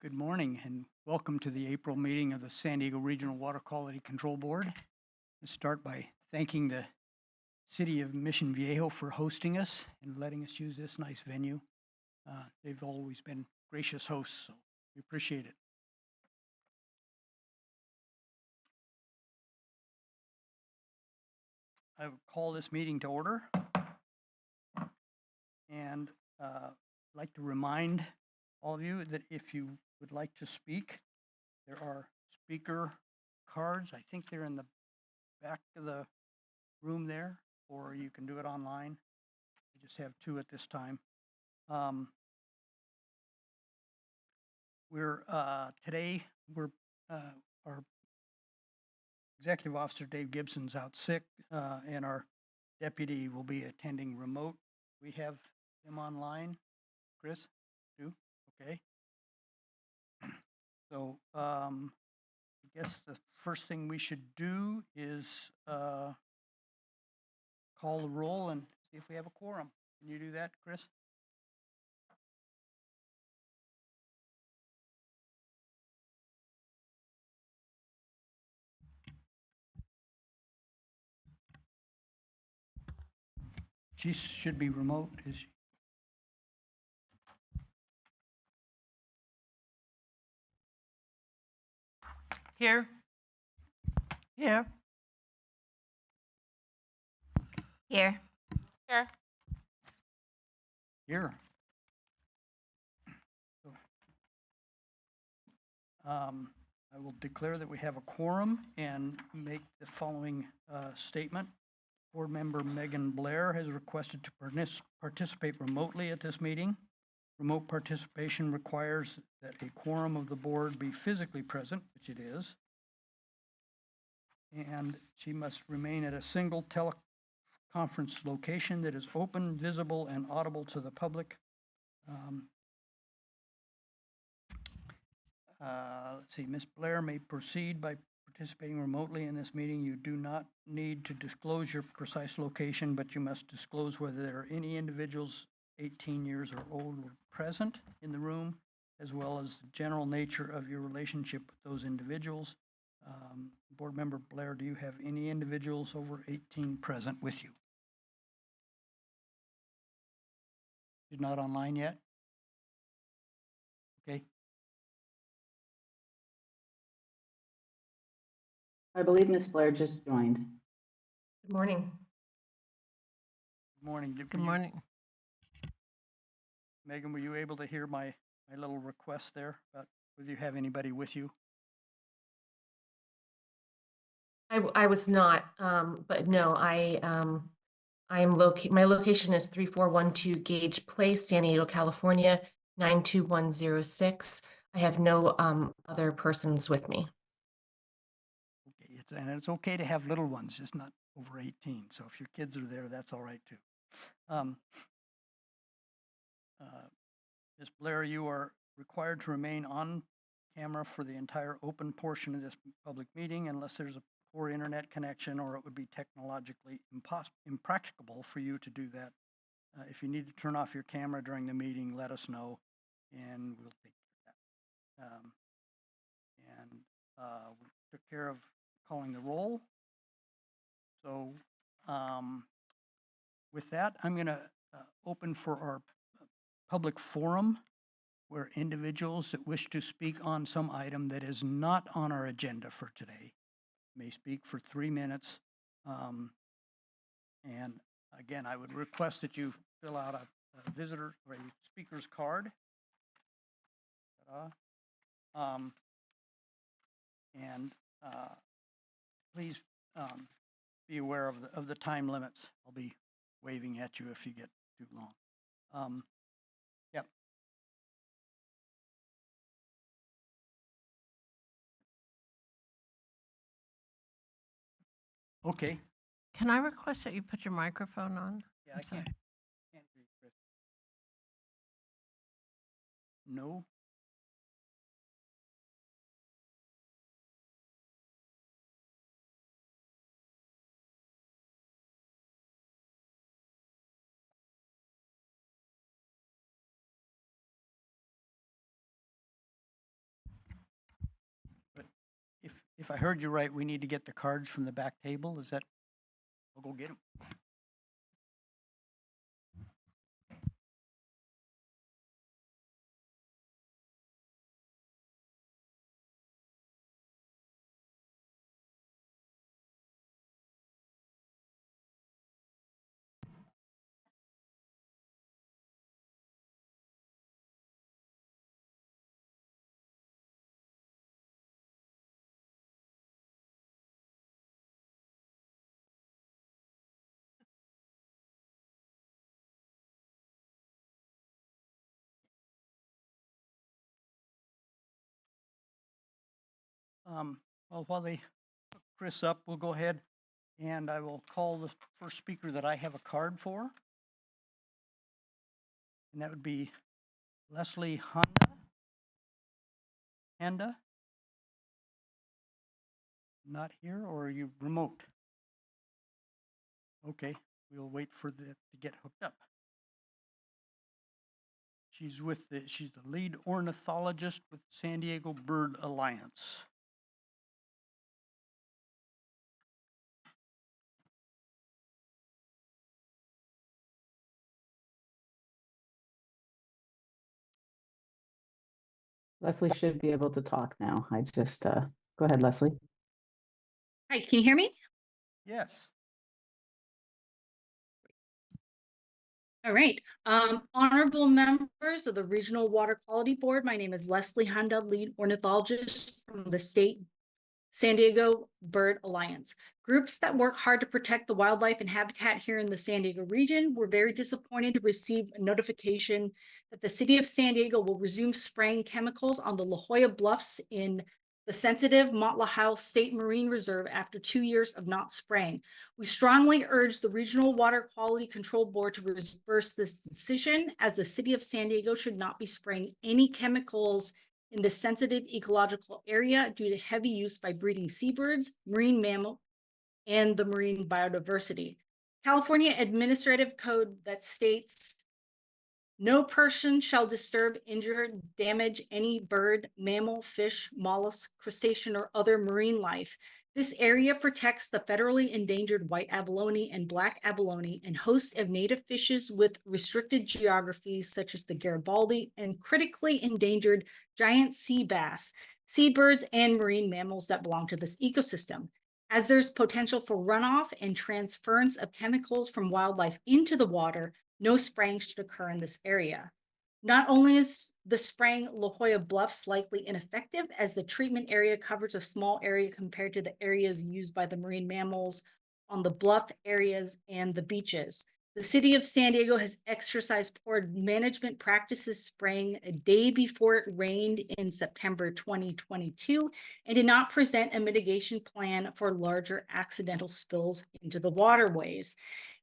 Good morning and welcome to the April meeting of the San Diego Regional Water Quality Control Board. Let's start by thanking the City of Mission Viejo for hosting us and letting us use this nice venue. They've always been gracious hosts, so we appreciate it. I would call this meeting to order. And I'd like to remind all of you that if you would like to speak, there are speaker cards. I think they're in the back of the room there, or you can do it online. I just have two at this time. Today, our Executive Officer Dave Gibson's out sick, and our deputy will be attending remote. We have him online. Chris, too? Okay. So, I guess the first thing we should do is call the roll and see if we have a quorum. Can you do that, Chris? She should be remote, is she? Here. Here. Here. Here. Here. I will declare that we have a quorum and make the following statement. Board member Megan Blair has requested to participate remotely at this meeting. Remote participation requires that a quorum of the board be physically present, which it is. And she must remain at a single teleconference location that is open, visible, and audible to the public. Let's see, Ms. Blair may proceed by participating remotely in this meeting. You do not need to disclose your precise location, but you must disclose whether there are any individuals 18 years or older present in the room, as well as the general nature of your relationship with those individuals. Board member Blair, do you have any individuals over 18 present with you? She's not online yet? Okay. I believe Ms. Blair just joined. Good morning. Good morning. Good morning. Megan, were you able to hear my little request there about whether you have anybody with you? I was not, but no, I am my location is 3412 Gage Place, San Diego, California, 92106. I have no other persons with me. Okay, it's okay to have little ones, just not over 18. So if your kids are there, that's all right too. Ms. Blair, you are required to remain on camera for the entire open portion of this public meeting unless there's a poor internet connection or it would be technologically impracticable for you to do that. If you need to turn off your camera during the meeting, let us know and we'll take care of that. We took care of calling the roll. So with that, I'm going to open for our public forum where individuals that wish to speak on some item that is not on our agenda for today may speak for 3 minutes. And again, I would request that you fill out a visitor or a speaker's card. Please be aware of the time limits. I'll be waving at you if you get too long. Yep. Okay. Can I request that you put your microphone on? Yeah, I'm I can't hear you, Chris. No. if I heard you right, we need to get the cards from the back table. Is that? I'll go get them. Well, while they hook Chris up, we'll go ahead and I will call the first speaker that I have a card for. And that would be Leslie Handa. Not here, or are you remote? Okay, we'll wait for the to get hooked up. She's the lead ornithologist with San Diego Bird Alliance. Leslie should be able to talk now. I just, go ahead, Leslie. Hi, can you hear me? Yes. All right. Honorable members of the Regional Water Quality Board, my name is Leslie Hunda, lead ornithologist from the state San Diego Bird Alliance. Groups that work hard to protect the wildlife and habitat here in the San Diego region were very disappointed to receive a notification that the city of San Diego will resume spraying chemicals on the La Jolla Bluffs in the sensitive Motlajau State Marine Reserve after 2 years of not spraying. We strongly urge the Regional Water Quality Control Board to reverse this decision, as the city of San Diego should not be spraying any chemicals in the sensitive ecological area due to heavy use by breeding seabirds, marine mammal, and the marine biodiversity. California Administrative Code that states, no person shall disturb, injure, damage any bird, mammal, fish, mollusk, crustacean, or other marine life. This area protects the federally endangered white abalone and black abalone and hosts of native fishes with restricted geographies such as the Garibaldi and critically endangered giant sea bass, seabirds, and marine mammals that belong to this ecosystem. As there's potential for runoff and transference of chemicals from wildlife into the water, no spraying should occur in this area. Not only is the spraying La Jolla Bluffs likely ineffective, as the treatment area covers a small area compared to the areas used by the marine mammals on the bluff areas and the beaches. The city of San Diego has exercised poor management practices, spraying a day before it rained in September 2022, and did not present a mitigation plan for larger accidental spills into the waterways.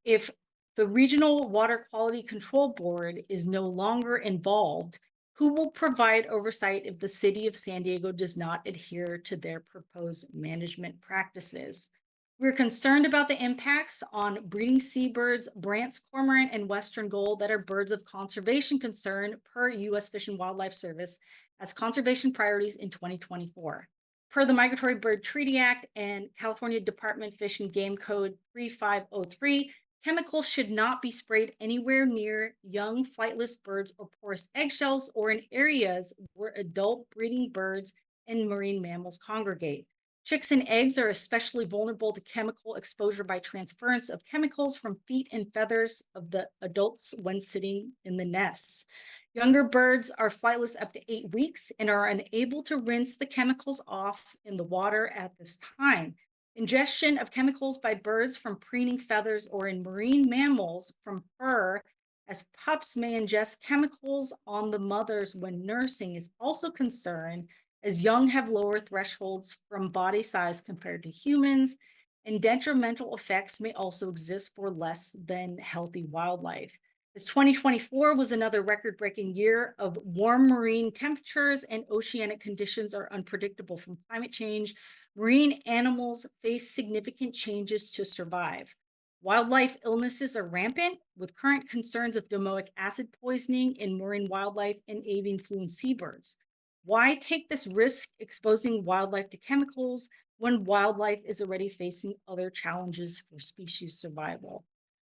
If the Regional Water Quality Control Board is no longer involved, who will provide oversight if the city of San Diego does not adhere to their proposed management practices? We're concerned about the impacts on breeding seabirds, Brandt's cormorant, and western gull that are birds of conservation concern per U.S. Fish and Wildlife Service as conservation priorities in 2024. Per the Migratory Bird Treaty Act and California Department of Fish and Game Code 3503, chemicals should not be sprayed anywhere near young flightless birds or porous eggshells, or in areas where adult breeding birds and marine mammals congregate. Chicks and eggs are especially vulnerable to chemical exposure by transference of chemicals from feet and feathers of the adults when sitting in the nests. Younger birds are flightless up to 8 weeks and are unable to rinse the chemicals off in the water at this time. Ingestion of chemicals by birds from preening feathers or in marine mammals from fur as pups may ingest chemicals on the mothers when nursing is also a concern, as young have lower thresholds from body size compared to humans, and detrimental effects may also exist for less than healthy wildlife. As 2024 was another record-breaking year of warm marine temperatures and oceanic conditions are unpredictable from climate change, marine animals face significant changes to survive. Wildlife illnesses are rampant, with current concerns of domoic acid poisoning in marine wildlife and avian flu in seabirds. Why take this risk exposing wildlife to chemicals when wildlife is already facing other challenges for species survival.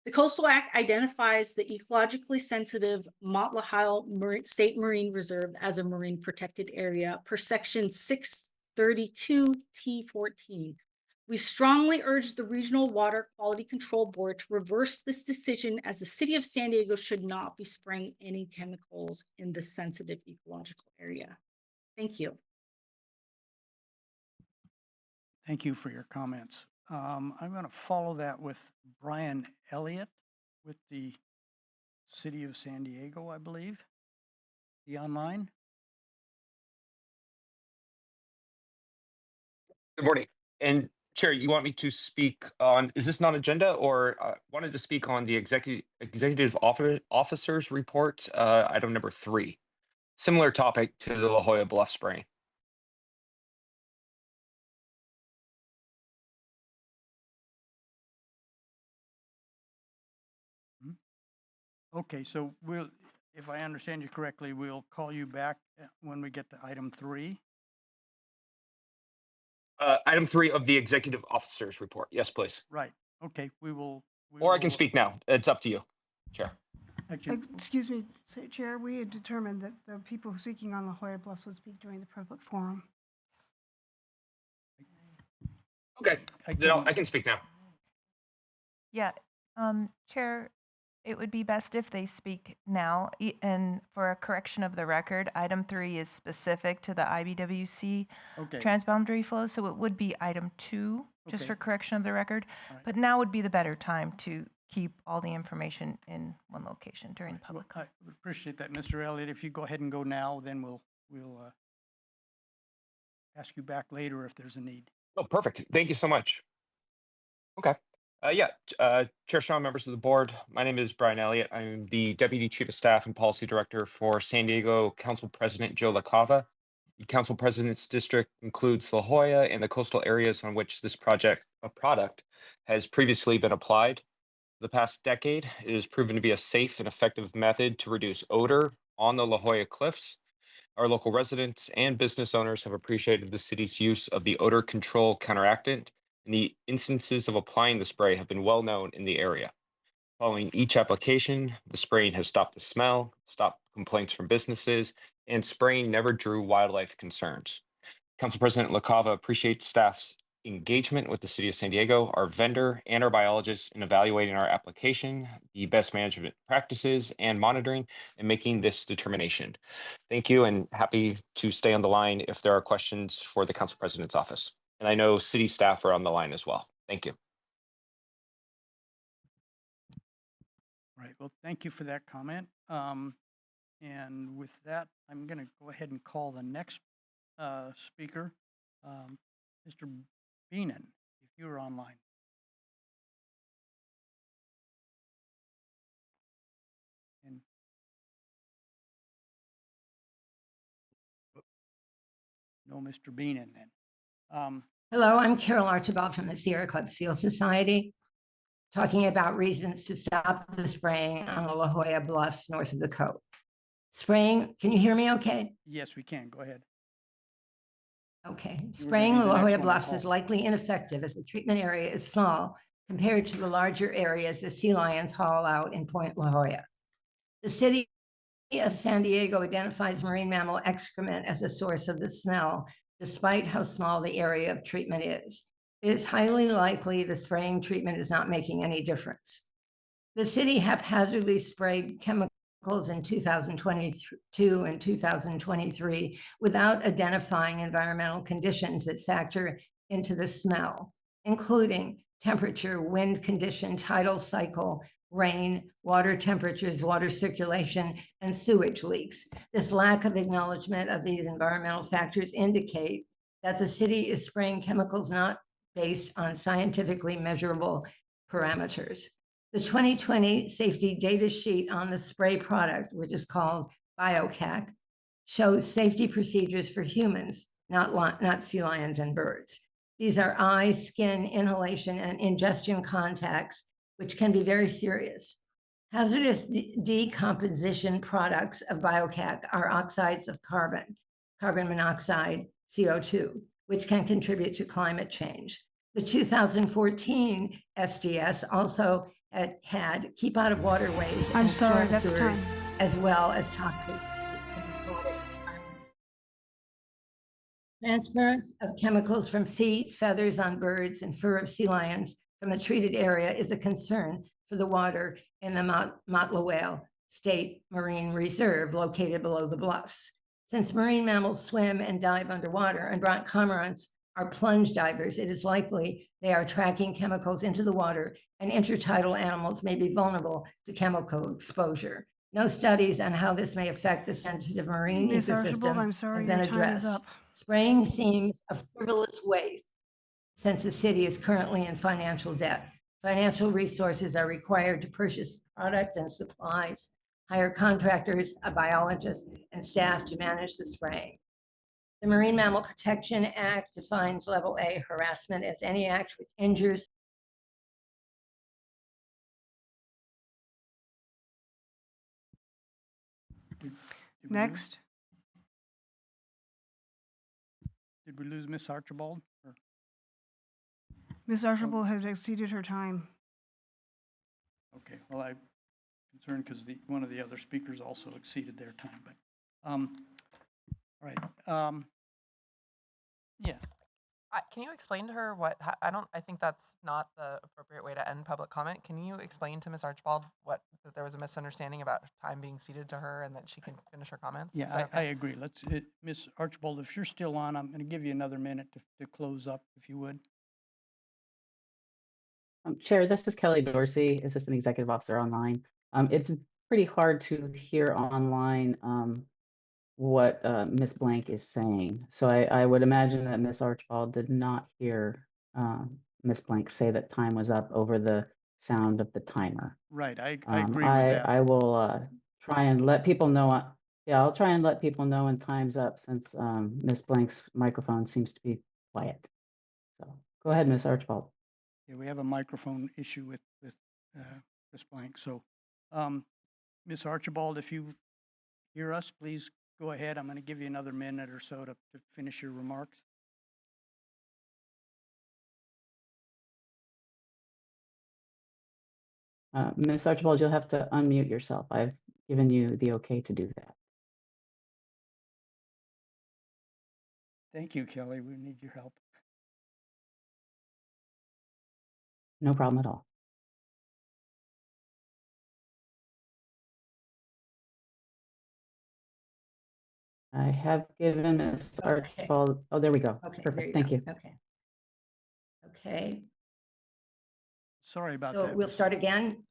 The Coastal Act identifies the ecologically sensitive Motlahile State Marine Reserve as a marine protected area per section 632 T14. We strongly urge the Regional Water Quality Control Board to reverse this decision, as the city of San Diego should not be spraying any chemicals in this sensitive ecological area. Thank you. Thank you for your comments. I'm going to follow that with Brian Elliott with the City of San Diego, I believe. The online. Good morning. And Chair, you want me to speak on, is this non-agenda, or wanted to speak on the executive officer's report, item number 3, similar topic to the La Jolla Bluff spraying. Okay, so we'll, if I understand you correctly, we'll call you back when we get to item 3. Item 3 of the executive officer's report. Yes, please. Right. Okay, we will. Or I can speak now. It's up to you, Chair. Actually, Excuse me, Chair, we had determined that the people speaking on La Jolla Bluffs would speak during the public forum. Okay, then I can speak now. Yeah, Chair, it would be best if they speak now. And for a correction of the record, item 3 is specific to the IBWC okay. transboundary flow, so it would be item 2, just Okay. for correction of the record. All right. But now would be the better time to keep all the information in one location during the Well, public. I would appreciate that, Mr. Elliott. If you go ahead and go now, then we'll ask you back later if there's a need. Oh, perfect. Thank you so much. Okay. Chair Shaw, members of the board, my name is Brian Elliott. I'm the Deputy Chief of Staff and Policy Director for San Diego Council President Joe LaCava. The Council President's District includes La Jolla and the coastal areas on which this product has previously been applied. For the past decade, it has proven to be a safe and effective method to reduce odor on the La Jolla cliffs. Our local residents and business owners have appreciated the city's use of the odor control counteractant, and the instances of applying the spray have been well known in the area. Following each application, the spraying has stopped the smell, stopped complaints from businesses, and spraying never drew wildlife concerns. Council President LaCava appreciates staff's engagement with the City of San Diego, our vendor, and our biologists in evaluating our application, the best management practices, and monitoring, and making this determination. Thank you, and happy to stay on the line if there are questions for the Council President's office. And I know city staff are on the line as well. Thank you. Right. Well, thank you for that comment. And with that, I'm going to go ahead and call the next speaker, Mr. Beenan, if you're online. And no, Mr. Beenan then. Hello, I'm Carol Archibald from the Sierra Club Seal Society, talking about reasons to stop the spraying on the La Jolla Bluffs north of the coast. Spraying, can you hear me okay? Yes, we can. Go ahead. Okay. gonna Spraying be the the La next Jolla one to Bluffs call. is likely ineffective as the treatment area is small compared to the larger areas that sea lions haul out in Point La Jolla. The city of San Diego identifies marine mammal excrement as a source of the smell, despite how small the area of treatment is. It is highly likely the spraying treatment is not making any difference. The city haphazardly sprayed chemicals in 2022 and 2023 without identifying environmental conditions that factor into the smell, including temperature, wind condition, tidal cycle, rain, water temperatures, water circulation, and sewage leaks. This lack of acknowledgement of these environmental factors indicate that the city is spraying chemicals not based on scientifically measurable parameters. The 2020 safety data sheet on the spray product, which is called BioCAC, shows safety procedures for humans, not sea lions and birds. These are eye, skin, inhalation, and ingestion contacts, which can be very serious. Hazardous decomposition products of BioCAC are oxides of carbon, carbon monoxide, CO2. which can contribute to climate change. The 2014 SDS also had keep out of waterways I'm and sorry, storm that's sewers, time. as well as toxic aquatic environment. Transference of chemicals from feet, feathers on birds, and fur of sea lions from a treated area is a concern for the water in the Matlahuel State Marine Reserve located below the bluffs. Since marine mammals swim and dive underwater and bronc cormorants are plunge divers, it is likely they are tracking chemicals into the water, and intertidal animals may be vulnerable to chemical exposure. No studies on how this may affect the sensitive marine Ms. Archibald, ecosystem I'm sorry, have been your time is addressed. up. Spraying seems a frivolous waste since the city is currently in financial debt. Financial resources are required to purchase product and supplies, hire contractors, a biologist, and staff to manage the spraying. The Marine Mammal Protection Act defines level A harassment as any act which injures Did we lose- Next, Did we lose Miss Archibald? Or- Ms. Archibald has exceeded her time. Okay, well, I'm concerned because one of the other speakers also exceeded their time, but, all right. Yeah, Can you explain to her I think that's not the appropriate way to end public comment. Can you explain to Ms. Archibald that there was a misunderstanding about time being ceded to her and that she can finish her comments? Is yeah, that I okay? agree. Miss Archibald, if you're still on, I'm going to give you another minute to close up, if you would. Chair, this is Kelly Dorsey, Assistant Executive Officer online. It's pretty hard to hear online what Ms. Blank is saying. So I would imagine that Ms. Archibald did not hear Ms. Blank say that time was up over the sound of the timer. Right, I agree with that. I will try and let people know. Yeah, I'll try and let people know when time's up since Ms. Blank's microphone seems to be quiet. So go ahead, Ms. Archibald. Yeah, we have a microphone issue with Ms. Blank. So, Ms. Archibald, if you hear us, please go ahead. I'm going to give you another minute or so to finish your remarks. Ms. Archibald, you'll have to unmute yourself. I've given you the okay to do that. Thank you, Kelly. We need your help. No problem at all. I have given Ms. Okay. Archibald, oh, there we go. Okay, there Perfect, thank go. you. Okay. Okay, Sorry about so that. we'll start again.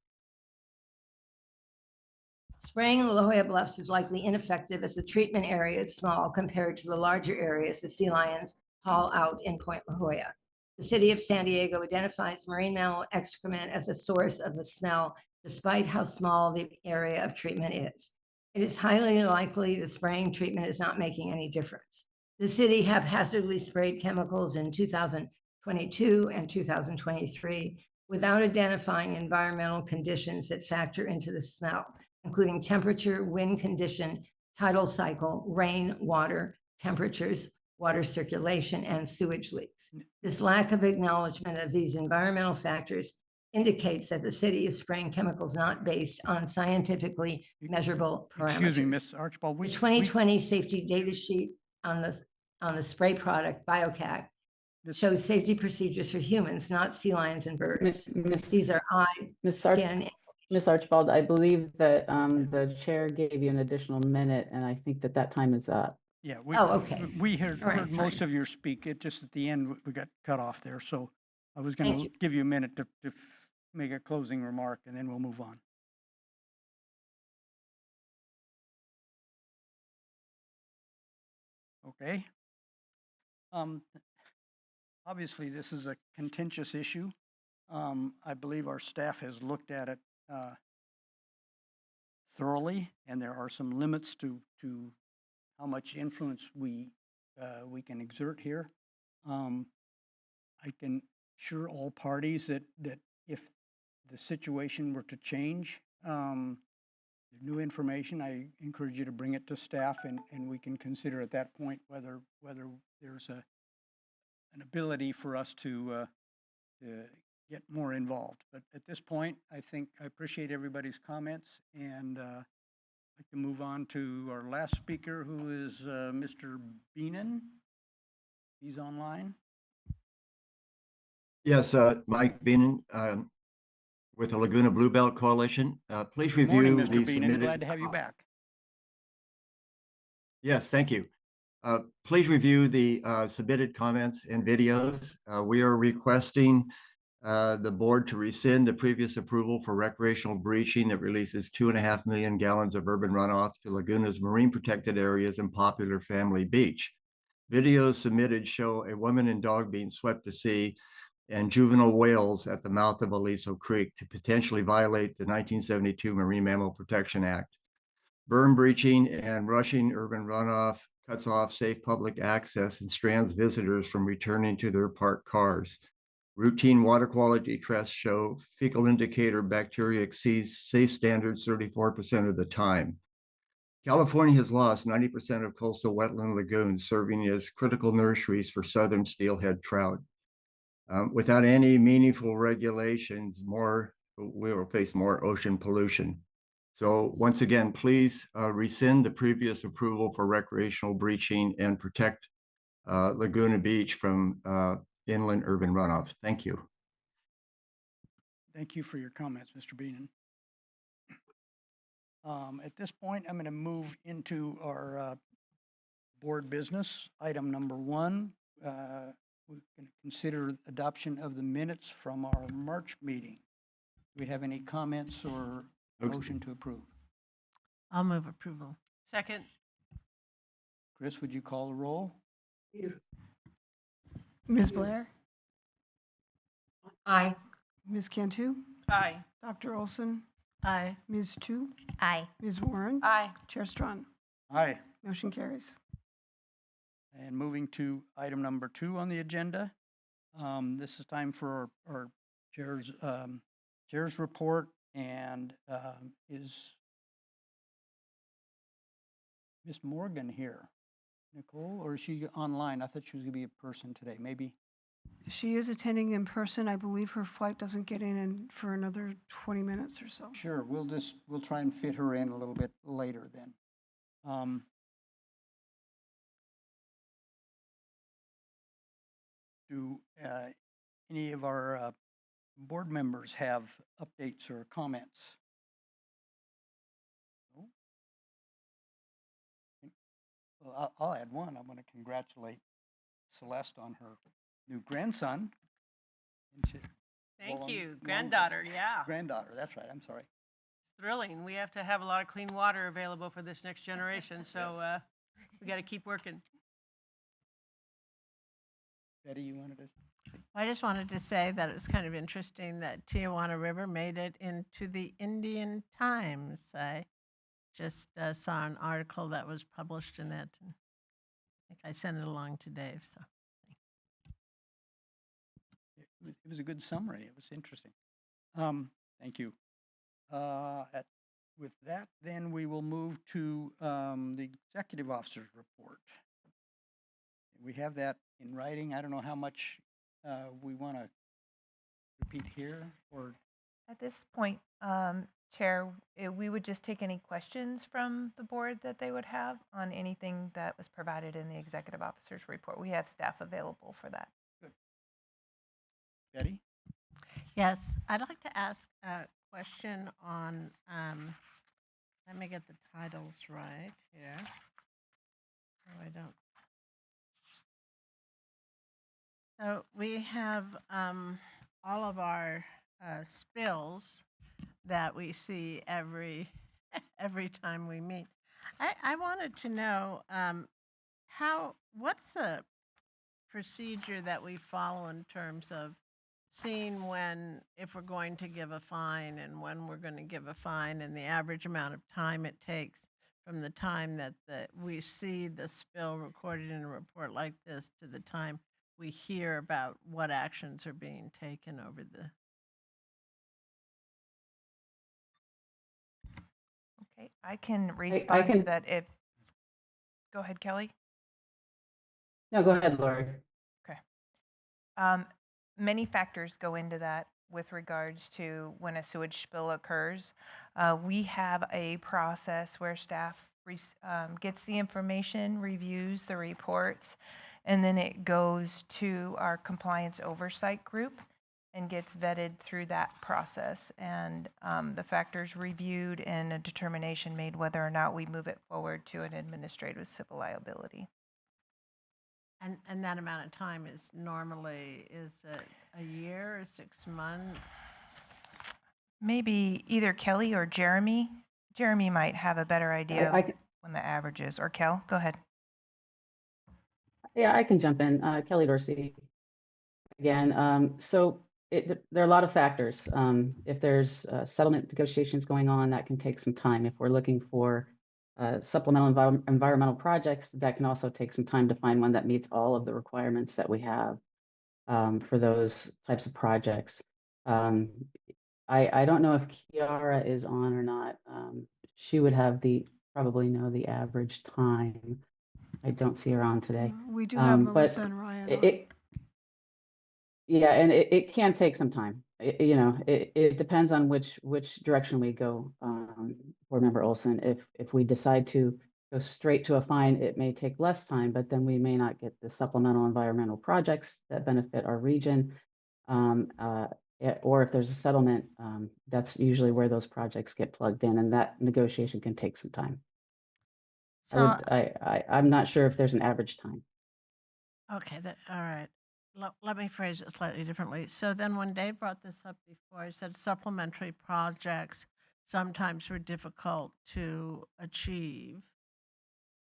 Spraying in the La Jolla Bluffs is likely ineffective as the treatment area is small compared to the larger areas the sea lions haul out in Point La Jolla. The city of San Diego identifies marine mammal excrement as a source of the smell, despite how small the area of treatment is. It is highly likely the spraying treatment is not making any difference. The city haphazardly sprayed chemicals in 2022 and 2023 without identifying environmental conditions that factor into the smell, including temperature, wind condition, tidal cycle, rain, water, temperatures, water circulation, and sewage leaks. This lack of acknowledgement of these environmental factors indicates that the city is spraying chemicals not based on scientifically measurable parameters. Excuse me, Ms. Archibald. The 2020 safety data sheet on the spray product, BioCAC, shows safety procedures for humans, not sea lions and birds. These are eye, skin. Ms. Archibald, I believe that the chair gave you an additional minute, and I think that time is up. Yeah. Oh, okay. We heard All right, most fine. of your speak. It just at the end, we got cut off there. So I was Thank going to you. give you a minute to make a closing remark, and then we'll move on. Okay. Obviously, this is a contentious issue. I believe our staff has looked at it thoroughly, and there are some limits to how much influence we can exert here. I can assure all parties that if the situation were to change, new information, I encourage you to bring it to staff, and we can consider at that point whether there's an ability for us to get more involved. But at this point, I think I appreciate everybody's comments, and I'd like to move on to our last speaker, who is Mr. Beenan. He's online. Yes, Mike Beenan, with the Laguna Blue Belt Coalition. Please Good morning, review Mr. the Beenan. submitted. Glad to have you back. Yes, thank you. Please review the submitted comments and videos. We are requesting the board to rescind the previous approval for recreational breaching that releases 2.5 million gallons of urban runoff to Laguna's marine protected areas and popular Family Beach. Videos submitted show a woman and dog being swept to sea and juvenile whales at the mouth of Aliso Creek to potentially violate the 1972 Marine Mammal Protection Act. Berm breaching and rushing urban runoff cuts off safe public access and strands visitors from returning to their parked cars. Routine water quality tests show fecal indicator bacteria exceeds safe standards 34% of the time. California has lost 90% of coastal wetland lagoons, serving as critical nurseries for southern steelhead trout. Without any meaningful regulations, we will face more ocean pollution. So once again, please rescind the previous approval for recreational breaching and protect Laguna Beach from inland urban runoff. Thank you. Thank you for your comments, Mr. Beenan. At this point, I'm going to move into our board business. Item number 1, we're going to consider adoption of the minutes from our March meeting. Do we have any comments or motion to approve? I'll move approval. Second. Chris, would you call the roll? Ms. Blair, Aye. Ms. Cantu, Aye. Dr. Olson, Aye. Ms. Tu, Aye. Ms. Warren, Aye. Chair Strawn. Aye. Motion carries. And moving to item number 2 on the agenda. This is time for our chair's report, and is Miss Morgan here, Nicole, or is she online? I thought she was going to be in person today. Maybe. She is attending in person. I believe her flight doesn't get in for another 20 minutes or so. Sure, we'll try and fit her in a little bit later then. Do any of our board members have updates or comments? No? Well, I'll add one. I want to congratulate Celeste on her new grandson. Thank Well, you. no, Granddaughter, yeah. Granddaughter, that's right, I'm sorry. Thrilling. We have to have a lot of clean water available for this next generation, so we got to keep working. Betty, you wanted to? I just wanted to say that it's kind of interesting that Tijuana River made it into the Indian Times. I just saw an article that was published in it, and I think I sent it along to Dave. So It was a good summary. It was interesting. Thank you. With that, then we will move to the executive officer's report. We have that in writing. I don't know how much we want to repeat here, or At this point, Chair, we would just take any questions from the board that they would have on anything that was provided in the executive officer's report. We have staff available for that. Betty? yes, I'd like to ask a question on. Let me get the titles right here. So I don't. So we have all of our spills that we see every time we meet. I wanted to know what's a procedure that we follow in terms of seeing if we're going to give a fine and when we're going to give a fine and the average amount of time it takes from the time that we see the spill recorded in a report like this to the time we hear about what actions are being taken over the. Okay, I can respond to can- that if. Go ahead, Kelly. No, go ahead, Lori. Um, Many factors go into that with regards to when a sewage spill occurs. We have a process where staff gets the information, reviews the reports, and then it goes to our compliance oversight group and gets vetted through that process. And the factors reviewed and a determination made whether or not we move it forward to an administrative civil liability. And that amount of time is normally, is it a year or 6 months? Maybe either Kelly or Jeremy. Jeremy might have a better idea I of when the average is. Or Kel, go ahead. Yeah, I can jump in. Kelly Dorsey again. There are a lot of factors. If there's settlement negotiations going on, that can take some time. If we're looking for supplemental environmental projects, that can also take some time to find one that meets all of the requirements that we have for those types of projects. I don't know if Kiara is on or not. She would have probably know the average time. I don't see her on today. We do have But Melissa and Ryan on. yeah, and it can take some time. It depends on which direction we go. Board Member Olson, if we decide to go straight to a fine, it may take less time, but then we may not get the supplemental environmental projects that benefit our region. Or if there's a settlement, that's usually where those projects get plugged in, and that negotiation can take some time. So, I'm not sure if there's an average time. okay, all right. Let me phrase it slightly differently. So then when Dave brought this up before, he said supplementary projects sometimes were difficult to achieve.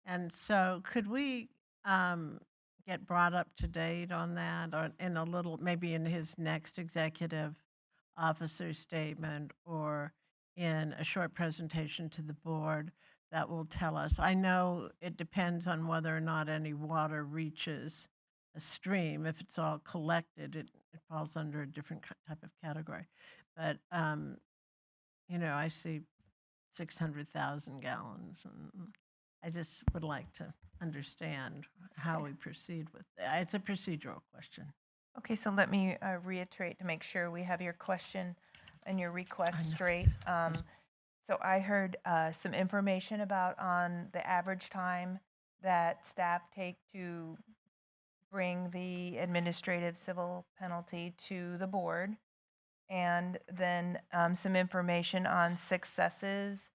And so could we get brought up to date on that, or in a little, maybe in his next executive officer statement or in a short presentation to the board that will tell us? I know it depends on whether or not any water reaches a stream. If it's all collected, it falls under a different type of category. But, I see 600,000 gallons, and I just would like to understand how we proceed with that. It's a procedural question. Okay, so let me reiterate to make sure we have your question and your request straight. So I heard some information about on the average time that staff take to bring the administrative civil penalty to the board. And then some information on successes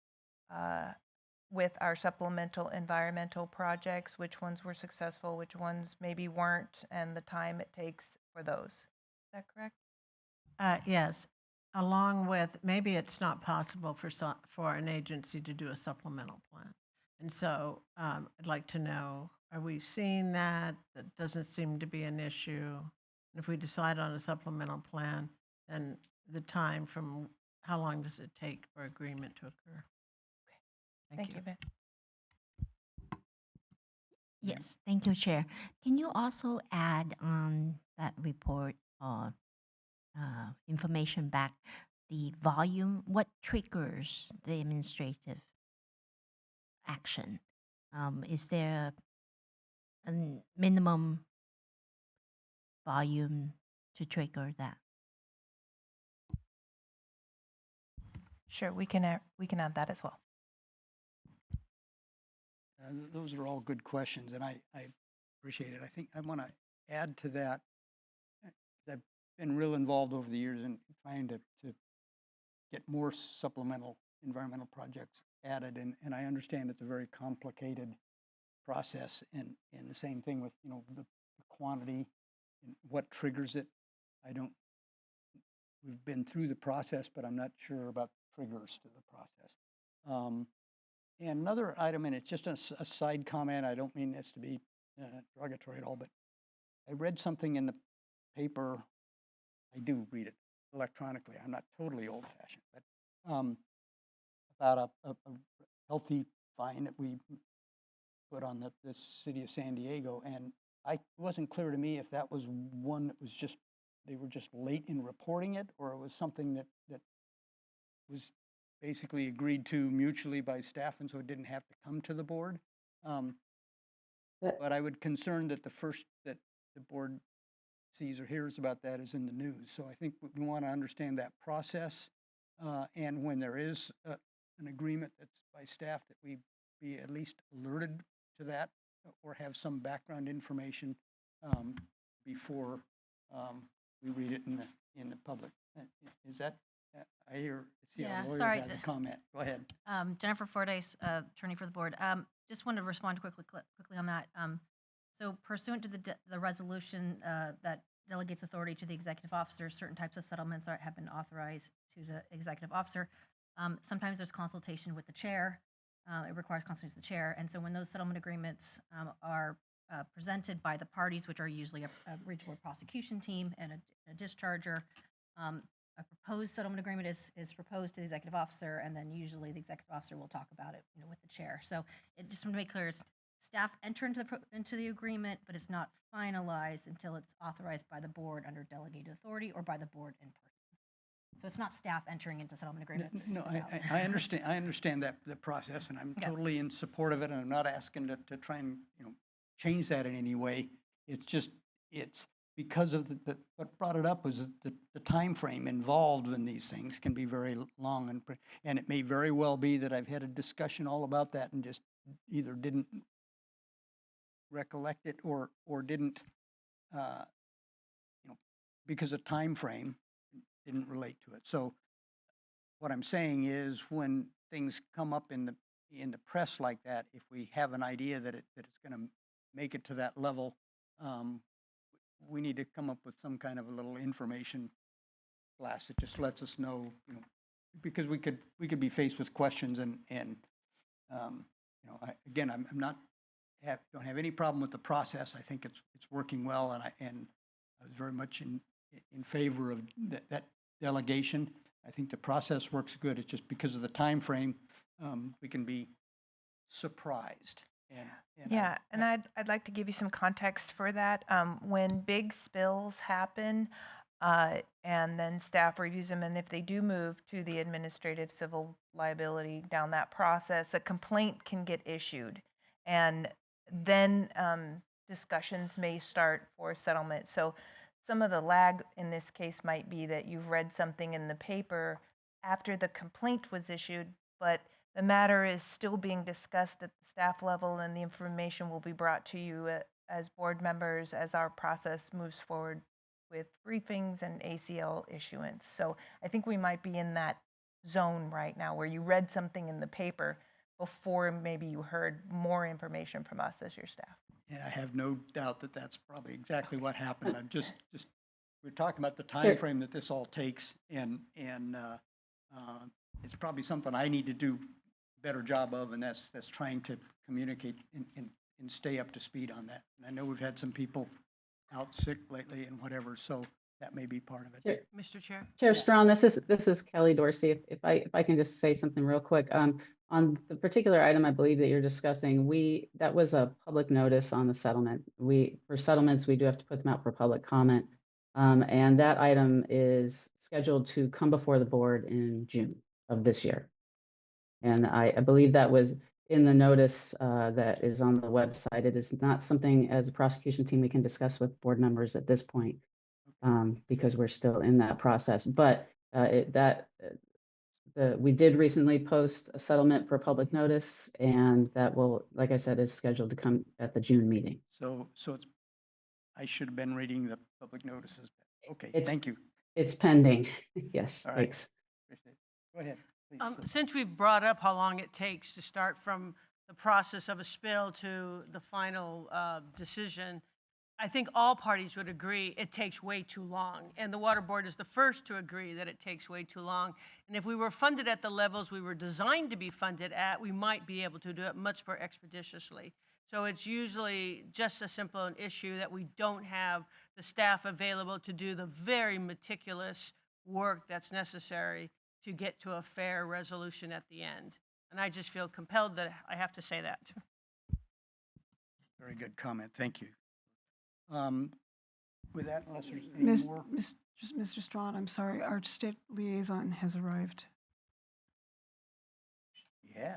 with our supplemental environmental projects, which ones were successful, which ones maybe weren't, and the time it takes for those. Is that correct? Yes, along with, maybe it's not possible for an agency to do a supplemental plan. And so I'd like to know, are we seeing that? That doesn't seem to be an issue. And if we decide on a supplemental plan, then the time from, how long does it take for agreement to occur? Thank you, Ben. Yes, thank you, Chair. Can you also add on that report or information back the volume, what triggers the administrative action? Is there a minimum volume to trigger that? Sure, we can add that as well. Those are all good questions, and I appreciate it. I think I want to add to that. I've been real involved over the years in trying to get more supplemental environmental projects added, and I understand it's a very complicated process, and the same thing with the quantity and what triggers it. We've been through the process, but I'm not sure about triggers to the process. And another item, and it's just a side comment, I don't mean this to be derogatory at all, but I read something in the paper. I do read it electronically. I'm not totally old-fashioned, but about a healthy fine that we put on the city of San Diego, and it wasn't clear to me if that was one that was just, they were just late in reporting it, or it was something that was basically agreed to mutually by staff, and so it didn't have to come to the board. But I would concern that the board sees or hears about that is in the news. So I think we want to understand that process. And when there is an agreement that's by staff, that we be at least alerted to that or have some background information before we read it in the public. Is that, I hear, see Yeah, our lawyer sorry, has a the- comment. Go ahead. Jennifer Fordyce, attorney for the board. Just wanted to respond quickly on that. So pursuant to the resolution that delegates authority to the executive officer, certain types of settlements have been authorized to the executive officer. Sometimes there's consultation with the chair. It requires consultation with the chair. And so when those settlement agreements are presented by the parties, which are usually a bridge board prosecution team and a discharger, a proposed settlement agreement is proposed to the executive officer, and then usually the executive officer will talk about it, with the chair. So it just want to make clear, it's staff enter into the agreement, but it's not finalized until it's authorized by the board under delegated authority or by the board in person. So it's not staff entering into settlement agreements. No, without- I understand, I understand that, the process, and I'm Yeah. totally in support of it, and I'm not asking to try and, change that in any way. It's just, it's because of what brought it up was that the timeframe involved in these things can be very long, and it may very well be that I've had a discussion all about that and just either didn't recollect it or didn't, because of time frame didn't relate to it. So what I'm saying is, when things come up in the press like that, if we have an idea that it's going to make it to that level, we need to come up with some kind of a little information blast that just lets us know, because we could be faced with questions and again, I'm not don't have any problem with the process. I think it's working well, and I was very much in favor of that delegation. I think the process works good. It's just because of the time frame, we can be surprised. Yeah, and I'd like to give you some context for that. When big spills happen, and then staff reviews them, and if they do move to the administrative civil liability down that process, a complaint can get issued, and then discussions may start for settlement. So some of the lag in this case might be that you've read something in the paper after the complaint was issued, but the matter is still being discussed at the staff level, and the information will be brought to you as board members as our process moves forward with briefings and ACL issuance. So I think we might be in that zone right now where you read something in the paper before maybe you heard more information from us as your staff. And I have no doubt that that's probably exactly what happened. I'm just we're talking about the time frame that this all takes, and it's probably something I need to do a better job of, and that's trying to communicate and stay up to speed on that. And I know we've had some people out sick lately and whatever, so that may be part of it. Mr. Chair? Chair Strawn, this is Kelly Dorsey. If I can just say something real quick. On the particular item I believe that you're discussing, that was a public notice on the settlement. For settlements, we do have to put them out for public comment. And that item is scheduled to come before the board in June of this year. And I believe that was in the notice that is on the website. It is not something as a prosecution team we can discuss with board members at this point, because we're still in that process. But we did recently post a settlement for public notice, and that will, like I said, is scheduled to come at the June meeting. So I should have been reading the public notices. Okay, It's- thank you. It's pending. Yes, All right. thanks. Appreciate it. Go ahead, please. Since we've brought up how long it takes to start from the process of a spill to the final decision, I think all parties would agree it takes way too long. And the Water Board is the first to agree that it takes way too long. And if we were funded at the levels we were designed to be funded at, we might be able to do it much more expeditiously. So it's usually just a simple an issue that we don't have the staff available to do the very meticulous work that's necessary to get to a fair resolution at the end. And I just feel compelled that I have to say that. Very good comment. Thank you. With that, unless there's any Miss, more. Mr. Strawn, I'm sorry, our state liaison has arrived. Yeah,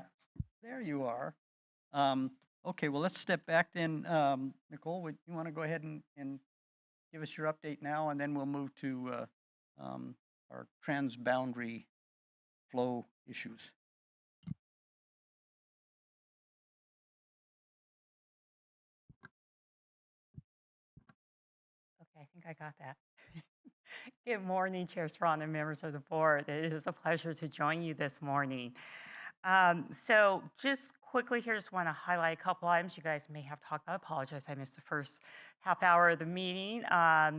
there you are. Okay, well, let's step back then. Nicole, would you want to go ahead and give us your update now, and then we'll move to our transboundary flow issues. Okay, I think I got that. Good morning, Chair Strawn and members of the board. It is a pleasure to join you this morning. So just quickly here, just want to highlight a couple items you guys may have talked. I apologize, I missed the first half hour of the meeting.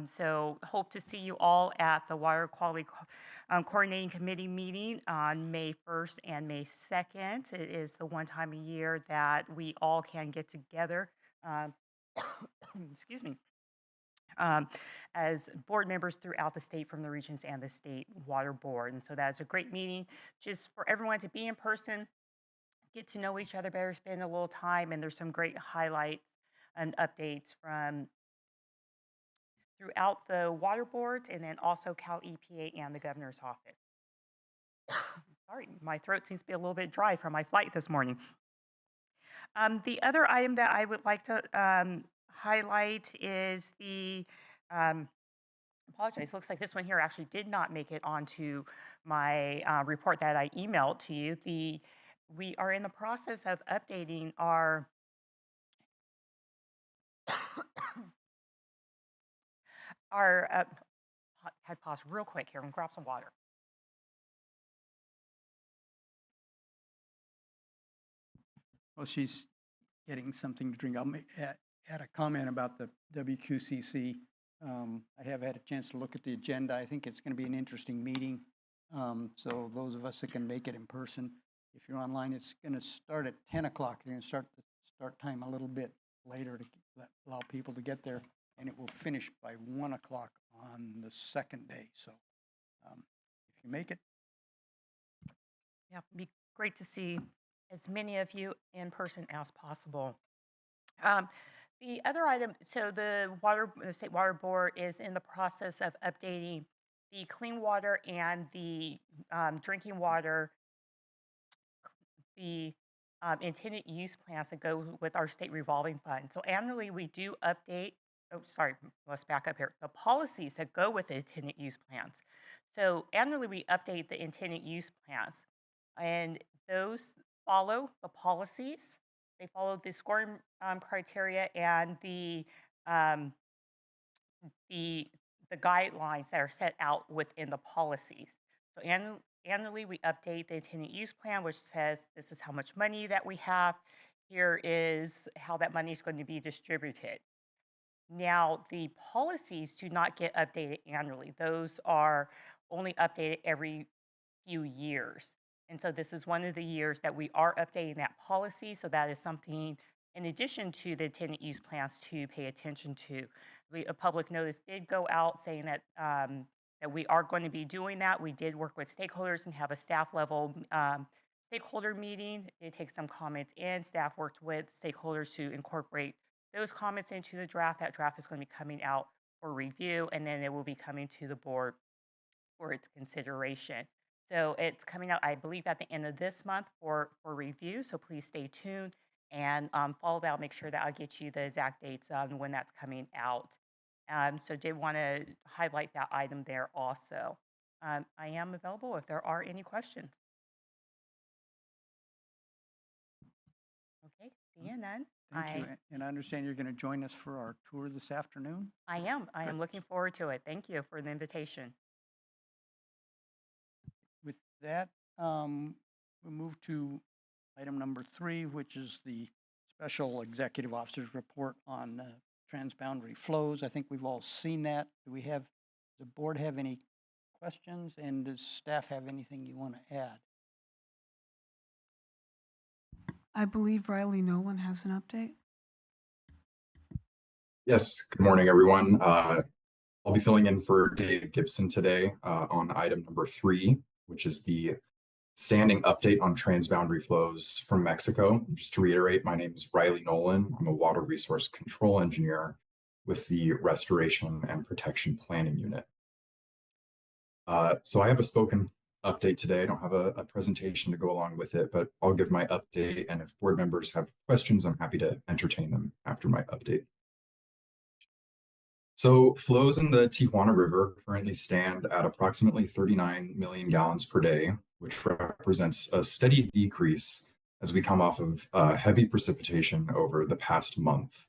So hope to see you all at the Water Quality Coordinating Committee meeting on May 1st and May 2nd. It is the one time a year that we all can get together. Excuse me. As board members throughout the state from the regions and the state water board. And so that's a great meeting just for everyone to be in person, get to know each other better, spend a little time, and there's some great highlights and updates from throughout the water boards and then also Cal EPA and the governor's office. Sorry, my throat seems to be a little bit dry from my flight this morning. The other item that I would like to highlight is the apologize, looks like this one here actually did not make it onto my report that I emailed to you. We are in the process of updating our had pause real quick here and grab some water. Well, she's getting something to drink. I'll add a comment about the WQCC. I have had a chance to look at the agenda. I think it's going to be an interesting meeting. So those of us that can make it in person, if you're online, it's going to start at 10 o'clock. They're going to start the start time a little bit later to allow people to get there, and it will finish by 1 o'clock on the second day. So if you make it. Yeah, it'd be great to see as many of you in person as possible. The other item, so the State Water Board is in the process of updating the clean water and the drinking water, the intended use plans that go with our state revolving fund. So annually we do update, let's back up here, the policies that go with the intended use plans. So annually we update the intended use plans, and those follow the policies. They follow the scoring criteria and the guidelines that are set out within the policies. So annually, we update the intended use plan, which says this is how much money that we have. Here is how that money is going to be distributed. Now, the policies do not get updated annually. Those are only updated every few years. And so this is one of the years that we are updating that policy. So that is something in addition to the intended use plans to pay attention to. A public notice did go out saying that that we are going to be doing that. We did work with stakeholders and have a staff level stakeholder meeting. It takes some comments in. Staff worked with stakeholders to incorporate those comments into the draft. That draft is going to be coming out for review, and then it will be coming to the board for its consideration. So it's coming out, I believe, at the end of this month for review. So please stay tuned and follow that. I'll make sure that I'll get you the exact dates on when that's coming out. So did want to highlight that item there also. I am available if there are any questions. Okay, seeing none. Thank you. And I understand you're going to join us for our tour this afternoon. I am. I Good. am looking forward to it. Thank you for the invitation. With that, we'll move to item number 3, which is the Special Executive Officer's report on transboundary flows. I think we've all seen that. Does the board have any questions, and does staff have anything you want to add? I believe Riley Nolan has an update. Yes, good morning, everyone. I'll be filling in for Dave Gibson today on item number 3, which is the sanding update on transboundary flows from Mexico. Just to reiterate, my name is Riley Nolan. I'm a water resource control engineer with the Restoration and Protection Planning Unit. So I have a spoken update today. I don't have a presentation to go along with it, but I'll give my update. And if board members have questions, I'm happy to entertain them after my update. So flows in the Tijuana River currently stand at approximately 39 million gallons per day, which represents a steady decrease as we come off of heavy precipitation over the past month.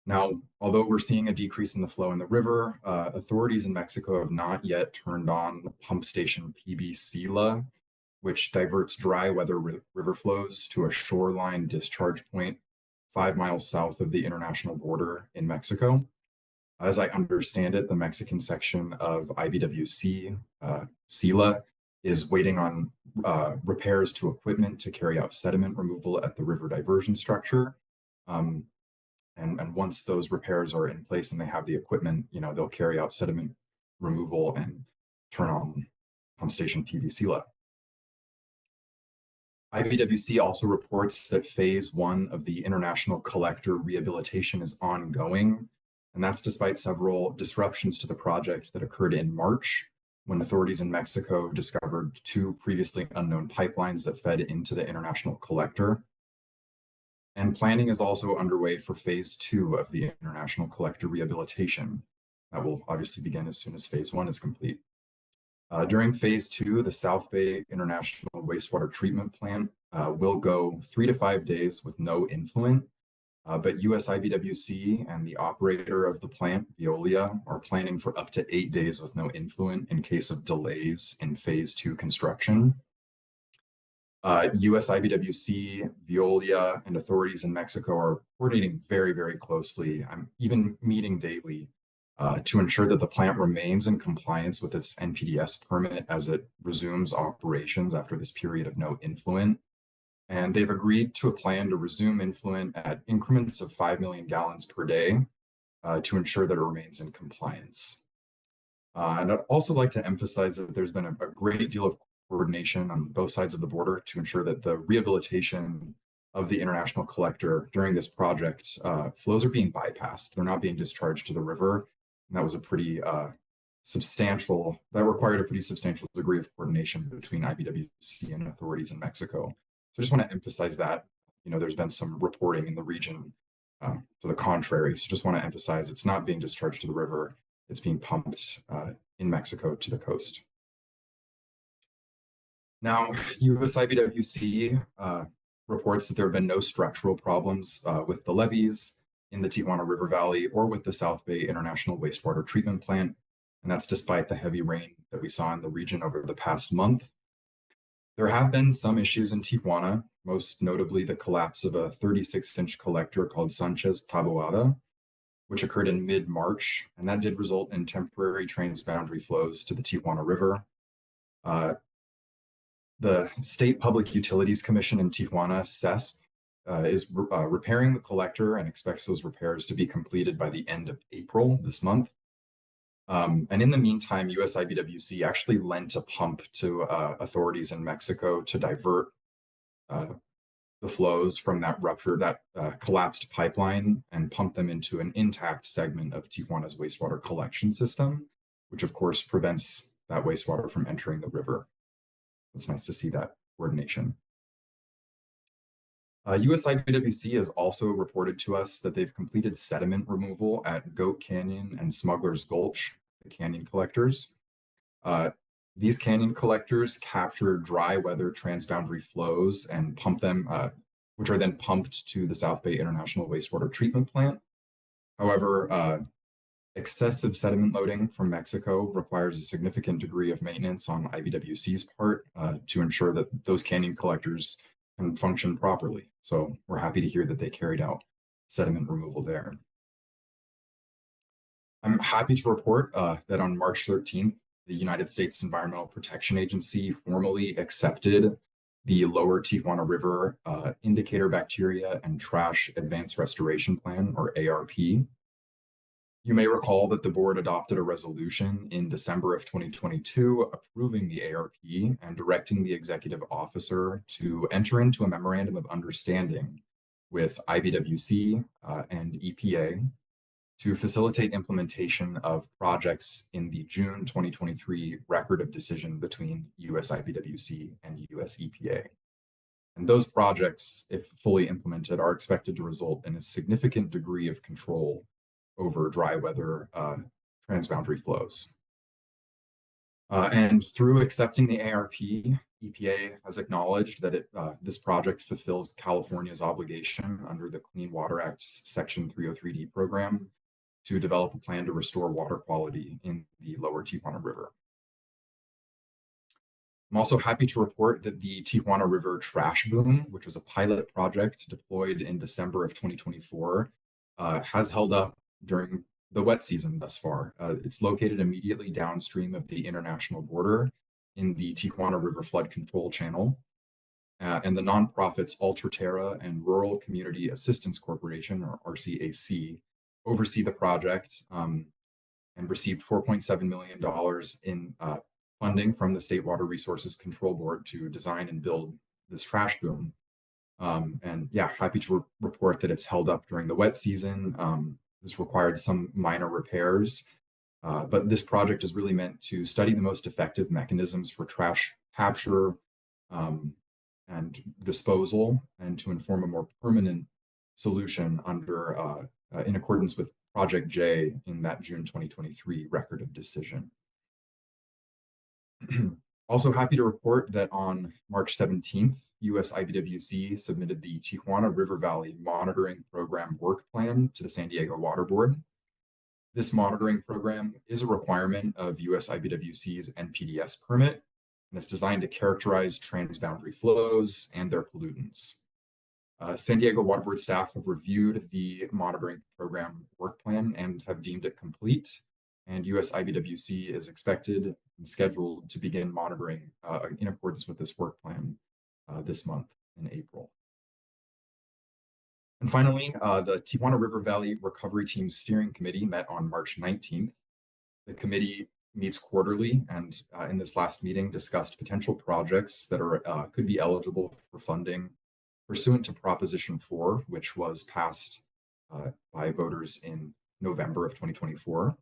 Now, although we're seeing a decrease in the flow in the river, authorities in Mexico have not yet turned on pump station PB Sila, which diverts dry weather river flows to a shoreline discharge point 5 miles south of the international border in Mexico. As I understand it, the Mexican section of IBWC, Sila, is waiting on repairs to equipment to carry out sediment removal at the river diversion structure. And once those repairs are in place and they have the equipment, they'll carry out sediment removal and turn on pump station PB Sila. IBWC also reports that phase 1 of the international collector rehabilitation is ongoing, and that's despite several disruptions to the project that occurred in March, when authorities in Mexico discovered 2 previously unknown pipelines that fed into the international collector. And planning is also underway for phase 2 of the international collector rehabilitation. That will obviously begin as soon as phase 1 is complete. During phase 2, the South Bay International Wastewater Treatment Plant will go 3 to 5 days with no influent, but US IBWC and the operator of the plant, Veolia, are planning for up to 8 days with no influent in case of delays in phase 2 construction. US IBWC, Veolia, and authorities in Mexico are coordinating very, very closely. I'm even meeting daily to ensure that the plant remains in compliance with its NPDES permit as it resumes operations after this period of no influent. And they've agreed to a plan to resume influent at increments of 5 million gallons per day to ensure that it remains in compliance. And I'd also like to emphasize that there's been a great deal of coordination on both sides of the border to ensure that the rehabilitation of the international collector during this project, flows are being bypassed. They're not being discharged to the river. And that was a pretty required a pretty substantial degree of coordination between IBWC and authorities in Mexico. So I just want to emphasize that, there's been some reporting in the region to the contrary. So just want to emphasize it's not being discharged to the river. It's being pumped in Mexico to the coast. Now, US IBWC reports that there have been no structural problems with the levees in the Tijuana River Valley or with the South Bay International Wastewater Treatment Plant, and that's despite the heavy rain that we saw in the region over the past month. There have been some issues in Tijuana, most notably the collapse of a 36-inch collector called Sanchez Taboada, which occurred in mid-March, and that did result in temporary transboundary flows to the Tijuana River. The State Public Utilities Commission in Tijuana, SESC, is repairing the collector and expects those repairs to be completed by the end of April this month. And in the meantime, US IBWC actually lent a pump to authorities in Mexico to divert the flows from that collapsed pipeline and pump them into an intact segment of Tijuana's wastewater collection system, which of course prevents that wastewater from entering the river. It's nice to see that coordination. US IBWC has also reported to us that they've completed sediment removal at Goat Canyon and Smuggler's Gulch, the canyon collectors. These canyon collectors capture dry weather transboundary flows and pump them, which are then pumped to the South Bay International Wastewater Treatment Plant. However, excessive sediment loading from Mexico requires a significant degree of maintenance on IBWC's part to ensure that those canyon collectors can function properly. So we're happy to hear that they carried out sediment removal there. I'm happy to report that on March 13th, the United States Environmental Protection Agency formally accepted the Lower Tijuana River Indicator Bacteria and Trash Advanced Restoration Plan, or ARP. You may recall that the board adopted a resolution in December of 2022 approving the ARP and directing the executive officer to enter into a memorandum of understanding with IBWC and EPA to facilitate implementation of projects in the June 2023 record of decision between US IBWC and US EPA. And those projects, if fully implemented, are expected to result in a significant degree of control over dry weather transboundary flows. And through accepting the ARP, EPA has acknowledged that this project fulfills California's obligation under the Clean Water Act's Section 303D program to develop a plan to restore water quality in the lower Tijuana River. I'm also happy to report that the Tijuana River Trash Boom, which was a pilot project deployed in December of 2024, has held up during the wet season thus far. It's located immediately downstream of the international border in the Tijuana River Flood Control Channel. And the nonprofits Ultraterra and Rural Community Assistance Corporation, or RCAC, oversee the project and received $4.7 million in funding from the State Water Resources Control Board to design and build this trash boom. And yeah, happy to report that it's held up during the wet season. This required some minor repairs, but this project is really meant to study the most effective mechanisms for trash capture and disposal, and to inform a more permanent solution under in accordance with Project J in that June 2023 Record of Decision. Also happy to report that on March 17th, US IBWC submitted the Tijuana River Valley Monitoring Program Work Plan to the San Diego Water Board. This monitoring program is a requirement of US IBWC's NPDES permit, and it's designed to characterize transboundary flows and their pollutants. San Diego Water Board staff have reviewed the monitoring program work plan and have deemed it complete, and US IBWC is expected and scheduled to begin monitoring in accordance with this work plan this month in April. And finally, the Tijuana River Valley Recovery Team Steering Committee met on March 19th. The committee meets quarterly, and in this last meeting discussed potential projects that are could be eligible for funding pursuant to Proposition 4, which was passed by voters in November of 2024,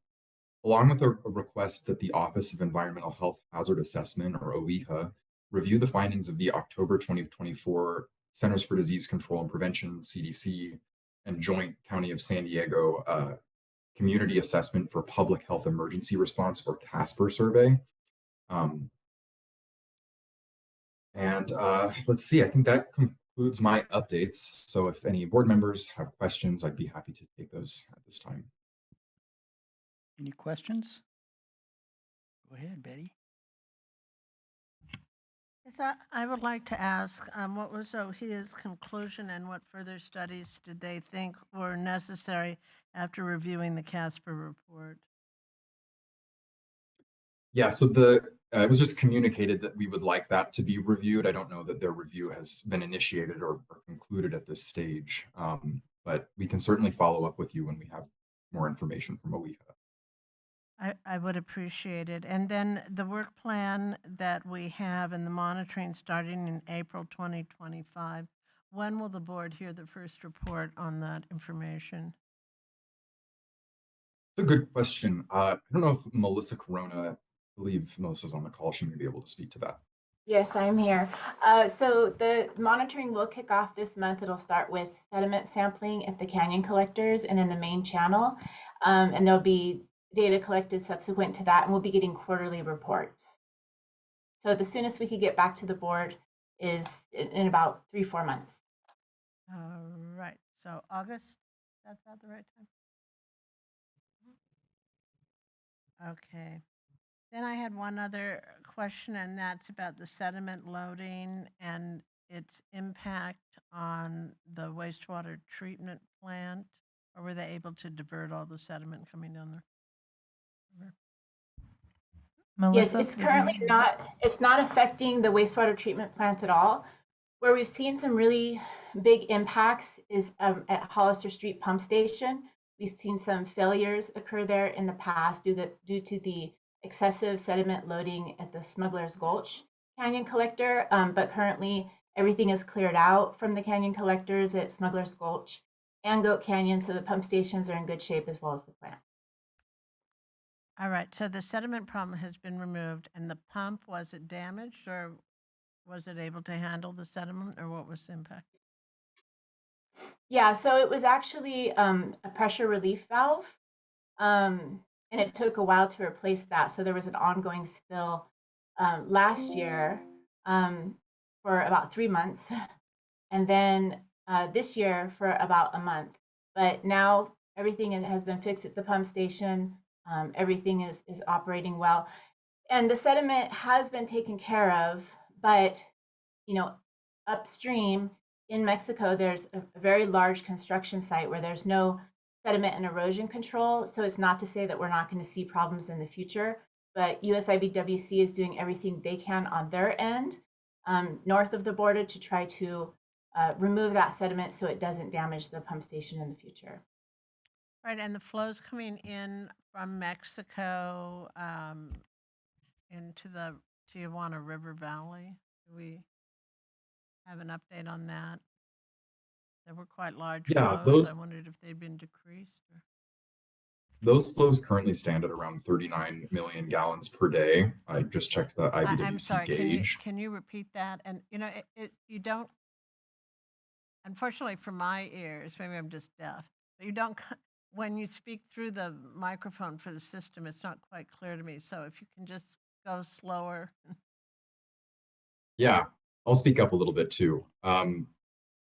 along with a request that the Office of Environmental Health Hazard Assessment, or OEHA, review the findings of the October 2024 Centers for Disease Control and Prevention, CDC, and Joint County of San Diego Community Assessment for Public Health Emergency Response, or CASPER survey. Let's see, I think that concludes my updates. So if any board members have questions, I'd be happy to take those at this time. Any questions? Go ahead, Betty. Yes, I would like to ask, what was OHIA's conclusion, and what further studies did they think were necessary after reviewing the CASPER report? Yeah, so it was just communicated that we would like that to be reviewed. I don't know that their review has been initiated or concluded at this stage, but we can certainly follow up with you when we have more information from OEHA. I would appreciate it. And then the work plan that we have and the monitoring starting in April 2025, when will the board hear the first report on that information? It's a good question. I don't know if Melissa Corona, I believe Melissa's on the call, she may be able to speak to that. Yes, I'm here. So the monitoring will kick off this month. It'll start with sediment sampling at the canyon collectors and in the main channel. And there'll be data collected subsequent to that, and we'll be getting quarterly reports. So the soonest we could get back to the board is in about 3-4 months. Right, so August, that's about the right time? Okay. Then I had one other question, and that's about the sediment loading and its impact on the wastewater treatment plant. Or were they able to divert all the sediment coming down there? Yes, Melissa? it's currently it's not affecting the wastewater treatment plant at all. Where we've seen some really big impacts is at Hollister Street Pump Station. We've seen some failures occur there in the past due to the excessive sediment loading at the Smuggler's Gulch Canyon Collector, but currently everything is cleared out from the canyon collectors at Smuggler's Gulch and Goat Canyon, so the pump stations are in good shape as well as the plant. All right, so the sediment problem has been removed, and the pump, was it damaged, or was it able to handle the sediment, or what was the impact? Yeah, so it was actually a pressure relief valve And it took a while to replace that. So there was an ongoing spill last year for about 3 months, and then this year for about a month. But now everything has been fixed at the pump station. Everything is operating well, and the sediment has been taken care of. But upstream in Mexico, there's a very large construction site where there's no sediment and erosion control. So it's not to say that we're not going to see problems in the future, but USIBWC is doing everything they can on their end north of the border to try to remove that sediment so it doesn't damage the pump station in the future. Right, and the flows coming in from Mexico into the Tijuana River Valley, do we have an update on that? There were quite large Yeah, flows. I those wondered if they'd been decreased. Or... those flows currently stand at around 39 million gallons per day. I just checked the I'm IBWC sorry, gauge. can you repeat that? And you don't, unfortunately for my ears, maybe I'm just deaf, but you don't, when you speak through the microphone for the system, it's not quite clear to me. So if you can just go slower. Yeah, I'll speak up a little bit too.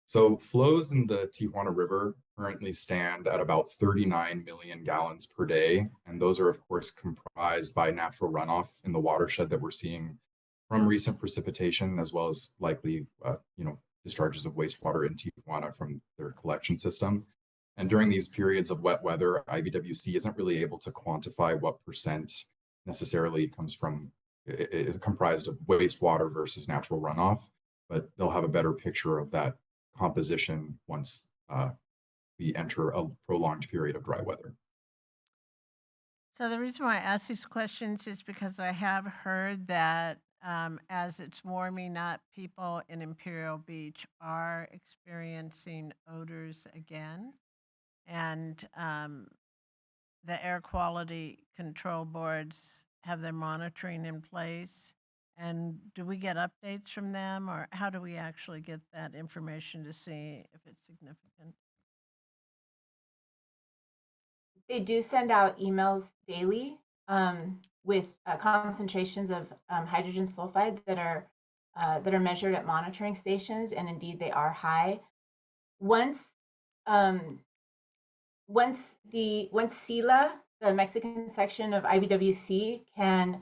So flows in the Tijuana River currently stand at about 39 million gallons per day. And those are, of course, comprised by natural runoff in the watershed that we're seeing from recent precipitation, as well as likely, discharges of wastewater in Tijuana from their collection system. And during these periods of wet weather, IBWC isn't really able to quantify what percent necessarily comes from, is comprised of wastewater versus natural runoff, but they'll have a better picture of that composition once we enter a prolonged period of dry weather. So the reason why I ask these questions is because I have heard that as it's warming up, people in Imperial Beach are experiencing odors again. And the air quality control boards have their monitoring in place. And do we get updates from them, or how do we actually get that information to see if it's significant? They do send out emails daily with concentrations of hydrogen sulfide that are measured at monitoring stations, and indeed they are high. Once SILA, the Mexican section of IBWC, can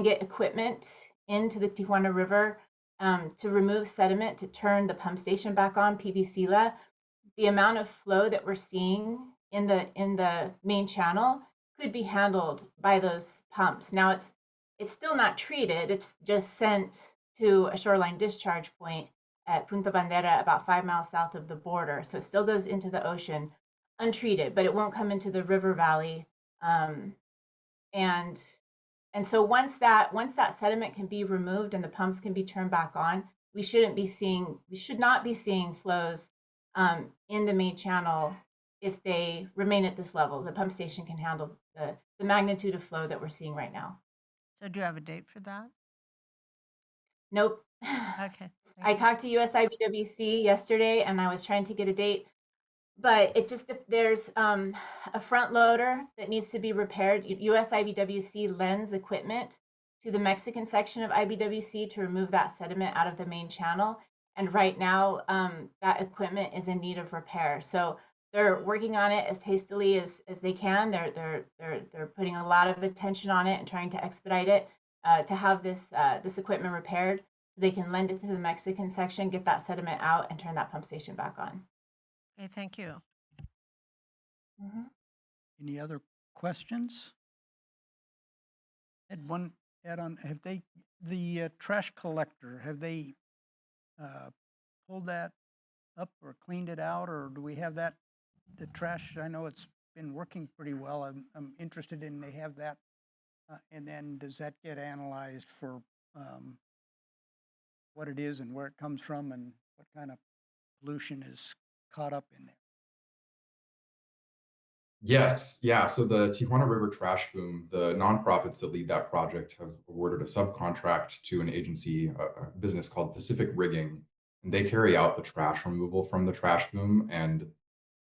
get equipment into the Tijuana River to remove sediment to turn the pump station back on, PV-SILA, the amount of flow that we're seeing in the main channel could be handled by those pumps. Now it's still not treated. It's just sent to a shoreline discharge point at Punta Bandera, about 5 miles south of the border. So it still goes into the ocean untreated, but it won't come into the river valley. And so once that sediment can be removed and the pumps can be turned back on, we should not be seeing flows in the main channel if they remain at this level. The pump station can handle the magnitude of flow that we're seeing right now. So do you have a date for that? Nope. Okay. I talked to USIBWC yesterday and I was trying to get a date, but there's a front loader that needs to be repaired. USIBWC lends equipment to the Mexican section of IBWC to remove that sediment out of the main channel. And right now, that equipment is in need of repair. So they're working on it as hastily as they can. They're putting a lot of attention on it and trying to expedite it to have this equipment repaired so they can lend it to the Mexican section, get that sediment out, and turn that pump station back on. Okay, thank you. Any other questions? Had one add-on, the trash collector, have they pulled that up or cleaned it out, or do we have that, the trash? I know it's been working pretty well. I'm interested in, they have that, and then does that get analyzed for what it is and where it comes from and what kind of pollution is caught up in there? Yes, yeah. So the Tijuana River Trash Boom, the nonprofits that lead that project have awarded a subcontract to an agency, a business called Pacific Rigging, and they carry out the trash removal from the trash boom. And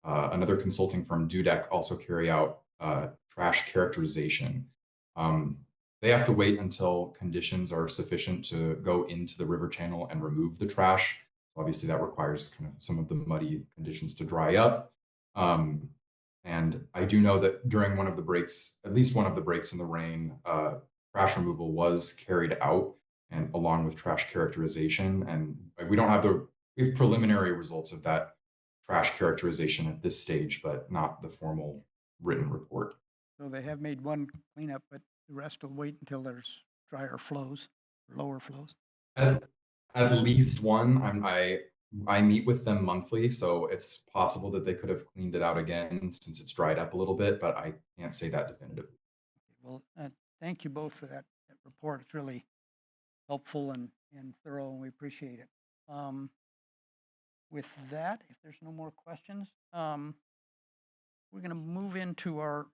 Another consulting firm, Dudek, also carry out trash characterization. They have to wait until conditions are sufficient to go into the river channel and remove the trash. Obviously, that requires kind of some of the muddy conditions to dry up. And I do know that during one of the breaks, at least one of the breaks in the rain, trash removal was carried out, and along with trash characterization. And we don't have we have preliminary results of that trash characterization at this stage, but not the formal written report. So they have made one cleanup, but the rest will wait until there's drier flows, lower flows. At least one. I meet with them monthly, so it's possible that they could have cleaned it out again since it's dried up a little bit, but I can't say that definitively. Well, thank you both for that report. It's really helpful and thorough, and we appreciate it. With that, if there's no more questions, we're going to move into our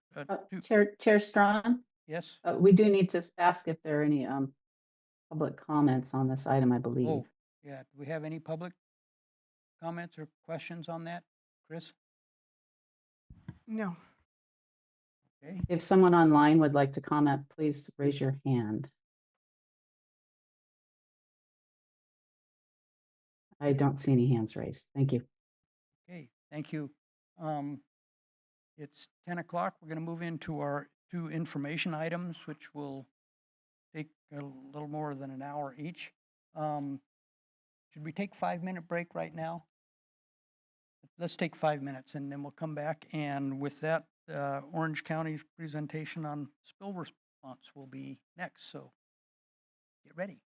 Chair Strawn, yes. we do need to ask if there are any public comments on this item, I believe. Oh, yeah. Do we have any public comments or questions on that, Chris? No. Okay. If someone online would like to comment, please raise your hand. I don't see any hands raised. Thank you. Okay, thank you. It's 10 o'clock. We're going to move into our 2 information items, which will take a little more than an hour each. Should we take 5-minute break right now? Let's take 5 minutes and then we'll come back. And with that, Orange County's presentation on spill response will be next. So get ready.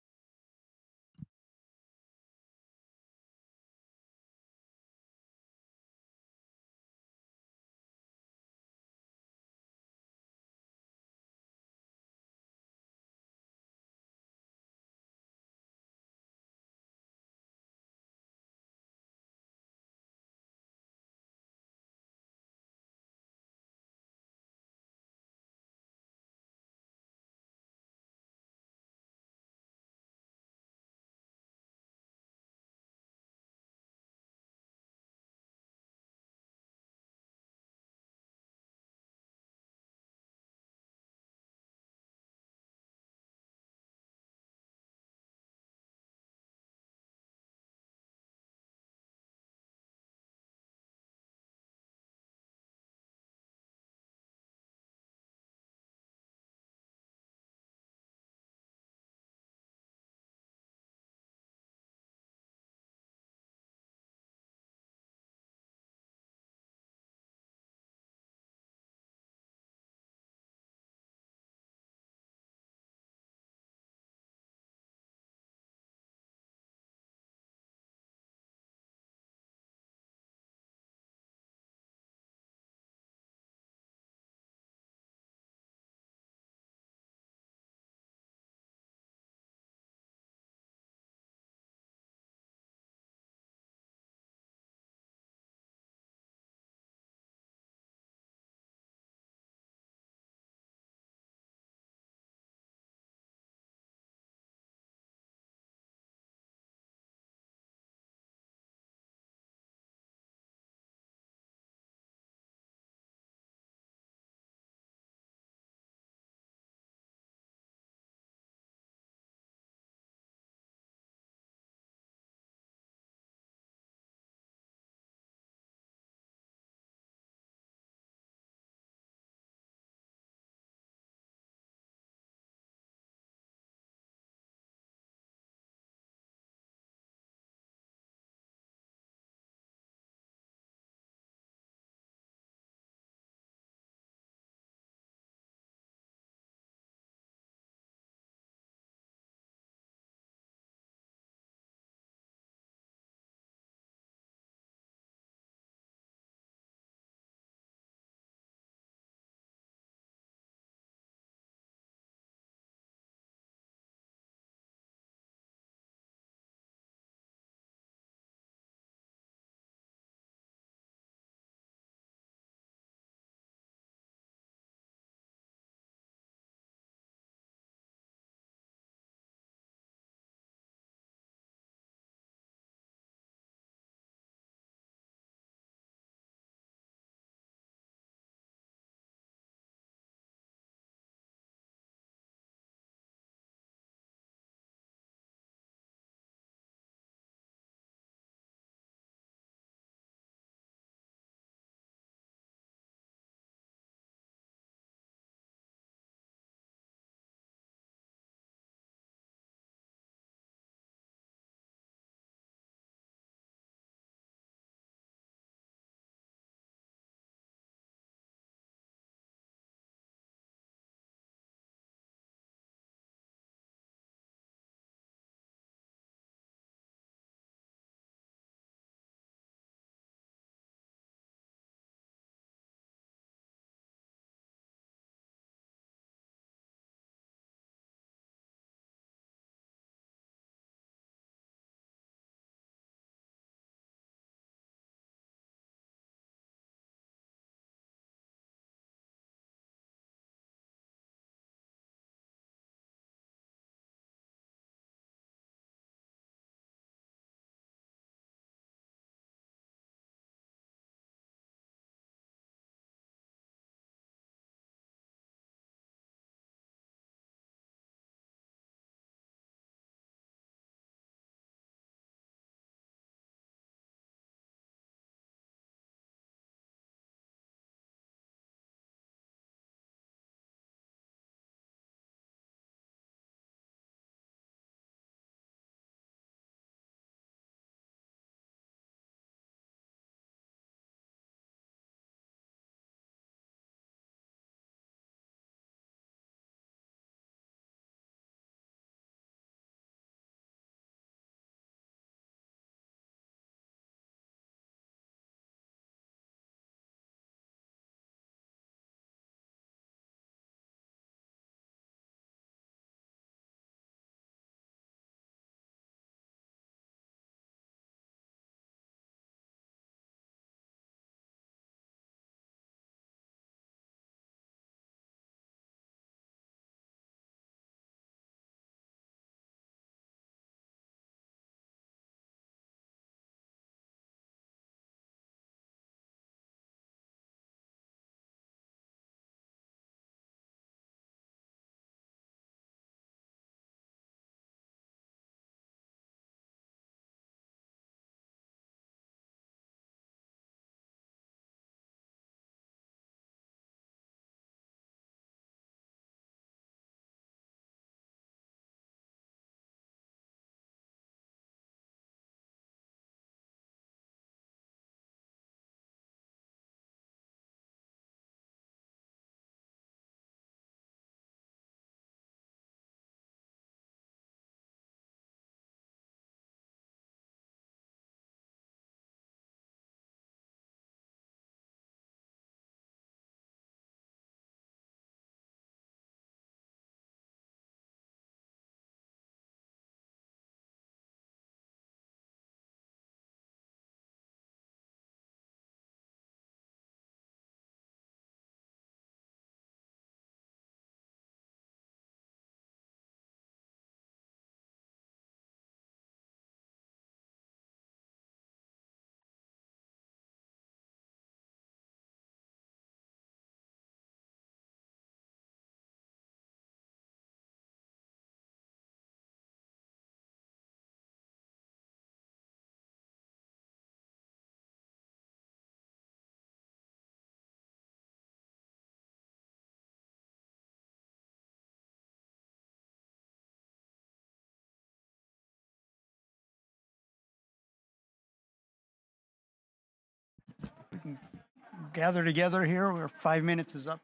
gather together here. We're 5 minutes is up.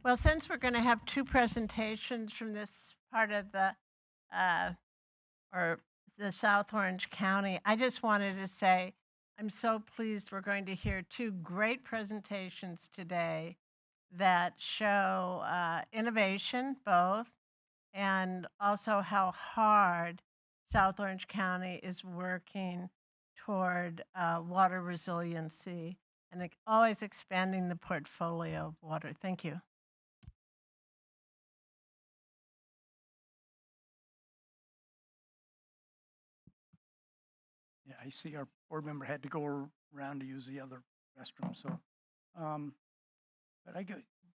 Well, since we're going to have two presentations from this part of the, or the South Orange County, I just wanted to say, I'm so pleased we're going to hear two great presentations today that show innovation both, and also how hard South Orange County is working toward water resiliency and always expanding the portfolio of water. Thank you. Yeah, I see our board member had to go around to use the other restroom, so, but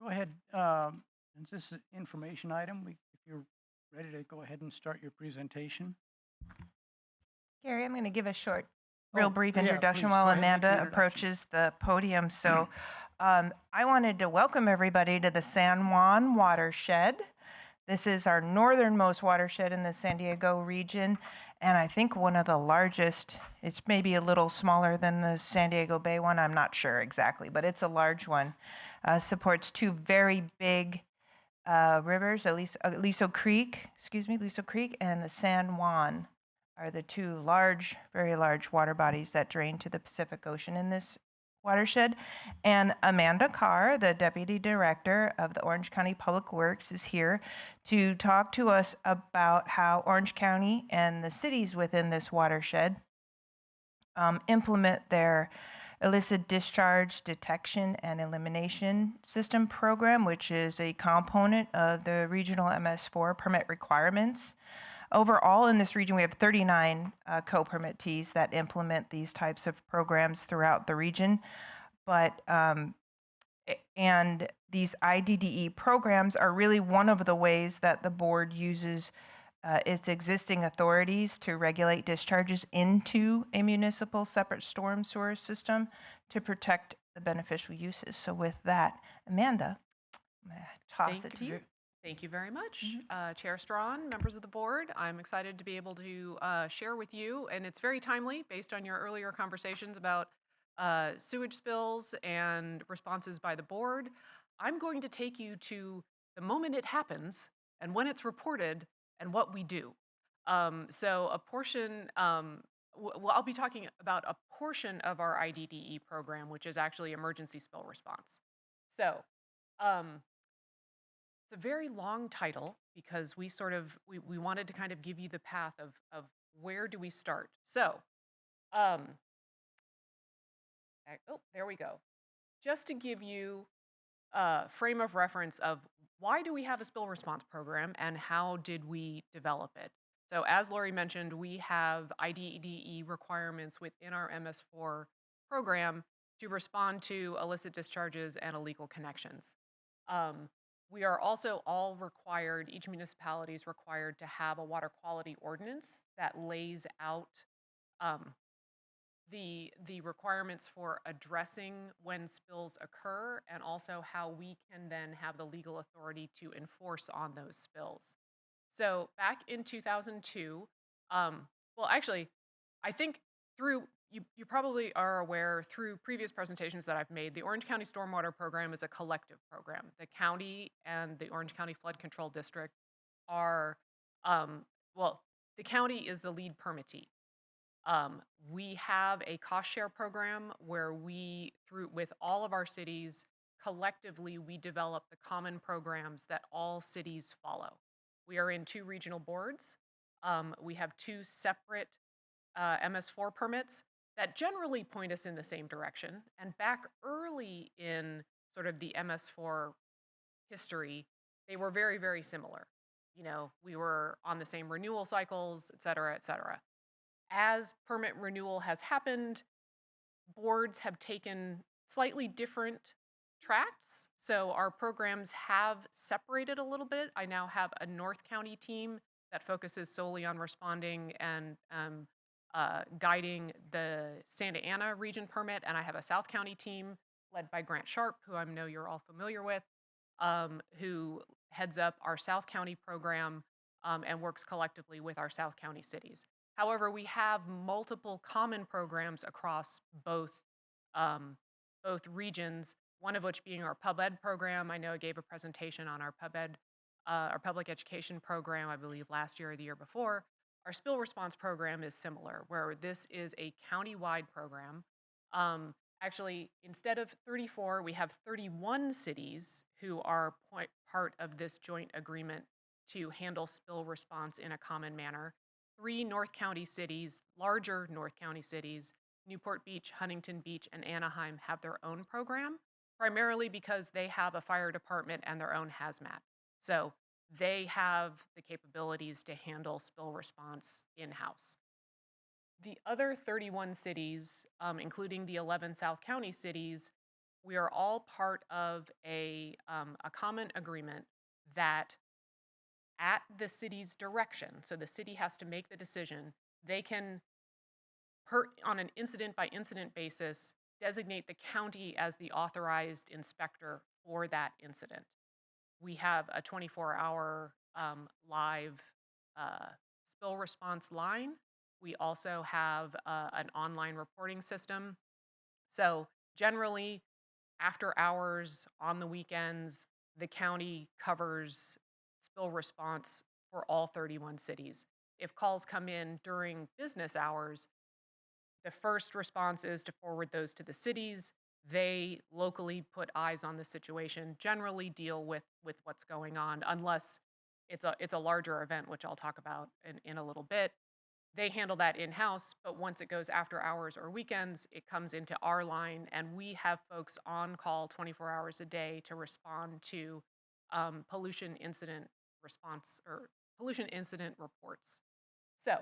go ahead, is this an information item? If you're ready to go ahead and start your presentation. Gary, I'm going to give a short, real Oh, brief yeah, introduction please, while go ahead and make the Amanda introduction. approaches the podium. So I wanted to welcome everybody to the San Juan watershed. This is our northernmost watershed in the San Diego region, and I think one of the largest. It's maybe a little smaller than the San Diego Bay one, I'm not sure exactly, but it's a large one. Supports two very big rivers, Aliso Creek, Aliso Creek, and the San Juan are the two large, very large water bodies that drain to the Pacific Ocean in this watershed. And Amanda Carr, the Deputy Director of the Orange County Public Works, is here to talk to us about how Orange County and the cities within this watershed implement their illicit discharge detection and elimination system program, which is a component of the regional MS4 permit requirements. Overall, in this region, we have 39 co-permittees that implement these types of programs throughout the region. But and these IDDE programs are really one of the ways that the board uses its existing authorities to regulate discharges into a municipal separate storm sewer system to protect the beneficial uses. So with that, Amanda, I'm going to toss it to you. Thank you very much, Chair Strawn, members of the board. I'm excited to be able to share with you, and it's very timely based on your earlier conversations about sewage spills and responses by the board. I'm going to take you to the moment it happens and when it's reported and what we do. So a portion, well, I'll be talking about a portion of our IDDE program, which is actually emergency spill response. So it's a very long title because we we wanted to kind of give you the path of where do we start. So, oh, there we go. Just to give you a frame of reference of why do we have a spill response program and how did we develop it? So as Lori mentioned, we have IDDE requirements within our MS4 program to respond to illicit discharges and illegal connections. We are also all required, each municipality is required to have a water quality ordinance that lays out the requirements for addressing when spills occur and also how we can then have the legal authority to enforce on those spills. So back in 2002, well, actually, I think you probably are aware through previous presentations that I've made, the Orange County Stormwater Program is a collective program. The county and the Orange County Flood Control District are, well, the county is the lead permittee. We have a cost share program where with all of our cities, collectively, we develop the common programs that all cities follow. We are in 2 regional boards. We have 2 separate MS4 permits that generally point us in the same direction. And back early in sort of the MS4 history, they were very, very similar. You know, we were on the same renewal cycles, et cetera, et cetera. As permit renewal has happened, boards have taken slightly different tracts. So our programs have separated a little bit. I now have a North County team that focuses solely on responding and guiding the Santa Ana region permit, and I have a South County team led by Grant Sharp, who I know you're all familiar with, who heads up our South County program and works collectively with our South County cities. However, we have multiple common programs across both regions, one of which being our Pub Ed program. I know I gave a presentation on our Pub Ed, our public education program, I believe last year or the year before. Our spill response program is similar, where this is a county-wide program. Actually, instead of 34, we have 31 cities who are part of this joint agreement to handle spill response in a common manner. 3 North County cities, larger North County cities, Newport Beach, Huntington Beach, and Anaheim have their own program, primarily because they have a fire department and their own hazmat. So they have the capabilities to handle spill response in-house. The other 31 cities, including the 11 South County cities, we are all part of a common agreement that at the city's direction, so the city has to make the decision, they can, on an incident by incident basis, designate the county as the authorized inspector for that incident. We have a 24-hour live spill response line. We also have an online reporting system. So generally, after hours, on the weekends, the county covers spill response for all 31 cities. If calls come in during business hours, the first response is to forward those to the cities. They locally put eyes on the situation, generally deal with what's going on, unless it's a larger event, which I'll talk about in a little bit. They handle that in-house, but once it goes after hours or weekends, it comes into our line, and we have folks on call 24 hours a day to respond to pollution incident response or pollution incident reports. So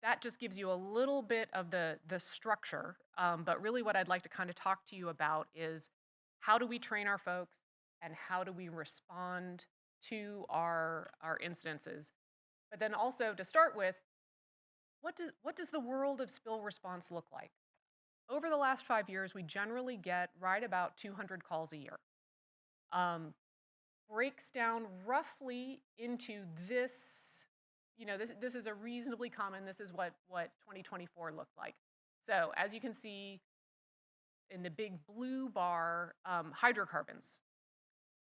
that just gives you a little bit of the structure, but really what I'd like to kind of talk to you about is how do we train our folks and how do we respond to our incidences? But then also to start with, what does the world of spill response look like? Over the last 5 years, we generally get right about 200 calls a year. Breaks down roughly into this, this is a reasonably common, this is what 2024 looked like. So as you can see in the big blue bar, hydrocarbons.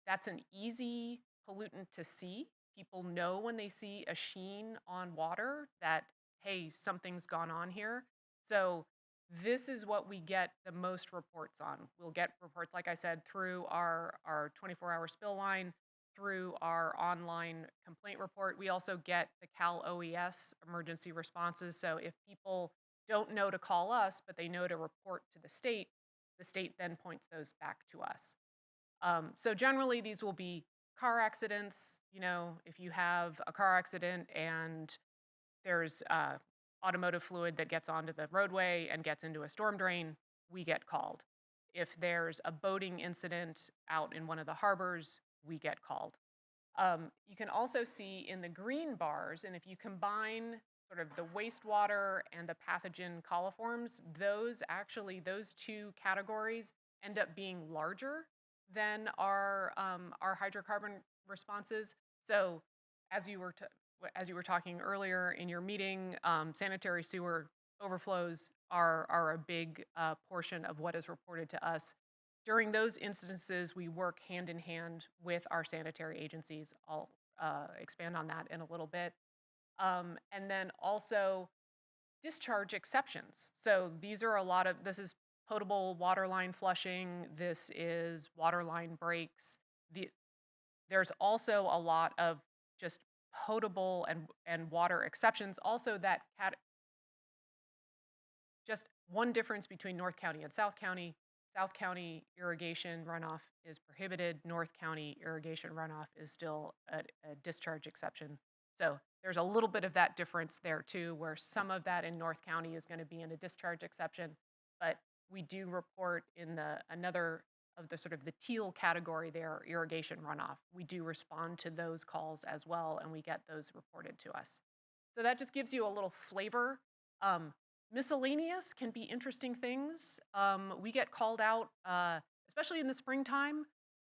That's an easy pollutant to see. People know when they see a sheen on water that, hey, something's gone on here. So this is what we get the most reports on. We'll get reports, like I said, through our 24-hour spill line, through our online complaint report. We also get the Cal OES emergency responses. So if people don't know to call us, but they know to report to the state then points those back to us. So generally, these will be car accidents. If you have a car accident and there's automotive fluid that gets onto the roadway and gets into a storm drain, we get called. If there's a boating incident out in one of the harbors, we get called. You can also see in the green bars, and if you combine sort of the wastewater and the pathogen coliforms, those two categories end up being larger than our hydrocarbon responses. So as you were talking earlier in your meeting, sanitary sewer overflows are a big portion of what is reported to us. During those instances, we work hand in hand with our sanitary agencies. I'll expand on that in a little bit. And then also discharge exceptions. So these are this is potable water line flushing. This is water line breaks. There's also a lot of just potable and water exceptions. Also that just one difference between North County and South County. South County irrigation runoff is prohibited. North County irrigation runoff is still a discharge exception. So there's a little bit of that difference there too, where some of that in North County is going to be in a discharge exception, but we do report in another the sort of the teal category there, irrigation runoff, we do respond to those calls as well, and we get those reported to us. So that just gives you a little flavor. Miscellaneous can be interesting things. We get called out, especially in the springtime,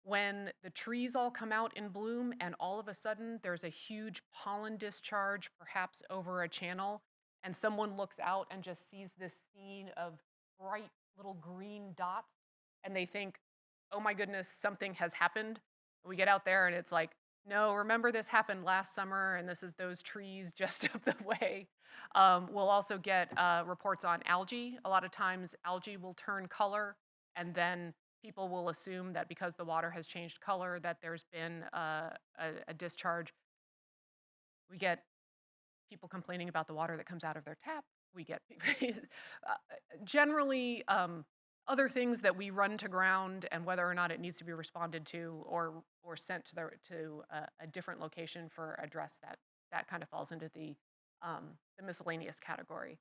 when the trees all come out in bloom and all of a sudden there's a huge pollen discharge, perhaps over a channel, and someone looks out and just sees this scene of bright little green dots, and they think, oh my goodness, something has happened. We get out there and it's like, no, remember this happened last summer and this is those trees just up the way. We'll also get reports on algae. A lot of times algae will turn color, and then people will assume that because the water has changed color that there's been a discharge. We get people complaining about the water that comes out of their tap. We get generally other things that we run to ground, and whether or not it needs to be responded to or sent to a different location for address, that kind of falls into the miscellaneous category.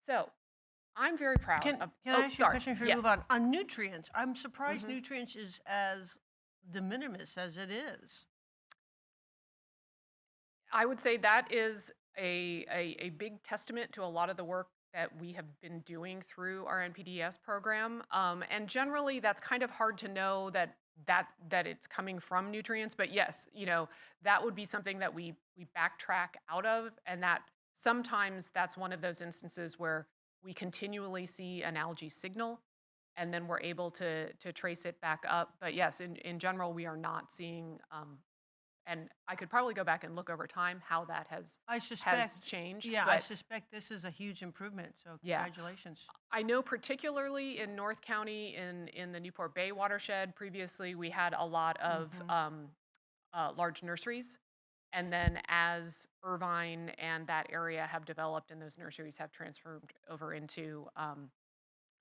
So I'm very proud Can of. I ask you a question before you move Yes. on nutrients? I'm surprised Mhm. nutrients is as de minimis as it is. I would say that is a big testament to a lot of the work that we have been doing through our NPDES program. And generally, that's kind of hard to know that it's coming from nutrients. But yes, that would be something that we backtrack out of, and that sometimes that's one of those instances where we continually see an algae signal, and then we're able to trace it back up. But yes, in general, we are not seeing. And I could probably go back and look over time how that has changed. Yeah, I but suspect this is a huge improvement. So Yeah. congratulations. I know particularly in North County, in the Newport Bay watershed, previously we had a lot of large nurseries. And then as Irvine and that area have developed and those nurseries have transferred over into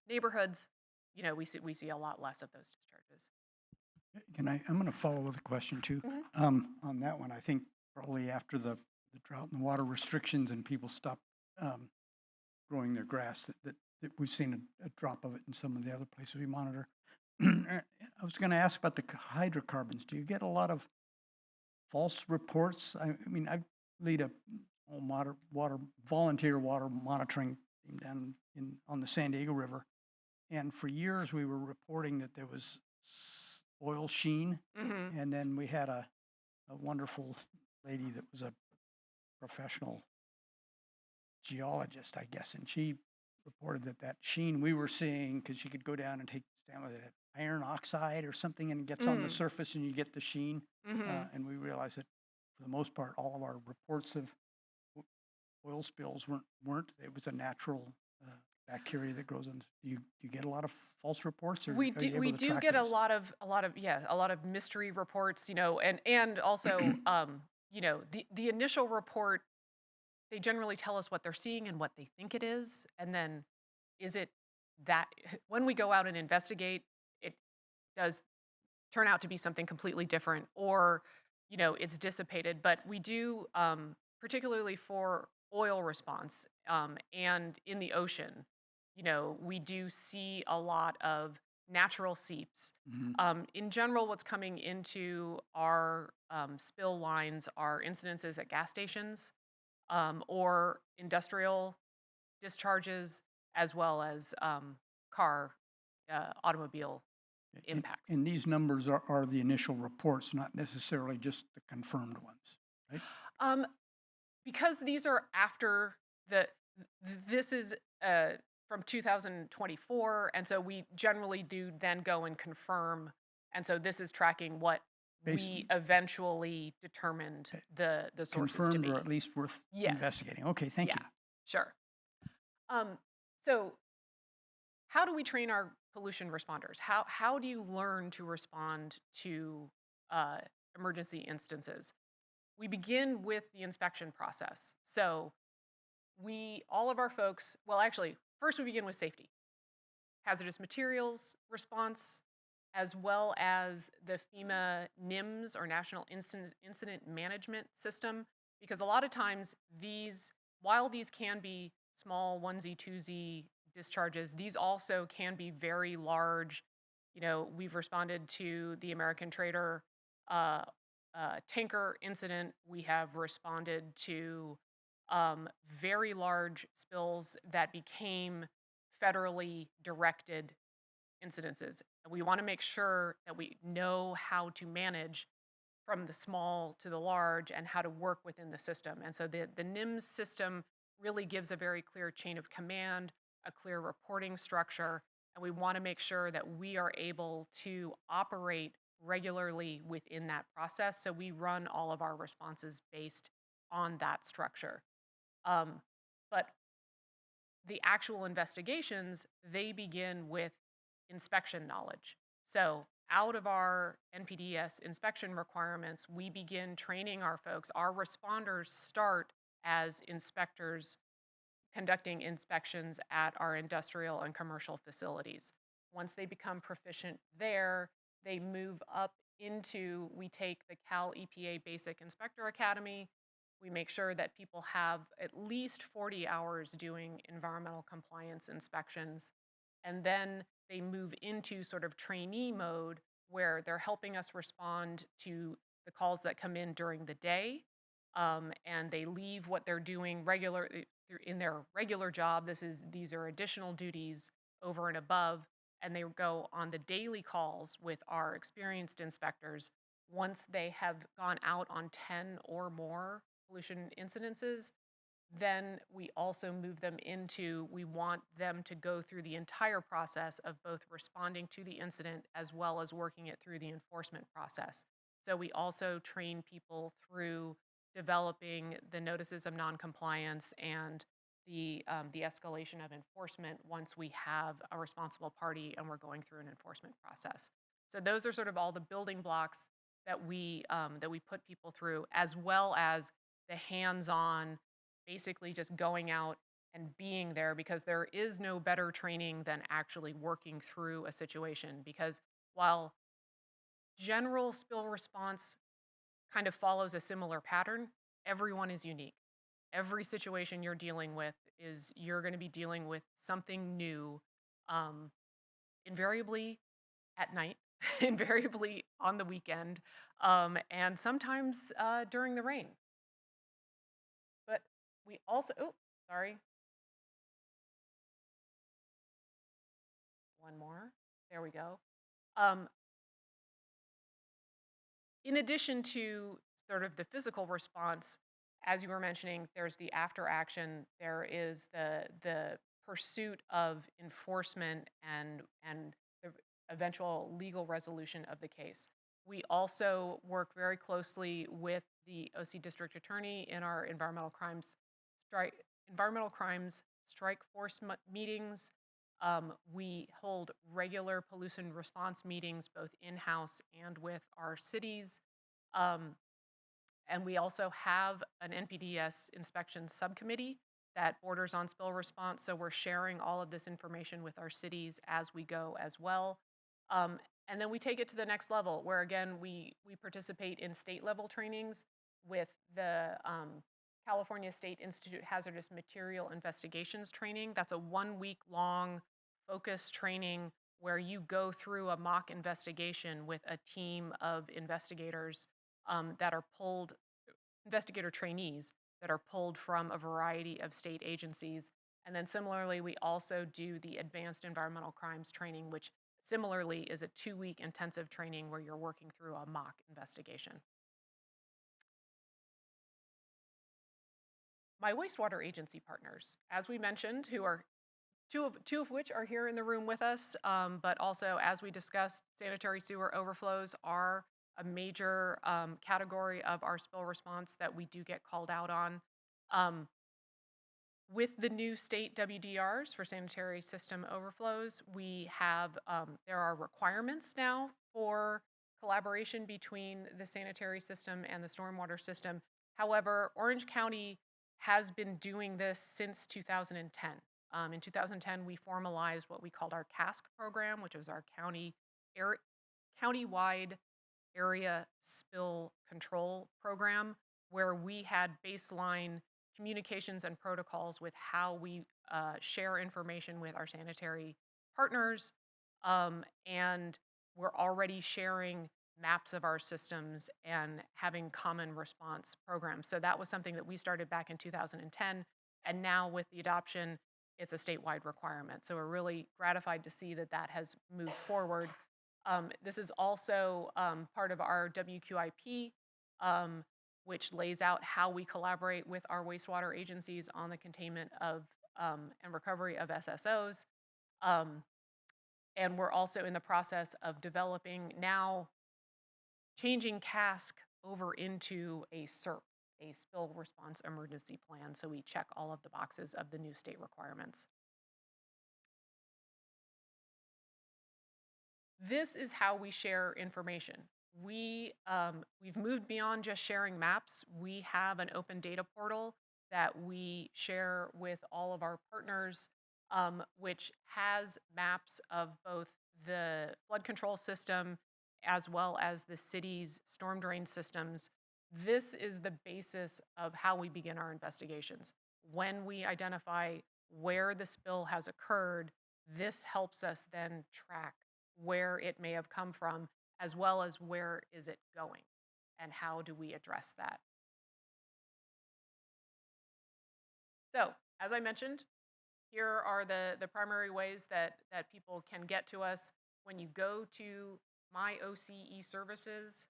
neighborhoods, we see a lot less of those discharges. I'm going to follow with a question too. On that one, I think probably after the drought and the water restrictions and people stopped growing their grass, that we've seen a drop of it in some of the other places we monitor. I was going to ask about the hydrocarbons. Do you get a lot of false reports? I mean, I lead a volunteer water monitoring team down on the San Diego River, and for years we were reporting that there was oil sheen, and then we had a wonderful lady that was a professional geologist, I guess, and she reported that sheen we were seeing, because she could go down and take down with it iron oxide or something, and it gets on the surface and you get the sheen. And we realized that for the most part all of our reports of oil spills weren't. It was a natural bacteria that grows on. Do you get a lot of false reports, or We are you do able we to do track get those? a lot of mystery reports, and also the initial report, they generally tell us what they're seeing and what they think it is, and then is it that when we go out and investigate, it does turn out to be something completely different, or it's dissipated. But we do, particularly for oil response, and in the ocean, we do see a lot of natural seeps. In general, what's coming into our spill lines are incidences at gas stations, or industrial discharges, as well as automobile impacts. And these numbers are the initial reports, not necessarily just the confirmed ones, right? Because these are after this is from 2024, and so we generally do then go and confirm, and so this is tracking what we eventually determined the sources to Confirmed, be. or at least worth Yes. investigating. Okay, thank you. Sure. So how do we train our pollution responders? How do you learn to respond to emergency instances? We begin with the inspection process. So all of our folks, well, actually, first we begin with safety, hazardous materials response, as well as the FEMA NIMS, or National Incident Management System, because a lot of times while these can be small onesie, twosie discharges. These also can be very large. You know, we've responded to the American Trader tanker incident. We have responded to very large spills that became federally directed incidences. And we want to make sure that we know how to manage from the small to the large and how to work within the system. And so the NIMS system really gives a very clear chain of command, a clear reporting structure, and we want to make sure that we are able to operate regularly within that process. So we run all of our responses based on that structure. But the actual investigations, they begin with inspection knowledge. So out of our NPDES inspection requirements, we begin training our folks. Our responders start as inspectors conducting inspections at our industrial and commercial facilities. Once they become proficient there, they move up into, we take the Cal EPA Basic Inspector Academy. We make sure that people have at least 40 hours doing environmental compliance inspections. And then they move into sort of trainee mode where they're helping us respond to the calls that come in during the day. And they leave what they're doing in their regular job. These are additional duties over and above, and they go on the daily calls with our experienced inspectors. Once they have gone out on 10 or more pollution incidences, then we also move them into, we want them to go through the entire process of both responding to the incident as well as working it through the enforcement process. So we also train people through developing the notices of noncompliance and the escalation of enforcement once we have a responsible party and we're going through an enforcement process. So those are sort of all the building blocks that we put people through, as well as the hands-on, basically just going out and being there, because there is no better training than actually working through a situation. Because while general spill response kind of follows a similar pattern, everyone is unique. Every situation you're dealing with you're going to be dealing with something new, invariably at night, invariably on the weekend, and sometimes during the rain. But we also, oh, sorry. One more. There we go. In addition to sort of the physical response, as you were mentioning, there's the after action, there is the pursuit of enforcement and the eventual legal resolution of the case. We also work very closely with the OC District Attorney in our environmental crimes strike force meetings. We hold regular pollution response meetings, both in-house and with our cities. And we also have an NPDES inspection subcommittee that borders on spill response. So we're sharing all of this information with our cities as we go as well. And then we take it to the next level, where again, we participate in state level trainings with the California State Institute Hazardous Material Investigations training. That's a 1 week long focus training where you go through a mock investigation with a team of investigators that are pulled, investigator trainees that are pulled from a variety of state agencies. And then similarly, we also do the advanced environmental crimes training, which similarly is a 2 week intensive training where you're working through a mock investigation. My wastewater agency partners, as we mentioned, who are two of which are here in the room with us, but also, as we discussed, sanitary sewer overflows are a major category of our spill response that we do get called out on. With the new state WDRs for sanitary system overflows, we have, there are requirements now for collaboration between the sanitary system and the stormwater system. However, Orange County has been doing this since 2010. In 2010, we formalized what we called our CASC program, which was our countywide area spill control program, where we had baseline communications and protocols with how we share information with our sanitary partners. And we're already sharing maps of our systems and having common response programs. So that was something that we started back in 2010. And now with the adoption, it's a statewide requirement. So we're really gratified to see that that has moved forward. This is also part of our WQIP, which lays out how we collaborate with our wastewater agencies on the containment of and recovery of SSOs. And we're also in the process of developing now, changing CASC over into a SIRP, a Spill Response Emergency Plan. So we check all of the boxes of the new state requirements. This is how we share information. We've moved beyond just sharing maps. We have an open data portal that we share with all of our partners, which has maps of both the flood control system as well as the city's storm drain systems. This is the basis of how we begin our investigations. When we identify where the spill has occurred, this helps us then track where it may have come from, as well as where is it going and how do we address that. So, as I mentioned, here are the primary ways that people can get to us. When you go to My OCE Services,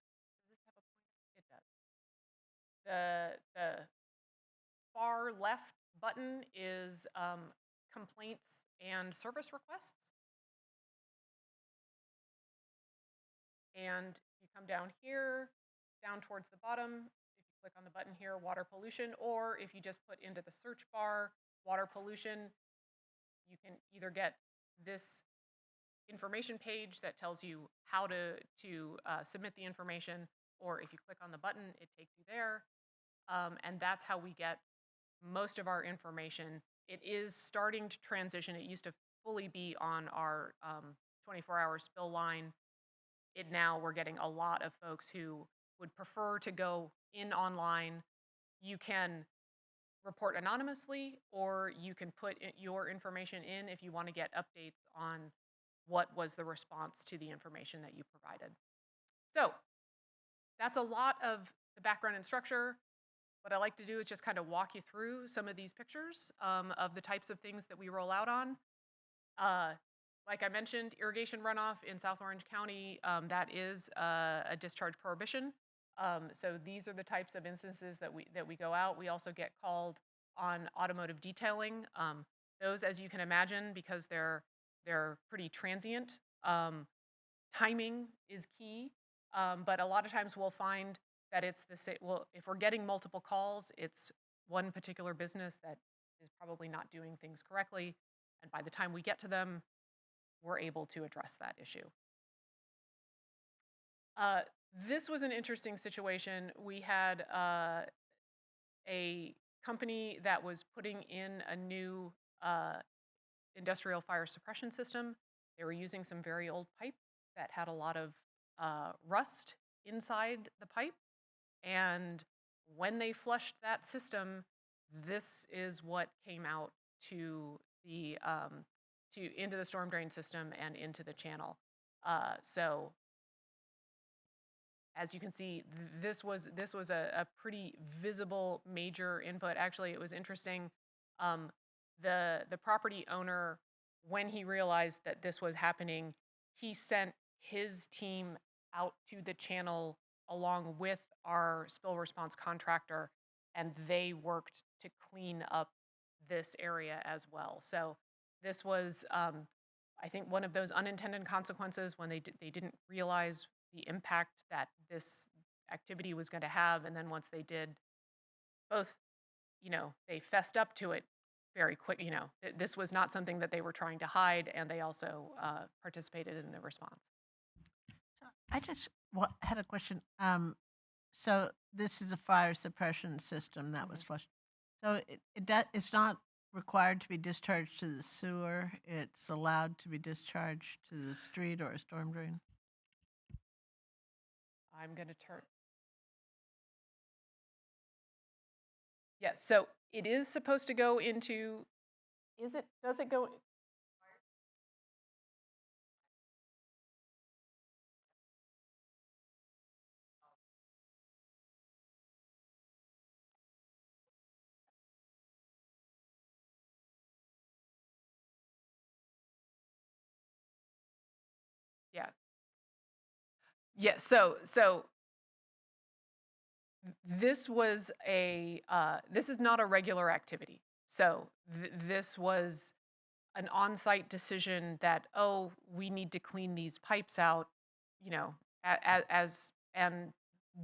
does this have a pointer? It does. The far left button is complaints and service requests. And you come down here, down towards the bottom, if you click on the button here, water pollution, or if you just put into the search bar, water pollution, you can either get this information page that tells you how to submit the information, or if you click on the button, it takes you there. And that's how we get most of our information. It is starting to transition. It used to fully be on our 24-hour spill line. Now we're getting a lot of folks who would prefer to go in online. You can report anonymously, or you can put your information in if you want to get updates on what was the response to the information that you provided. So that's a lot of the background and structure. What I like to do is just kind of walk you through some of these pictures of the types of things that we roll out on. Like I mentioned, irrigation runoff in South Orange County, that is a discharge prohibition. So these are the types of instances that we go out. We also get called on automotive detailing. Those, as you can imagine, because they're pretty transient, timing is key. But a lot of times we'll find that it's the same. Well, if we're getting multiple calls, it's one particular business that is probably not doing things correctly. And by the time we get to them, we're able to address that issue. This was an interesting situation. We had a company that was putting in a new industrial fire suppression system. They were using some very old pipe that had a lot of rust inside the pipe. And when they flushed that system, this is what came out to the into the storm drain system and into the channel. So as you can see, this was a pretty visible major input. Actually, it was interesting. The property owner, when he realized that this was happening, he sent his team out to the channel along with our spill response contractor, and they worked to clean up this area as well. So this was, I think, one of those unintended consequences when they didn't realize the impact that this activity was going to have. And then once they did, both, they fessed up to it very quick. This was not something that they were trying to hide, and they also participated in the response. So I just had a question. So this is a fire suppression system that was flushed. So it's not required to be discharged to the sewer. It's allowed to be discharged to the street or a storm drain. I'm going to turn. Yes. So It is supposed to go into, does it go? Yeah. Yeah, so this was this is not a regular activity. So this was an on-site decision that, oh, we need to clean these pipes out, you know, and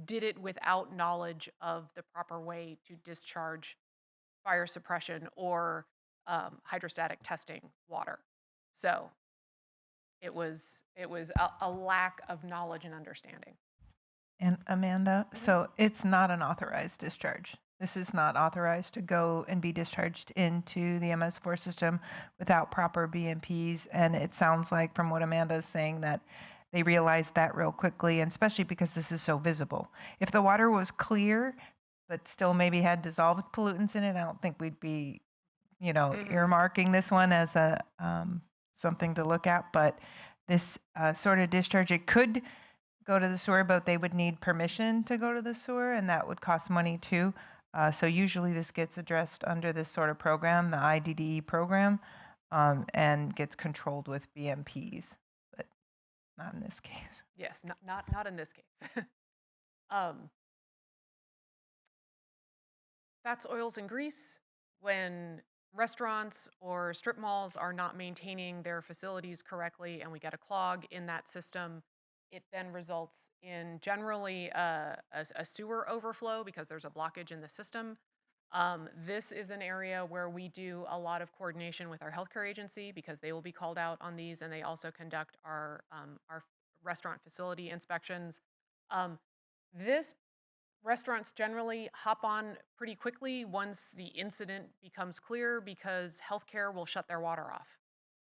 did it without knowledge of the proper way to discharge fire suppression or hydrostatic testing water. So it was a lack of knowledge and understanding. And Amanda, so it's not an authorized discharge. This is not authorized to go and be discharged into the MS4 system without proper BMPs. And it sounds like from what Amanda is saying that they realized that real quickly, and especially because this is so visible. If the water was clear, but still maybe had dissolved pollutants in it, I don't think we'd be, earmarking this one as a something to look at. But this sort of discharge, it could go to the sewer, but they would need permission to go to the sewer, and that would cost money too. So usually this gets addressed under this sort of program, the IDDE program, and gets controlled with BMPs, but not in this case. Yes, not in this case. Fats, oils, and grease. When restaurants or strip malls are not maintaining their facilities correctly and we get a clog in that system, it then results in generally a sewer overflow because there's a blockage in the system. This is an area where we do a lot of coordination with our healthcare agency because they will be called out on these, and they also conduct our restaurant facility inspections. This restaurants generally hop on pretty quickly once the incident becomes clear because healthcare will shut their water off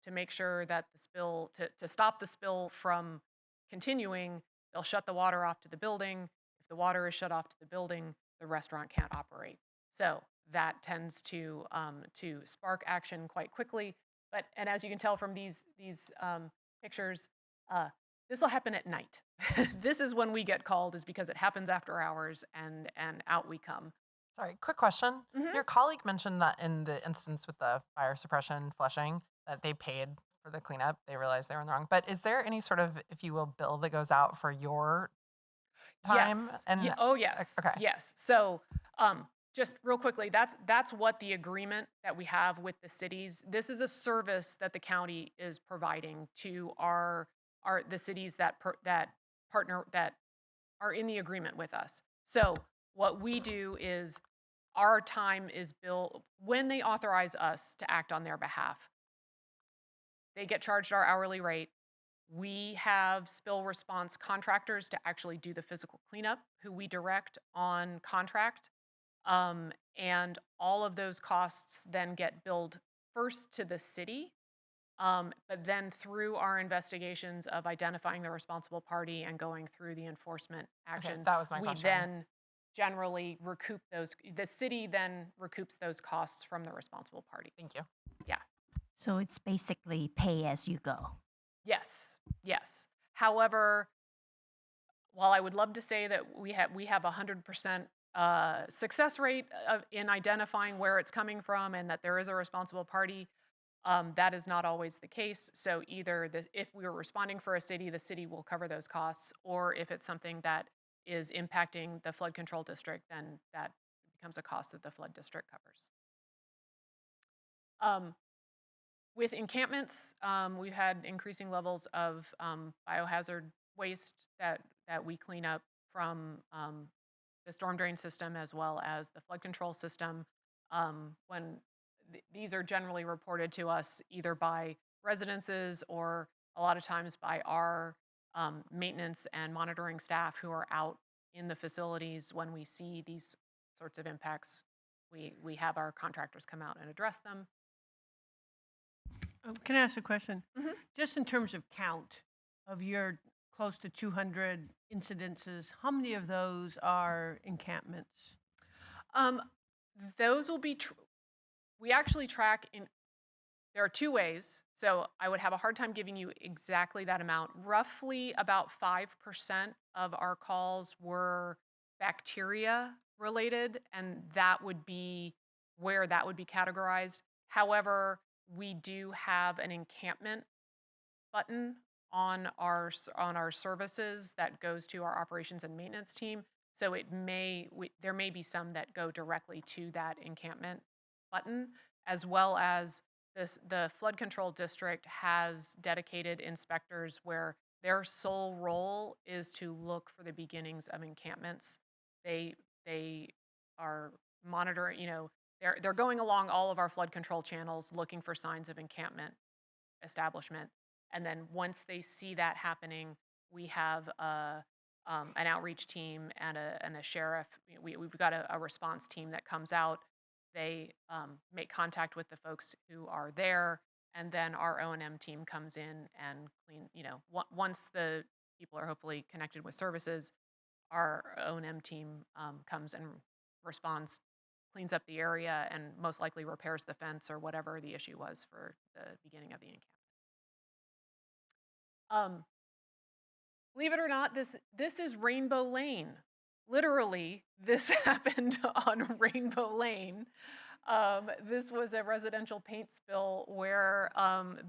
to make sure that the spill, to stop the spill from continuing, they'll shut the water off to the building. If the water is shut off to the building, the restaurant can't operate. So that tends to spark action quite quickly. And as you can tell from these pictures, this will happen at night. This is when we get called, is because it happens after hours, and out we come. Sorry, quick question. Your colleague mentioned that in the instance with the fire suppression flushing, that they paid for the cleanup. They realized they were in the wrong. But is there any sort of, if you will, bill that goes out for your time? Yes. And Oh, yes. okay. Yes. So just real quickly, that's what the agreement that we have with the cities. This is a service that the county is providing to the cities that partner, that are in the agreement with us. So what we do is our time is billed when they authorize us to act on their behalf. They get charged our hourly rate. We have spill response contractors to actually do the physical cleanup, who we direct on contract. And all of those costs then get billed first to the city, but then through our investigations of identifying the responsible party and going through the enforcement action, that was my we question. then generally recoup those. The city then recoups those costs from the responsible parties. Thank you. Yeah. So it's basically pay as you go. Yes. Yes. However, while I would love to say that we have 100% success rate in identifying where it's coming from and that there is a responsible party, that is not always the case. So either if we were responding for a city, the city will cover those costs, or if it's something that is impacting the flood control district, then that becomes a cost that the flood district covers. With encampments, we've had increasing levels of biohazard waste that we clean up from the storm drain system as well as the flood control system. When these are generally reported to us either by residences or a lot of times by our maintenance and monitoring staff who are out in the facilities. When we see these sorts of impacts, we have our contractors come out and address them. Can I ask a question? Just in terms of count of your close to 200 incidences, how many of those are encampments? Those will be, we actually track in, there are two ways. So I would have a hard time giving you exactly that amount. Roughly about 5% of our calls were bacteria related, and that would be where that would be categorized. However, we do have an encampment button on our services that goes to our operations and maintenance team. So there may be some that go directly to that encampment button, as well as the flood control district has dedicated inspectors where their sole role is to look for the beginnings of encampments. They are monitoring, they're going along all of our flood control channels looking for signs of encampment establishment. And then once they see that happening, we have an outreach team and a sheriff. We've got a response team that comes out. They make contact with the folks who are there, and then our O&M team comes in and clean. Once the people are hopefully connected with services, our O&M team comes and responds, cleans up the area, and most likely repairs the fence or whatever the issue was for the beginning of the encampment. Believe it or not, this is Rainbow Lane. Literally, this happened on Rainbow Lane. This was a residential paint spill where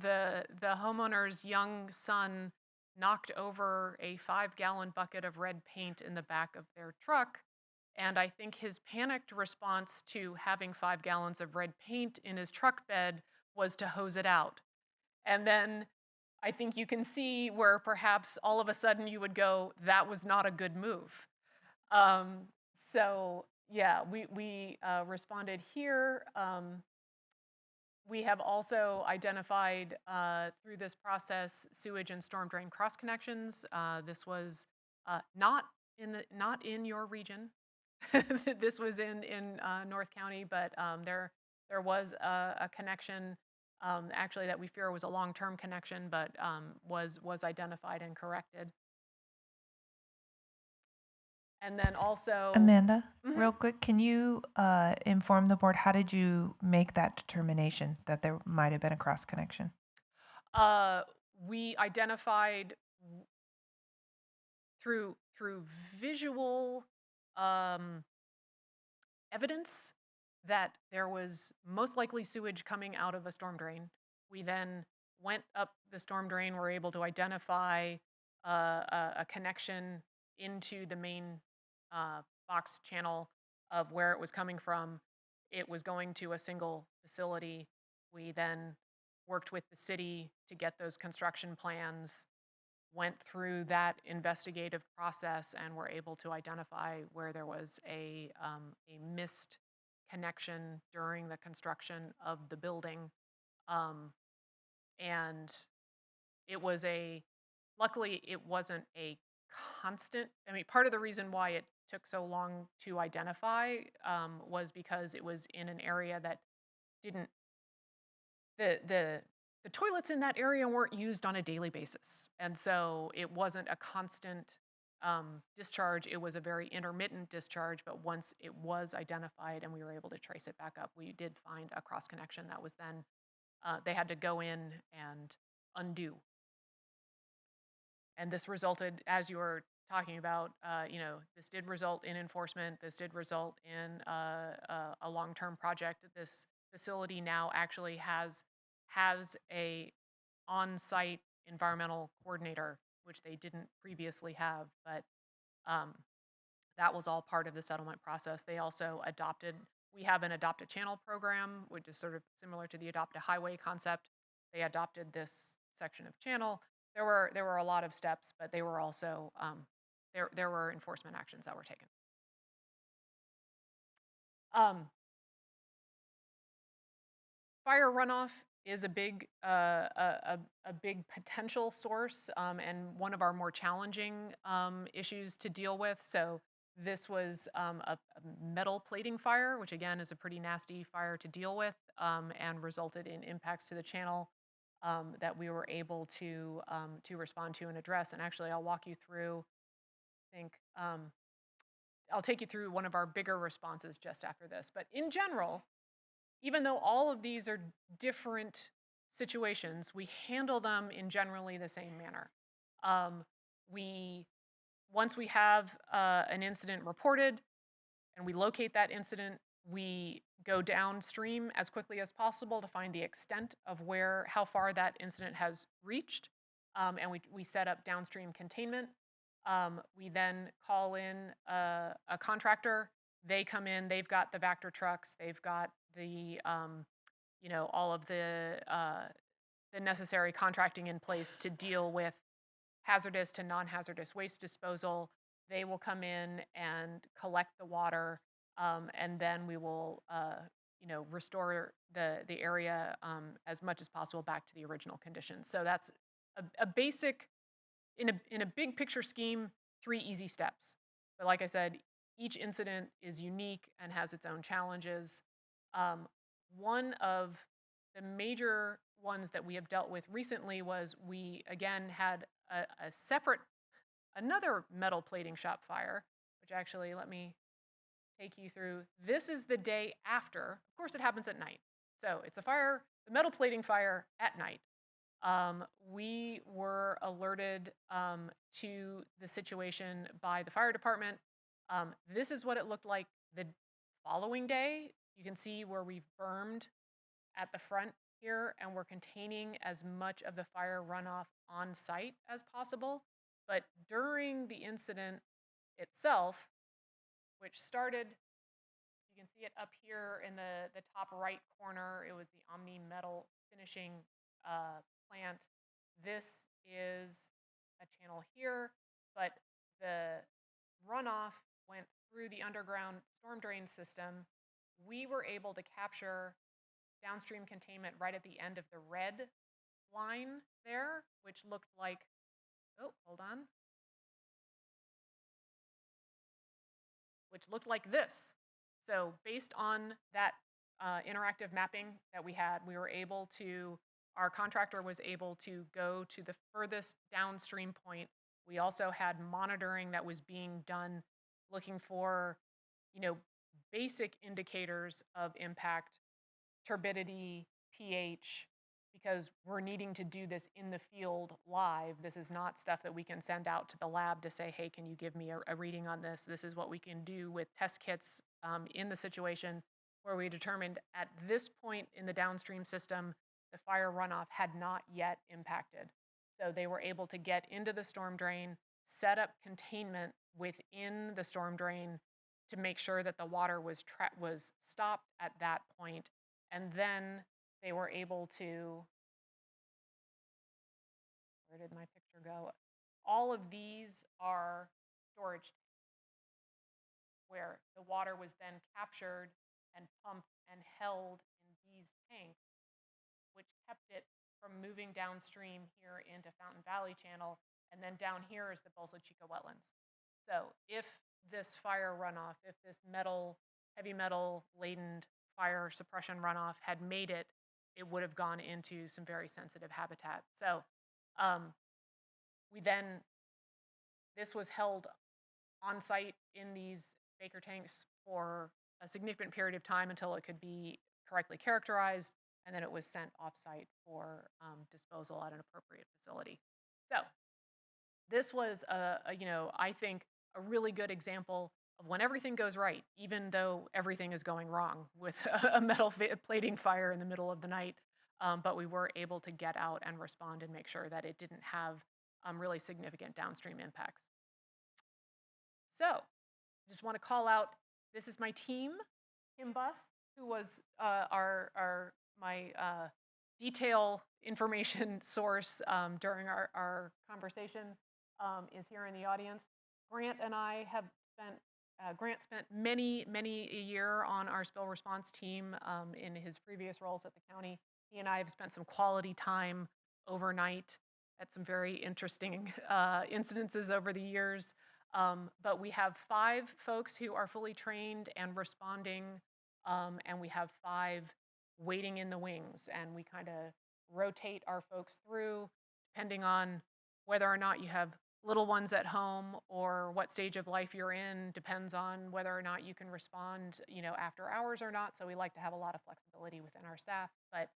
the homeowner's young son knocked over a 5-gallon bucket of red paint in the back of their truck. And I think his panicked response to having 5 gallons of red paint in his truck bed was to hose it out. And then I think you can see where perhaps all of a sudden you would go, that was not a good move. So yeah, we responded here. We have also identified through this process sewage and storm drain cross connections. This was not in your region. This was in North County, but there was a connection actually that we fear was a long-term connection, but was identified and corrected. And then also, Amanda, Mhm. real quick, can you inform the board, how did you make that determination that there might have been a cross connection? We identified through visual evidence that there was most likely sewage coming out of a storm drain. We then went up the storm drain, were able to identify a connection into the main box channel of where it was coming from. It was going to a single facility. We then worked with the city to get those construction plans, went through that investigative process, and were able to identify where there was a missed connection during the construction of the building. And it was luckily it wasn't a constant. I mean, part of the reason why it took so long to identify was because it was in an area that didn't, the toilets in that area weren't used on a daily basis. And so it wasn't a constant discharge. It was a very intermittent discharge, but once it was identified and we were able to trace it back up, we did find a cross connection that was then, they had to go in and undo. And this resulted, as you were talking about, this did result in enforcement. This did result in a long-term project. This facility now actually has a on-site environmental coordinator, which they didn't previously have, but that was all part of the settlement process. They also we have an Adopt a Channel program, which is sort of similar to the Adopt a Highway concept. They adopted this section of channel. There were a lot of steps, but they were also, there were enforcement actions that were taken. Fire runoff is a big potential source and one of our more challenging issues to deal with. So this was a metal plating fire, which again is a pretty nasty fire to deal with, and resulted in impacts to the channel that we were able to respond to and address. And actually, I'll walk you through, I think, I'll take you through one of our bigger responses just after this. But in general, even though all of these are different situations, we handle them in generally the same manner. Once we have an incident reported and we locate that incident, we go downstream as quickly as possible to find the extent of how far that incident has reached, and we set up downstream containment. We then call in a contractor. They come in. They've got the Vector trucks. They've got the all of the necessary contracting in place to deal with hazardous to non-hazardous waste disposal. They will come in and collect the water, and then we will restore the area as much as possible back to the original conditions. So that's a basic, in a big picture scheme, 3 easy steps. But like I said, each incident is unique and has its own challenges. One of the major ones that we have dealt with recently was we again had another metal plating shop fire, which actually, let me take you through. This is the day after. Of course, it happens at night. So it's the metal plating fire at night. We were alerted to the situation by the fire department. This is what it looked like the following day. You can see where we've bermed at the front here, and we're containing as much of the fire runoff on site as possible. But during the incident itself, which started, you can see it up here in the top right corner, it was the Omni Metal finishing plant. This is a channel here, but the runoff went through the underground storm drain system. We were able to capture downstream containment right at the end of the red line there, which looked like, which looked like this. So based on that interactive mapping that we had, our contractor was able to go to the furthest downstream point. We also had monitoring that was being done, looking for, basic indicators of impact, turbidity, pH, because we're needing to do this in the field live. This is not stuff that we can send out to the lab to say, hey, can you give me a reading on this? This is what we can do with test kits in the situation where we determined at this point in the downstream system, the fire runoff had not yet impacted. So they were able to get into the storm drain, set up containment within the storm drain to make sure that the water was stopped at that point. And then they were able to, where did my picture go? All of these are storage tanks where the water was then captured and pumped and held in these tanks, which kept it from moving downstream here into Fountain Valley Channel. And then down here is the Bolsa Chica wetlands. So if this fire runoff, if this heavy metal laden fire suppression runoff had made it, it would have gone into some very sensitive habitat. So this was held on site in these Baker tanks for a significant period of time until it could be correctly characterized, and then it was sent off-site for disposal at an appropriate facility. So this was, I think, a really good example of when everything goes right, even though everything is going wrong with a metal plating fire in the middle of the night. But we were able to get out and respond and make sure that it didn't have really significant downstream impacts. So just want to call out, this is my team. Kim Buss, who was my detail information source during our conversation, is here in the audience. Grant and I have Grant spent many a year on our spill response team in his previous roles at the county. He and I have spent some quality time overnight at some very interesting incidences over the years. But we have 5 folks who are fully trained and responding, and we have 5 waiting in the wings, and we kind of rotate our folks through depending on whether or not you have little ones at home or what stage of life you're in depends on whether or not you can respond, after hours or not. So we like to have a lot of flexibility within our staff. But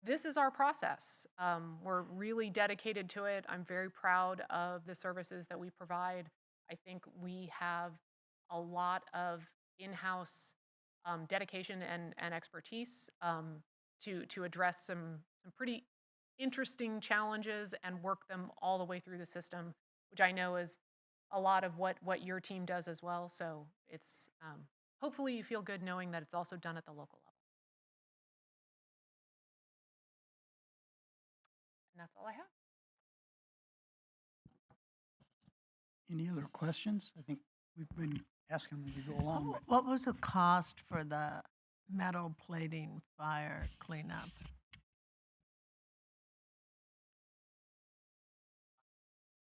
this is our process. We're really dedicated to it. I'm very proud of the services that we provide. I think we have a lot of in-house dedication and expertise to address some pretty interesting challenges and work them all the way through the system, which I know is a lot of what your team does as well. So it's hopefully you feel good knowing that it's also done at the local level. And that's all I have. Any other questions? I think we've been asking them as we go along, but What was the cost for the metal plating fire cleanup?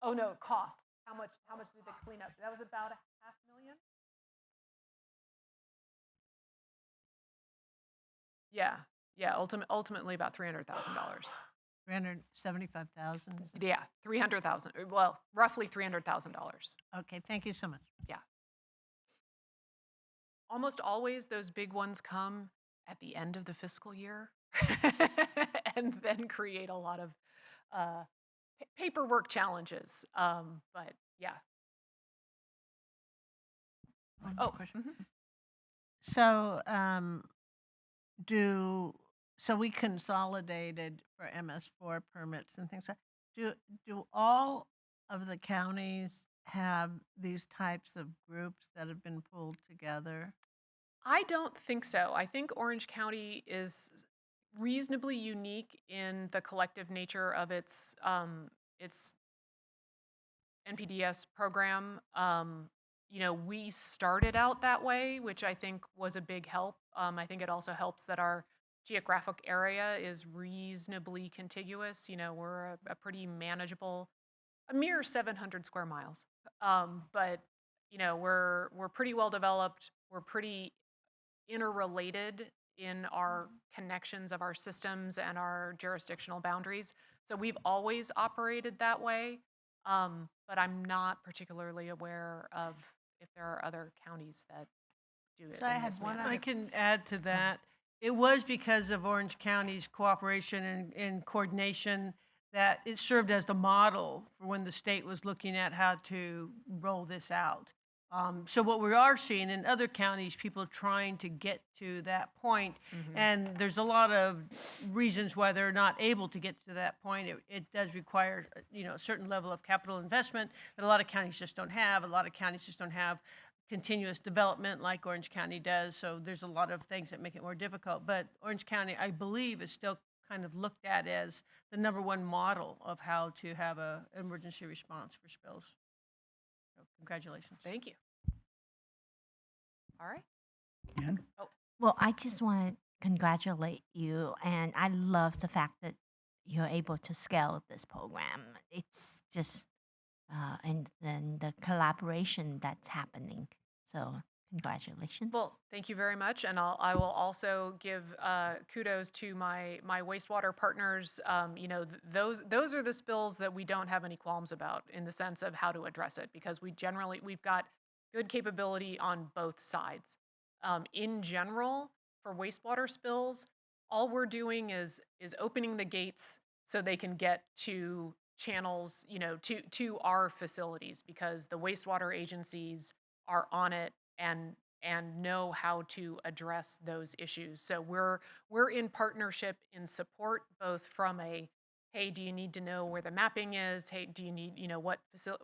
Oh no, cost. How much did they clean up? That was about $500,000. Yeah. Yeah, ultimately about $300,000. 375,000? Yeah, 300,000. Well, roughly $300,000. Okay, thank you so much. Yeah. Almost always those big ones come at the end of the fiscal year and then create a lot of paperwork challenges. But yeah. Oh, question. mhm. So, so we consolidated for MS4 permits and things like, do all of the counties have these types of groups that have been pulled together? I don't think so. I think Orange County is reasonably unique in the collective nature of its NPDS program. We started out that way, which I think was a big help. I think it also helps that our geographic area is reasonably contiguous. We're a pretty manageable, a mere 700 square miles. But we're pretty well developed. We're pretty interrelated in our connections of our systems and our jurisdictional boundaries. So we've always operated that way. But I'm not particularly aware of if there are other counties that do it. So I in had this one manner. I can add to that. It was because of Orange County's cooperation and coordination that it served as the model for when the state was looking at how to roll this out. So what we are seeing in other counties, people trying to get to that point, and there's a lot of reasons why they're not able to get to that point. It does require, a certain level of capital investment that a lot of counties just don't have. A lot of counties just don't have continuous development like Orange County does. So there's a lot of things that make it more difficult. But Orange County, I believe, is still kind of looked at as the #1 model of how to have an emergency response for spills. So congratulations. Thank you. All right. Ken? Oh, Well, I just want to congratulate you, and I love the fact that you're able to scale this program. It's just, and then the collaboration that's happening. So, congratulations. well, thank you very much, and I will also give kudos to my wastewater partners. Those are the spills that we don't have any qualms about in the sense of how to address it because we've got good capability on both sides. In general, for wastewater spills, all we're doing is opening the gates so they can get to channels, to our facilities because the wastewater agencies are on it and know how to address those issues. So we're in partnership in support both from a hey, do you need to know where the mapping is? Hey, do you need,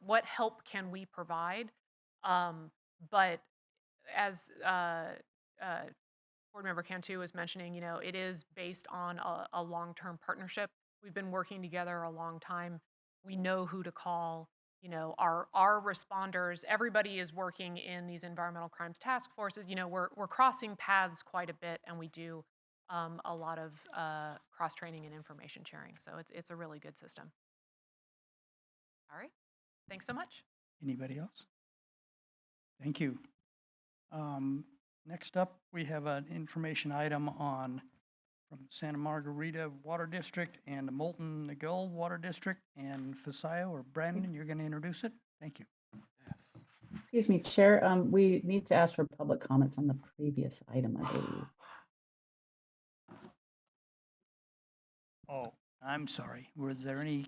what help can we provide? But as Board Member Cantu was mentioning, it is based on a long-term partnership. We've been working together a long time. We know who to call. Our responders, everybody is working in these environmental crimes task forces. We're crossing paths quite a bit, and we do a lot of cross-training and information sharing. So it's a really good system. All right. Thanks so much. Anybody else? Thank you. Next up, we have an information item on from Santa Margarita Water District and the Molten Niguel Water District. And Fasayo or Brandon, you're going to introduce it? Thank you. Excuse me, Chair, we need to ask for public comments on the previous item, I believe. Oh, I'm sorry. Was there any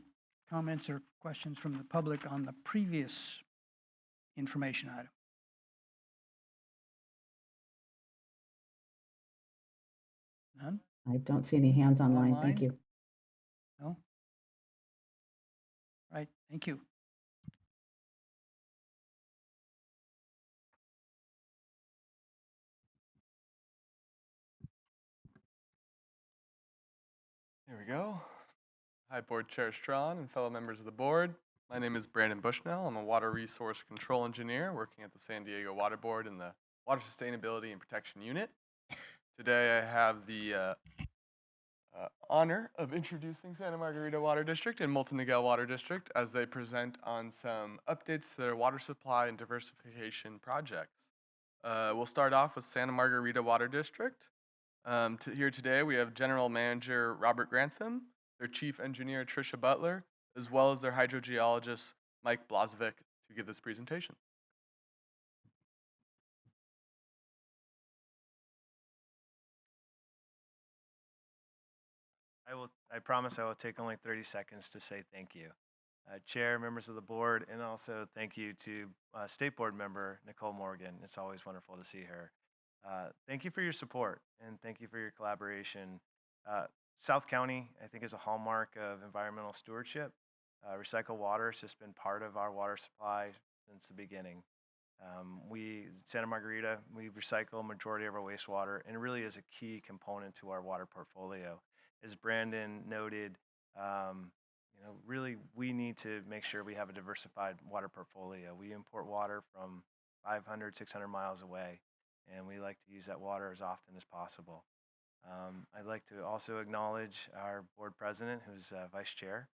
comments or questions from the public on the previous information item? None? I don't see any hands online. Thank Online? you. No? Right, thank you. Here we go. Hi, Board Chair Strawn and fellow members of the board. My name is Brandon Bushnell. I'm a water resource control engineer working at the San Diego Water Board in the Water Sustainability and Protection Unit. Today I have the honor of introducing Santa Margarita Water District and Molten Niguel Water District as they present on some updates to their water supply and diversification projects. We'll start off with Santa Margarita Water District. Here today we have General Manager Robert Grantham, their Chief Engineer Tricia Butler, as well as their hydrogeologist Mike Blazovic to give this presentation. I promise I will take only 30 seconds to say thank you. Chair, members of the board, and also thank you to State Board member Nicole Morgan. It's always wonderful to see her. Thank you for your support and thank you for your collaboration. South County, I think, is a hallmark of environmental stewardship. Recycled water has just been part of our water supply since the beginning. Santa Margarita, we recycle a majority of our wastewater, and it really is a key component to our water portfolio. As Brandon noted, really we need to make sure we have a diversified water portfolio. We import water from 500, 600 miles away, and we like to use that water as often as possible. I'd like to also acknowledge our board president, who's vice chair,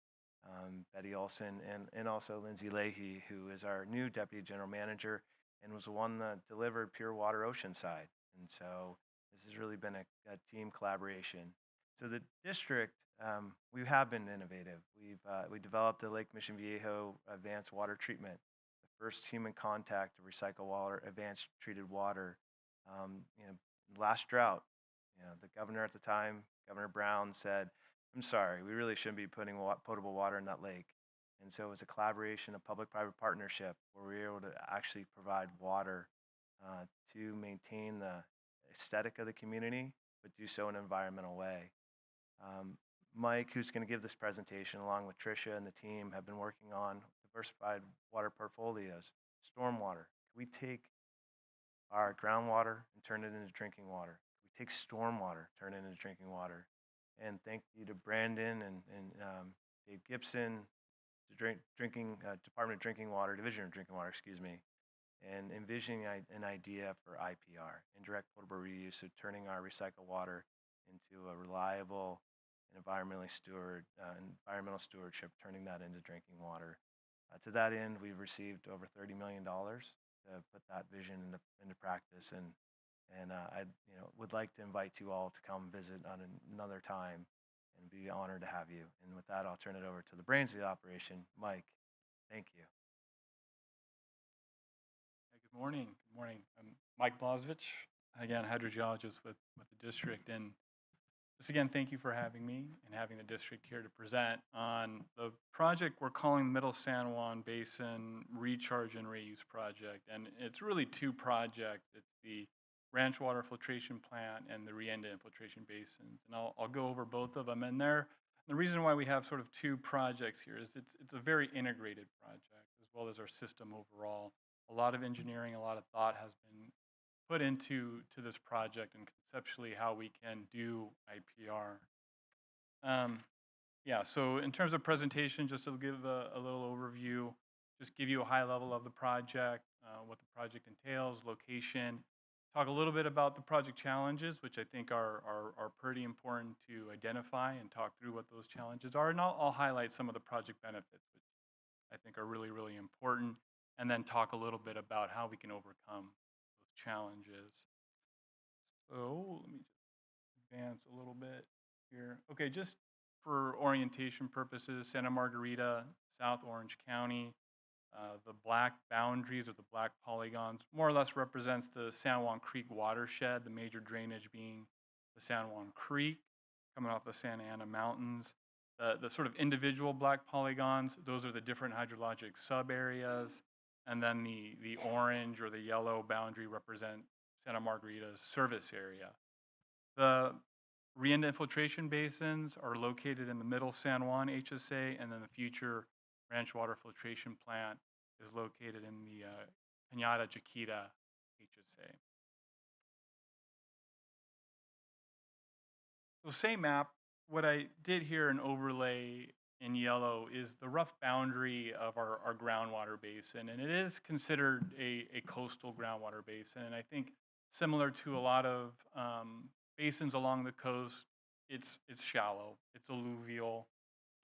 Betty Olson, and also Lindsay Leahy, who is our new deputy general manager and was the one that delivered Pure Water Oceanside. And so this has really been a team collaboration. So the district, we have been innovative. We developed a Lake Mission Viejo advanced water treatment, the first human contact to recycle water, advanced treated water. Last drought, the governor at the time, Governor Brown, said, "I'm sorry, we really shouldn't be putting potable water in that lake." And so it was a collaboration, a public-private partnership, where we were able to actually provide water to maintain the aesthetic of the community, but do so in an environmental way. Mike, who's going to give this presentation, along with Tricia and the team, have been working on diversified water portfolios. Stormwater. We take our groundwater and turn it into drinking water. We take stormwater, turn it into drinking water. And thank you to Brandon and Dave Gibson, the Department of Drinking Water, Division of Drinking Water, excuse me, and envisioning an idea for IPR, indirect potable reuse, so turning our recycled water into a reliable and environmental stewardship, turning that into drinking water. To that end, we've received over $30 million to put that vision into practice, and I would like to invite you all to come visit on another time and be honored to have you. And with that, I'll turn it over to the brains of the operation, Mike. Thank you. Good morning. Good morning. I'm Mike Blazovic, again, hydrogeologist with the district. And just again, thank you for having me and having the district here to present on the project we're calling Middle San Juan Basin Recharge and Reuse Project. And it's really two projects. It's the Ranch Water Filtration Plant and the Rienda Infiltration Basins. And I'll go over both of them. And the reason why we have sort of two projects here is it's a very integrated project, as well as our system overall. A lot of engineering, a lot of thought has been put into this project and conceptually how we can do IPR. So in terms of presentation, just to give a little overview, just give you a high level of the project, what the project entails, location, talk a little bit about the project challenges, which I think are pretty important to identify and talk through what those challenges are. And I'll highlight some of the project benefits, which I think are really, really important, and then talk a little bit about how we can overcome those challenges. So let me just advance a little bit. here. Okay, just for orientation purposes, Santa Margarita, South Orange County, the black boundaries or the black polygons more or less represents the San Juan Creek watershed, the major drainage being the San Juan Creek coming off the Santa Ana Mountains. The sort of individual black polygons, those are the different hydrologic sub areas. And then the orange or the yellow boundary represent Santa Margarita's service area. The Rienda infiltration basins are located in the middle San Juan HSA, and then the future Ranch Water Filtration Plant is located in the Cañada Chiquita HSA. So same map, what I did here in overlay in yellow is the rough boundary of our groundwater basin, and it is considered a coastal groundwater basin. And I think similar to a lot of basins along the coast, it's shallow, it's alluvial,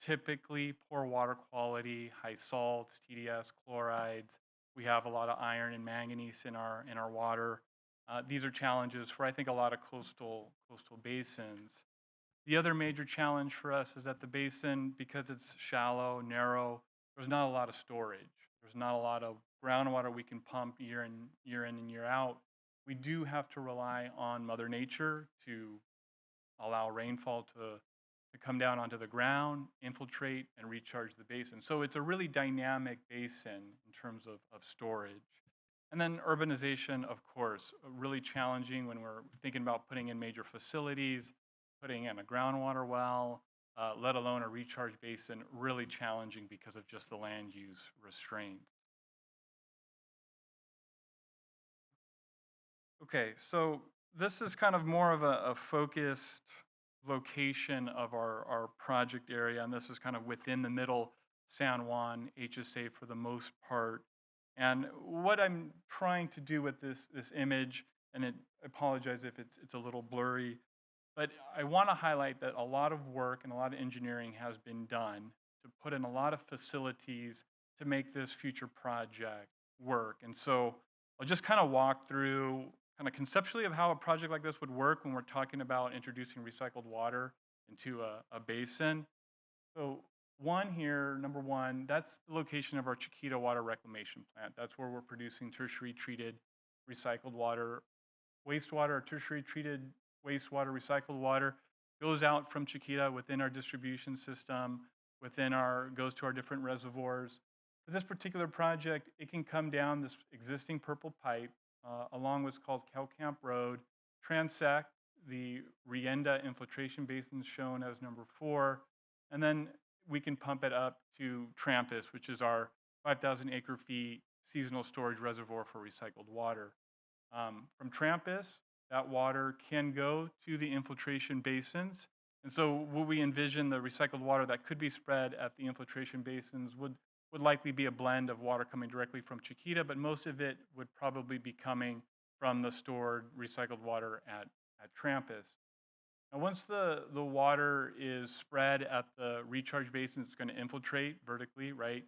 typically poor water quality, high salts, TDS, chlorides. We have a lot of iron and manganese in our water. These are challenges for I think a lot of coastal basins. The other major challenge for us is that the basin, because it's shallow, narrow, there's not a lot of storage. There's not a lot of groundwater we can pump year in and year out. We do have to rely on Mother Nature to allow rainfall to come down onto the ground, infiltrate, and recharge the basin. So it's a really dynamic basin in terms of storage. And then urbanization, of course, really challenging when we're thinking about putting in major facilities, putting in a groundwater well, let alone a recharge basin, really challenging because of just the land use restraints. Okay, so this is kind of more of a focused location of our project area, and this is kind of within the middle San Juan HSA for the most part. And what I'm trying to do with this image, and I apologize if it's a little blurry, but I want to highlight that a lot of work and a lot of engineering has been done to put in a lot of facilities to make this future project work. And so I'll just kind of walk through kind of conceptually of how a project like this would work when we're talking about introducing recycled water into a basin. So number one, that's the location of our Chiquita Water Reclamation Plant. That's where we're producing tertiary treated recycled water. Wastewater or tertiary treated wastewater, recycled water goes out from Chiquita within our distribution system, goes to our different reservoirs. For this particular project, it can come down this existing purple pipe along what's called Cal Camp Road, transect the Rienda infiltration basin shown as number 4, and then we can pump it up to Trampas, which is our 5,000 acre-feet seasonal storage reservoir for recycled water. From Trampas, that water can go to the infiltration basins. And so what we envision the recycled water that could be spread at the infiltration basins would likely be a blend of water coming directly from Chiquita, but most of it would probably be coming from the stored recycled water at Trampas. Now, once the water is spread at the recharge basin, it's going to infiltrate vertically, right?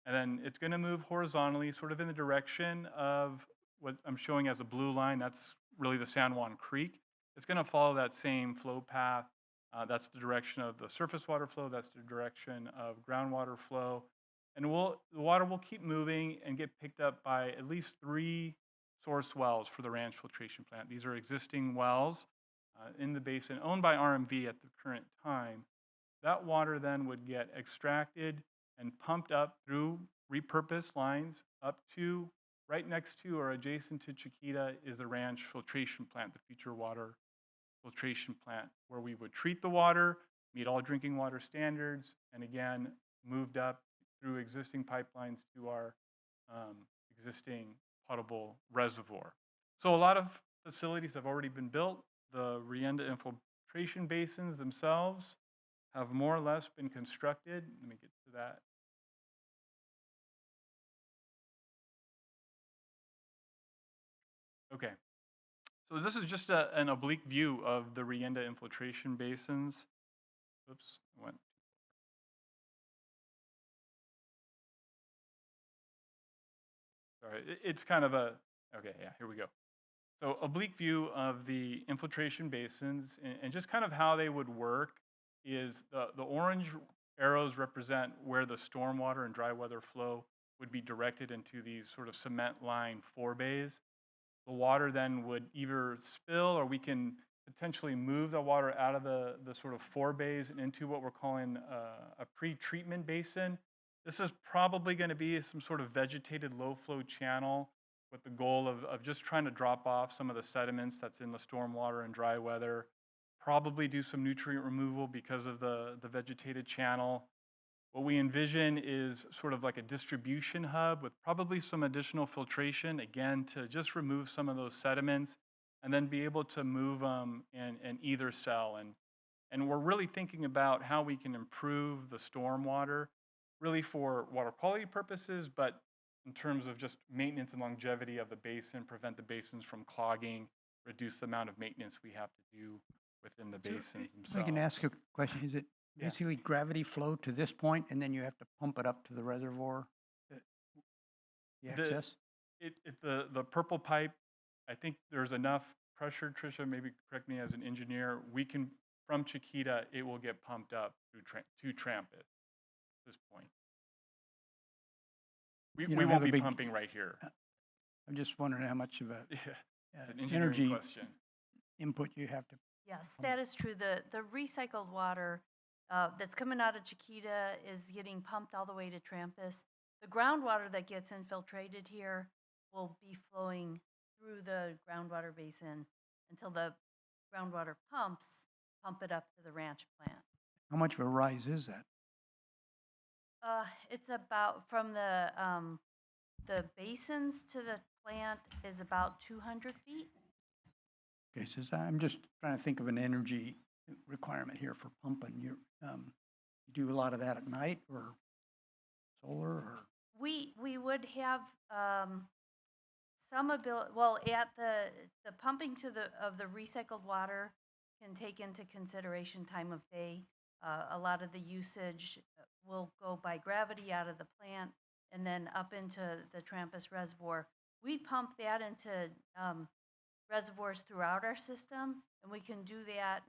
And then it's going to move horizontally, sort of in the direction of what I'm showing as a blue line. That's really the San Juan Creek. It's going to follow that same flow path. That's the direction of the surface water flow. That's the direction of groundwater flow. And the water will keep moving and get picked up by at least 3 source wells for the ranch filtration plant. These are existing wells in the basin owned by RMV at the current time. That water then would get extracted and pumped up through repurposed lines up to right next to or adjacent to Chiquita is the ranch filtration plant, the future water filtration plant, where we would treat the water, meet all drinking water standards, and again, moved up through existing pipelines to our existing potable reservoir. So a lot of facilities have already been built. The Rienda infiltration basins themselves have more or less been constructed. Let me get to that. Okay, so this is just an oblique view of the Rienda infiltration basins. Oops, sorry, it's kind of okay, yeah, here we go. So oblique view of the infiltration basins and just kind of how they would work. is the orange arrows represent where the stormwater and dry weather flow would be directed into these sort of cement lined forebays. The water then would either spill, or we can potentially move the water out of the sort of forebays and into what we're calling a pre-treatment basin. This is probably going to be some sort of vegetated low flow channel with the goal of just trying to drop off some of the sediments that's in the stormwater and dry weather. Probably do some nutrient removal because of the vegetated channel. What we envision is sort of like a distribution hub with probably some additional filtration, again, to just remove some of those sediments and then be able to move them in either cell. And we're really thinking about how we can improve the stormwater, really for water quality purposes, but in terms of just maintenance and longevity of the basin, prevent the basins from clogging, reduce the amount of maintenance we have to do within the basins If I can themselves. ask a question, is it Yeah. basically gravity flow to this point and then you have to pump it up to the reservoir? The excess? The purple pipe, I think there's enough pressure, Tricia, maybe correct me as an engineer, we can, from Chiquita, it will get pumped up to Trampus at this point. We You don't won't have a be big- pumping right here. I'm just wondering how much of a Yeah, it's an energy engineering question. input you have to. Yes, that is true. The recycled water that's coming out of Chiquita is getting pumped all the way to Trampus. The groundwater that gets infiltrated here will be flowing through the groundwater basin until the groundwater pumps pump it up to the ranch plant. How much of a rise is that? It's about from the basins to the plant is about 200 feet. Okay, so I'm just trying to think of an energy requirement here for pumping. You do a lot of that at night or solar or? We would have some ability. Well, at the pumping to the recycled water can take into consideration time of day. A lot of the usage will go by gravity out of the plant and then up into the Trampus Reservoir. We pump that into reservoirs throughout our system, and we can do that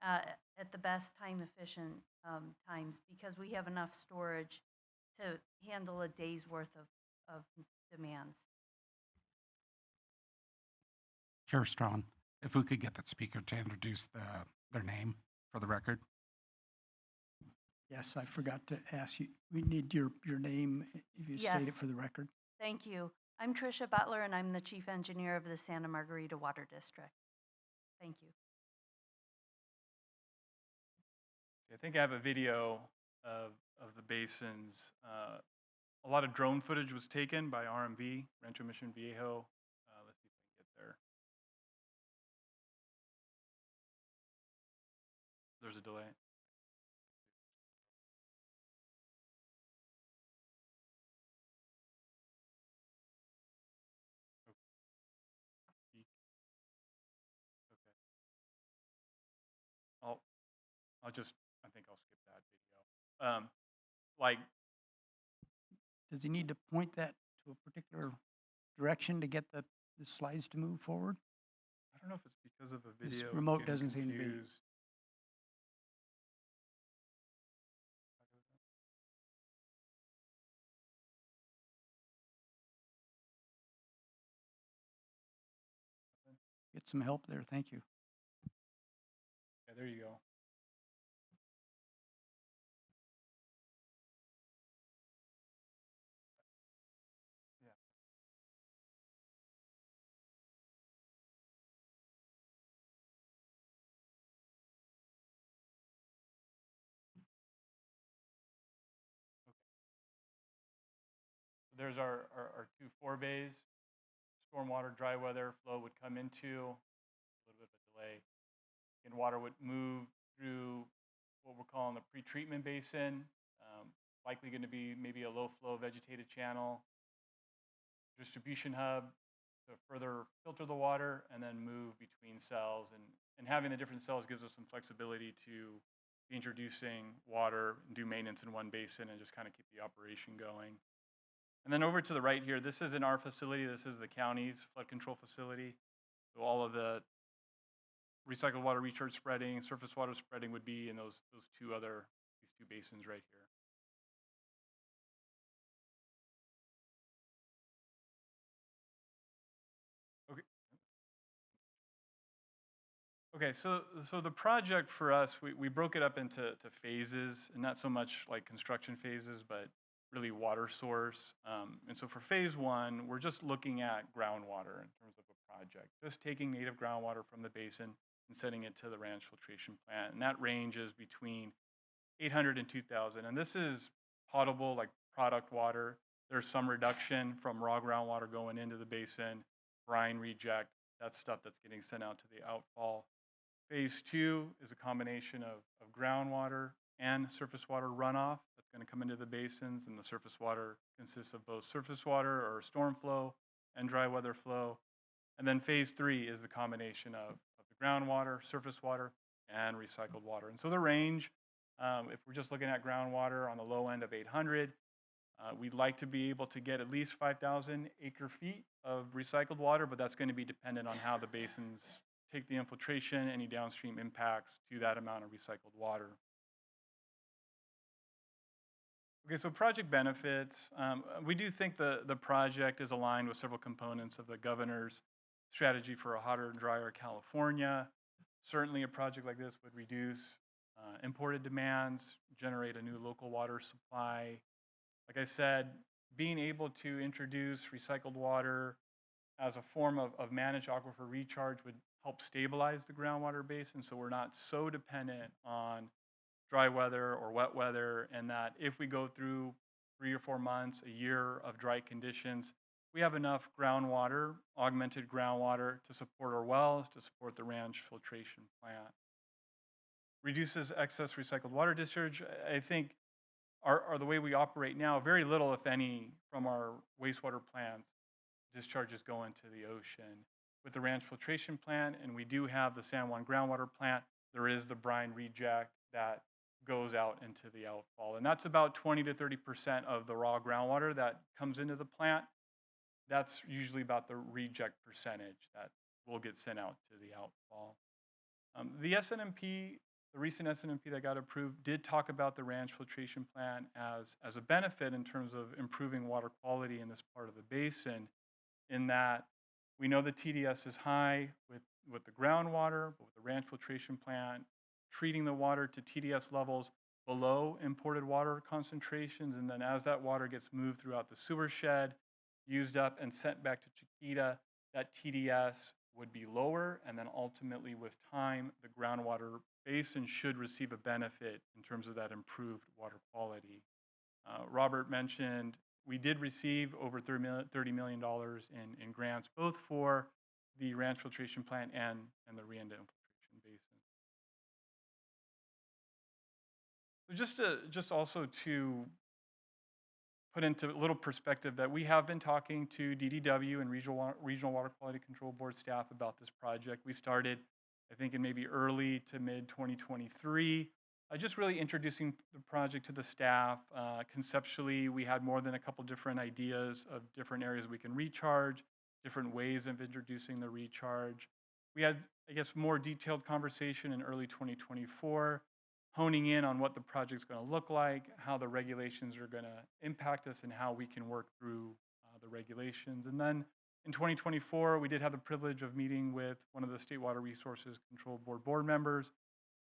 at the best time efficient times because we have enough storage to handle a day's worth of demands. Chair Strawn, if we could get that speaker to introduce their name for the record. Yes, I forgot to ask you. We need your name if you state it Yes. for the record. Thank you. I'm Tricia Butler, and I'm the Chief Engineer of the Santa Margarita Water District. Thank you. I think I have a video of the basins. A lot of drone footage was taken by RMV, Rancho Mission Viejo. Let's see if I can get there. There's a delay. I'll just, I think I'll skip that video. Like, Does he need to point that to a particular direction to get the slides to move forward? I don't know if it's because of a This video. it's remote getting doesn't seem to be. confused. Get some help there, thank you. Yeah, there you go. Yeah. There's our two forebays. Stormwater, dry weather flow would come into, a little bit of a delay. And water would move through what we're calling the pre-treatment basin, likely going to be maybe a low flow vegetated channel, distribution hub to further filter the water and then move between cells. And having the different cells gives us some flexibility to be introducing water and do maintenance in one basin and just kind of keep the operation going. And then over to the right here, this isn't our facility. This is the county's flood control facility. So all of the recycled water recharge spreading, surface water spreading would be in these two basins right here. Okay. Okay, so the project for us, we broke it up into phases, and not so much like construction phases, but really water source. And so for phase one, we're just looking at groundwater in terms of a project, just taking native groundwater from the basin and sending it to the ranch filtration plant. And that ranges between 800 and 2,000. And this is potable, like product water. There's some reduction from raw groundwater going into the basin, brine reject, that's stuff that's getting sent out to the outfall. Phase two is a combination of groundwater and surface water runoff that's going to come into the basins, and the surface water consists of both surface water or storm flow and dry weather flow. And then phase three is the combination of the groundwater, surface water, and recycled water. And so the range, if we're just looking at groundwater on the low end of 800, we'd like to be able to get at least 5,000 acre feet of recycled water, but that's going to be dependent on how the basins take the infiltration, any downstream impacts to that amount of recycled water. Okay, so project benefits. We do think the project is aligned with several components of the governor's strategy for a hotter and drier California. Certainly a project like this would reduce imported demands, generate a new local water supply. Like I said, being able to introduce recycled water as a form of managed aquifer recharge would help stabilize the groundwater basin, so we're not so dependent on dry weather or wet weather, and that if we go through 3 or 4 months, a year of dry conditions, we have enough groundwater, augmented groundwater, to support our wells, to support the ranch filtration plant. Reduces excess recycled water discharge. I think the way we operate now, very little, if any, from our wastewater plants discharges go into the ocean. With the ranch filtration plant, and we do have the San Juan groundwater plant, there is the brine reject that goes out into the outfall. And that's about 20 to 30% of the raw groundwater that comes into the plant. That's usually about the reject percentage that will get sent out to the outfall. The SNMP, the recent SNMP that got approved, did talk about the ranch filtration plant as a benefit in terms of improving water quality in this part of the basin, in that we know the TDS is high with the groundwater, but with the ranch filtration plant, treating the water to TDS levels below imported water concentrations, and then as that water gets moved throughout the sewer shed, used up and sent back to Chiquita, that TDS would be lower, and then ultimately with time, the groundwater basin should receive a benefit in terms of that improved water quality. Robert mentioned we did receive over $30 million in grants, both for the ranch filtration plant and the Rienda infiltration basin. So just also to put into a little perspective that we have been talking to DDW and Regional Water Quality Control Board staff about this project. We started, I think, in maybe early to mid 2023. Just really introducing the project to the staff. Conceptually, we had more than a couple different ideas of different areas we can recharge, different ways of introducing the recharge. We had, I guess, more detailed conversation in early 2024, honing in on what the project's going to look like, how the regulations are going to impact us, and how we can work through the regulations. And then in 2024, we did have the privilege of meeting with one of the State Water Resources Control Board members,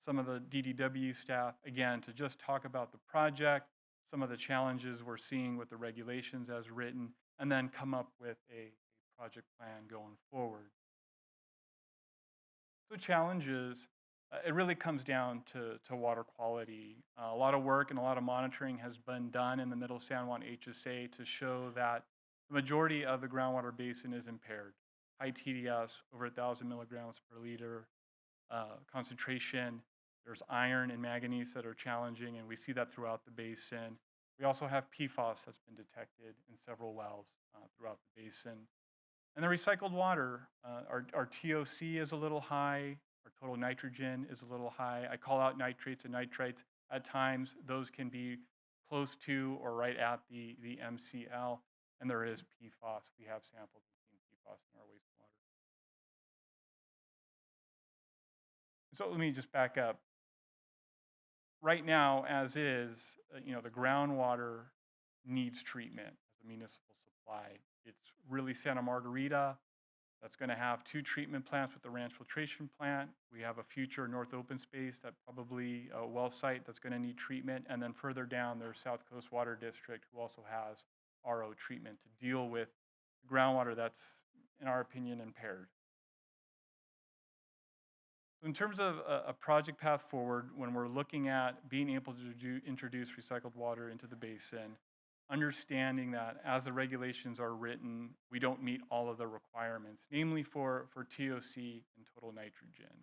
some of the DDW staff, again, to just talk about the project, some of the challenges we're seeing with the regulations as written, and then come up with a project plan going forward. So challenges, it really comes down to water quality. A lot of work and a lot of monitoring has been done in the Middle San Juan HSA to show that the majority of the groundwater basin is impaired. High TDS, over 1,000 milligrams per liter concentration. There's iron and manganese that are challenging, and we see that throughout the basin. We also have PFAS that's been detected in several wells throughout the basin. And the recycled water, our TOC is a little high, our total nitrogen is a little high. I call out nitrates and nitrites. At times, those can be close to or right at the MCL, and there is PFAS. We have sampled and seen PFAS in our wastewater. So let me just back up. Right now, as is, the groundwater needs treatment as a municipal supply. It's really Santa Margarita that's going to have 2 treatment plants with the Ranch Filtration Plant. We have a future North Open Space that probably a well site that's going to need treatment. And then further down, there's South Coast Water District, who also has RO treatment to deal with groundwater that's, in our opinion, impaired. In terms of a project path forward, when we're looking at being able to introduce recycled water into the basin, understanding that as the regulations are written, we don't meet all of the requirements, namely for TOC and total nitrogen.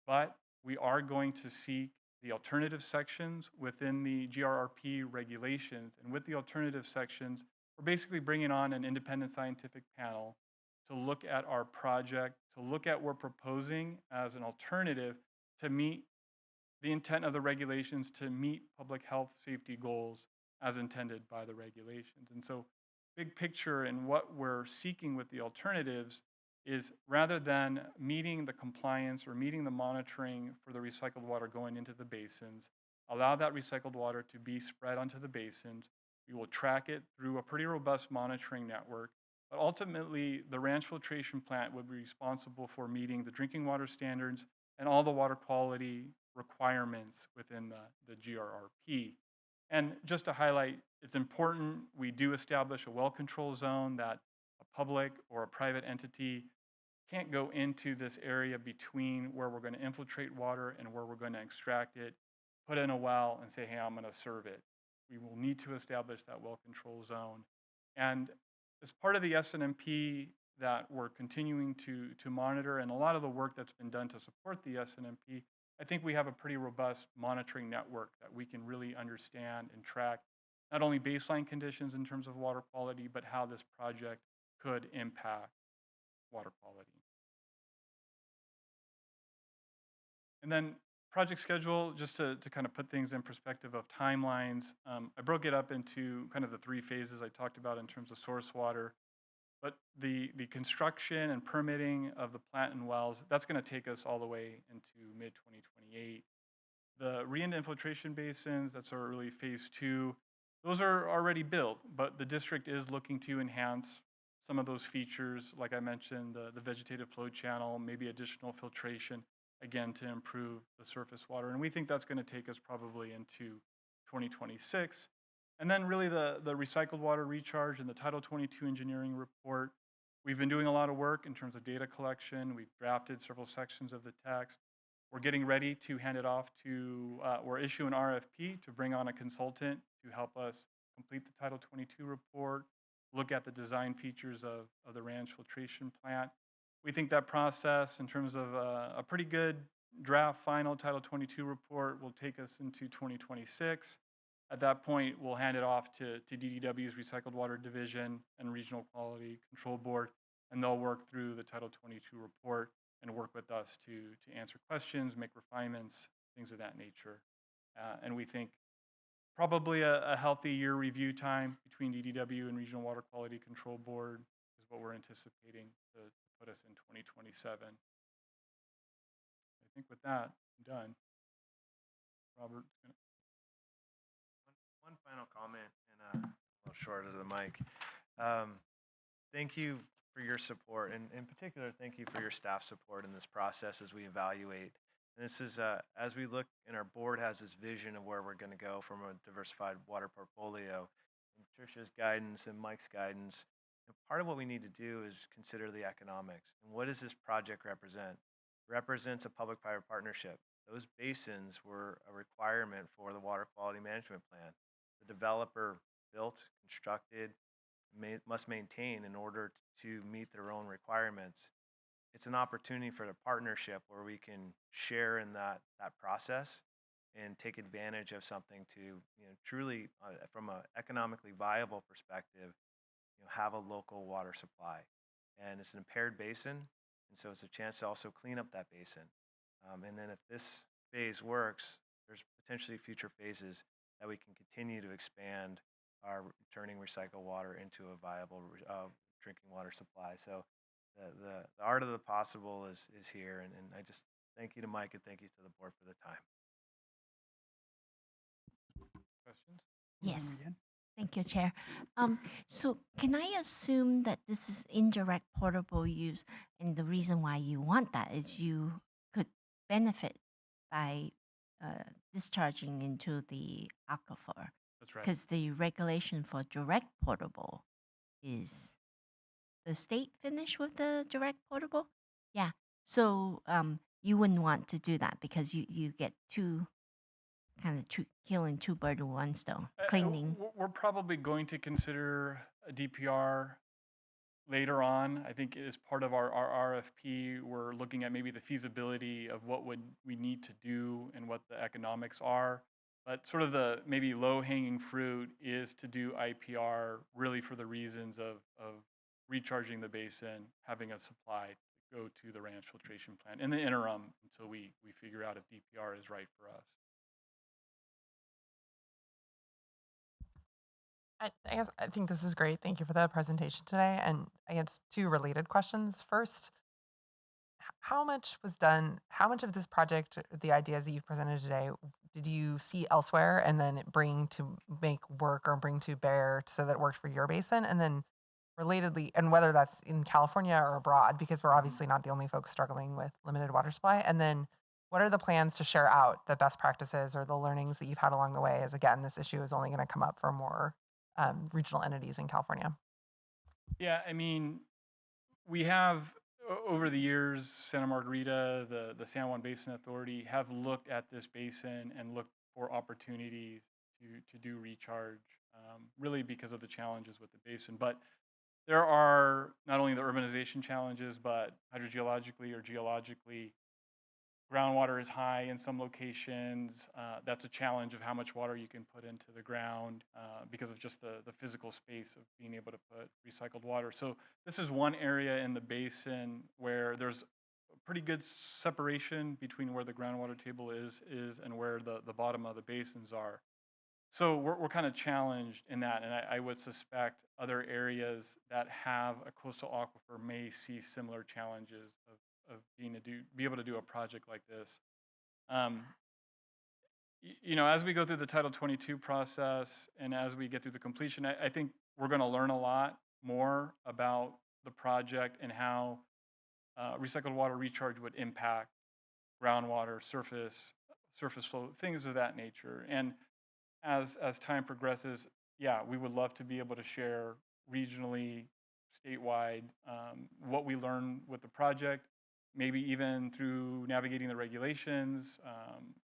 But we are going to seek the alternative sections within the GRRP regulations. And with the alternative sections, we're basically bringing on an independent scientific panel to look at our project, to look at what we're proposing as an alternative to meet the intent of the regulations, to meet public health safety goals as intended by the regulations. And so big picture and what we're seeking with the alternatives is, rather than meeting the compliance or meeting the monitoring for the recycled water going into the basins, allow that recycled water to be spread onto the basins. We will track it through a pretty robust monitoring network. But ultimately, the Ranch Filtration Plant would be responsible for meeting the drinking water standards and all the water quality requirements within the GRRP. And just to highlight, it's important we do establish a well control zone, that a public or a private entity can't go into this area between where we're going to infiltrate water and where we're going to extract it, put in a well, and say, hey, I'm going to serve it. We will need to establish that well control zone. And as part of the SNMP that we're continuing to monitor, and a lot of the work that's been done to support the SNMP, I think we have a pretty robust monitoring network that we can really understand and track not only baseline conditions in terms of water quality, but how this project could impact water quality. And then project schedule, just to kind of put things in perspective of timelines, I broke it up into kind of the 3 phases I talked about in terms of source water. But the construction and permitting of the plant and wells, that's going to take us all the way into mid-2028. The re-infiltration basins, that's our early phase 2. Those are already built, but the district is looking to enhance some of those features, like I mentioned, the vegetative flow channel, maybe additional filtration, again, to improve the surface water. And we think that's going to take us probably into 2026. And then really the recycled water recharge and the Title 22 engineering report. We've been doing a lot of work in terms of data collection. We've drafted several sections of the text. We're getting ready to hand it off to, or issue an RFP to bring on a consultant to help us complete the Title 22 report, look at the design features of the Ranch Filtration Plant. We think that process, in terms of a pretty good draft final Title 22 report, will take us into 2026. At that point, we'll hand it off to DDW's Recycled Water Division and Regional Quality Control Board, and they'll work through the Title 22 report and work with us to answer questions, make refinements, things of that nature. And we think probably a healthy year review time between DDW and Regional Water Quality Control Board is what we're anticipating to put us in 2027. I think with that, I'm done. Robert. One final comment, and a little short of the mic. Thank you for your support, and in particular, thank you for your staff support in this process as we evaluate. And this is, as we look, and our board has this vision of where we're going to go from a diversified water portfolio, and Tricia's guidance and Mike's guidance. And part of what we need to do is consider the economics. And what does this project represent? It represents a public-private partnership. Those basins were a requirement for the Water Quality Management Plan. The developer built, constructed, must maintain in order to meet their own requirements. It's an opportunity for the partnership where we can share in that process and take advantage of something to, truly, from an economically viable perspective, have a local water supply. And it's an impaired basin, and so it's a chance to also clean up that basin. And then if this phase works, there's potentially future phases that we can continue to expand our turning recycled water into a viable drinking water supply. So the art of the possible is here, and I just Thank you to Mike and thank you to the board for the time. Questions? Yes. Thank you, Chair. So can I assume that this is indirect portable use, and the reason why you want that is you could benefit by discharging into the aquifer? That's right. Because the regulation for direct portable is the state finished with the direct portable? Yeah. So you wouldn't want to do that because you get two kind of killing two birds with one stone, cleaning. We're probably going to consider a DPR later on. I think as part of our RFP, we're looking at maybe the feasibility of what would we need to do and what the economics are. But sort of the maybe low-hanging fruit is to do IPR really for the reasons of recharging the basin, having a supply to go to the ranch filtration plant in the interim until we figure out if DPR is right for us. I think this is great. Thank you for the presentation today. And I guess two related questions. First, how much was done? How much of this project, the ideas that you've presented today, did you see elsewhere and then bring to make work or bring to bear so that it worked for your basin? And then relatedly, and whether that's in California or abroad, because we're obviously not the only folks struggling with limited water supply. And then what are the plans to share out the best practices or the learnings that you've had along the way? As again, this issue is only going to come up for more regional entities in California. Yeah, I mean, we have over the years, Santa Margarita, the San Juan Basin Authority have looked at this basin and looked for opportunities to do recharge, really because of the challenges with the basin. But there are not only the urbanization challenges, but hydrogeologically or geologically, groundwater is high in some locations. That's a challenge of how much water you can put into the ground because of just the physical space of being able to put recycled water. So this is one area in the basin where there's a pretty good separation between where the groundwater table is and where the bottom of the basins are. So we're kind of challenged in that, and I would suspect other areas that have a coastal aquifer may see similar challenges of be able to do a project like this. You know, as we go through the Title 22 process and as we get through the completion, I think we're going to learn a lot more about the project and how recycled water recharge would impact groundwater, surface flow, things of that nature. And as time progresses, yeah, we would love to be able to share regionally, statewide, what we learn with the project, maybe even through navigating the regulations,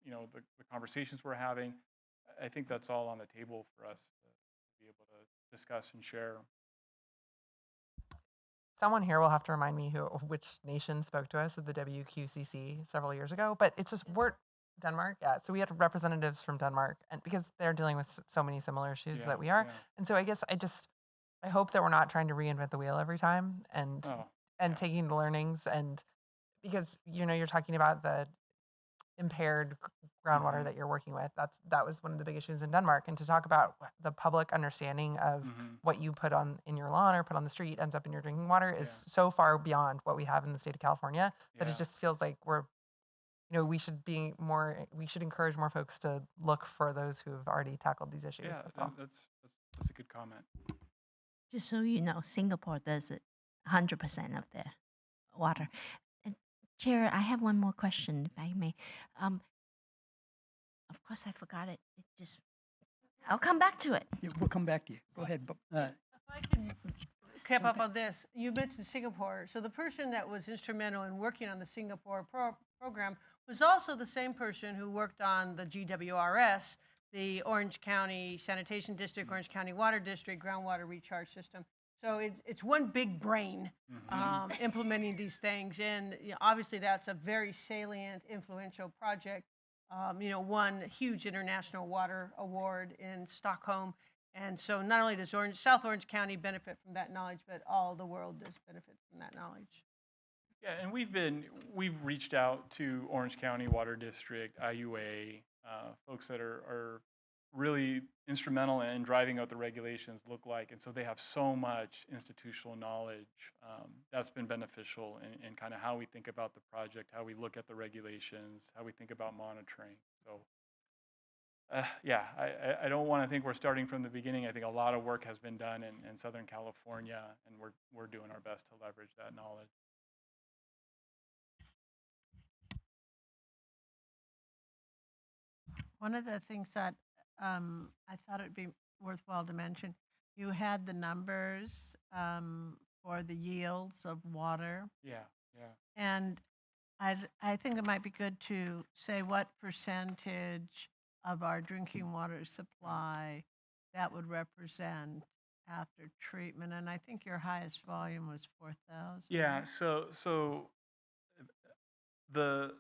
you know, the conversations we're having. I think that's all on the table for us to be able to discuss and share. Someone here will have to remind me which nation spoke to us at the WQCC several years ago, but it's just Denmark. Yeah, so we had representatives from Denmark, and because they're dealing with so many similar issues that we are, and so I guess I hope that we're not trying to reinvent the wheel every time, and taking the learnings, and because you're talking about the impaired groundwater that you're working with. That was one of the big issues in Denmark, and to talk about the public understanding of what you put in your lawn or put on the street ends up in your drinking water is so far beyond what we have in the state of California that it just feels like we should encourage more folks to look for those who have already tackled these issues. Yeah, That's all. that's a good comment. Just so you know, Singapore does it 100% of their water. And Chair, I have one more question, if I may. Of course, I forgot it. I'll come back to it. Yeah, we'll come back to you. Go ahead. If I could cap up on this, you mentioned Singapore. So the person that was instrumental in working on the Singapore program was also the same person who worked on the GWRS, the Orange County Sanitation District, Orange County Water District groundwater recharge system. So it's one big brain implementing these things, and obviously that's a very salient, influential project. Won a huge international water award in Stockholm, and so not only does South Orange County benefit from that knowledge, but all the world does benefit from that knowledge. Yeah, and we've reached out to Orange County Water District, IUA, folks that are really instrumental in driving out the regulations look like. And so they have so much institutional knowledge that's been beneficial in kind of how we think about the project, how we look at the regulations, how we think about monitoring. So yeah, I don't want to think we're starting from the beginning. I think a lot of work has been done in Southern California, and we're doing our best to leverage that knowledge. One of the things that I thought it'd be worthwhile to mention, you had the numbers for the yields of water. Yeah, yeah. And I think it might be good to say what percentage of our drinking water supply that would represent after treatment. And I think your highest volume was 4,000. Yeah, so the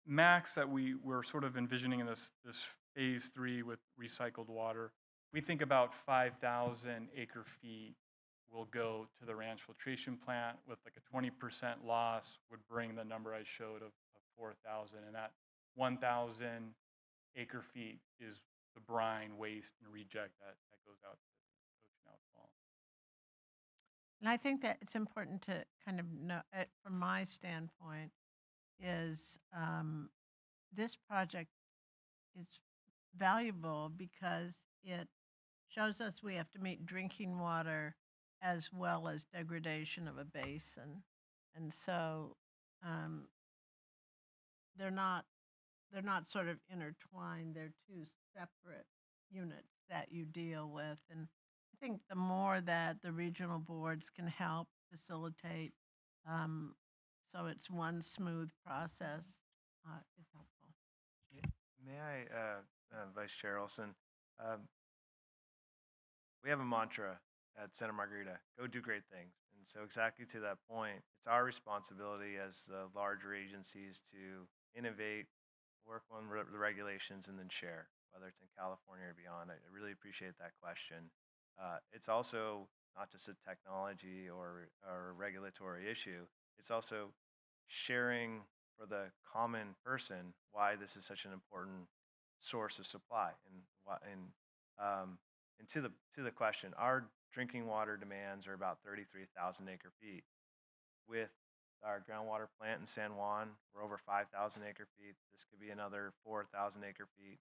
max that we were sort of envisioning in this phase 3 with recycled water, we think about 5,000 acre feet will go to the ranch filtration plant, with like a 20% loss would bring the number I showed of 4,000, and that 1,000 acre feet is the brine, waste, and reject that goes out to the ocean outfall. And I think that it's important to kind of know, from my standpoint, is this project is valuable because it shows us we have to meet drinking water as well as degradation of a basin. And so they're not sort of intertwined. They're two separate units that you deal with. And I think the more that the regional boards can help facilitate so it's one smooth process is helpful. May I, Vice Chair Olson, we have a mantra at Santa Margarita: go do great things. And so exactly to that point, it's our responsibility as the larger agencies to innovate, work on the regulations, and then share, whether it's in California or beyond. I really appreciate that question. It's also not just a technology or a regulatory issue. It's also sharing for the common person why this is such an important source of supply. And to the question, our drinking water demands are about 33,000 acre feet. With our groundwater plant in San Juan, we're over 5,000 acre feet. This could be another 4,000 acre feet.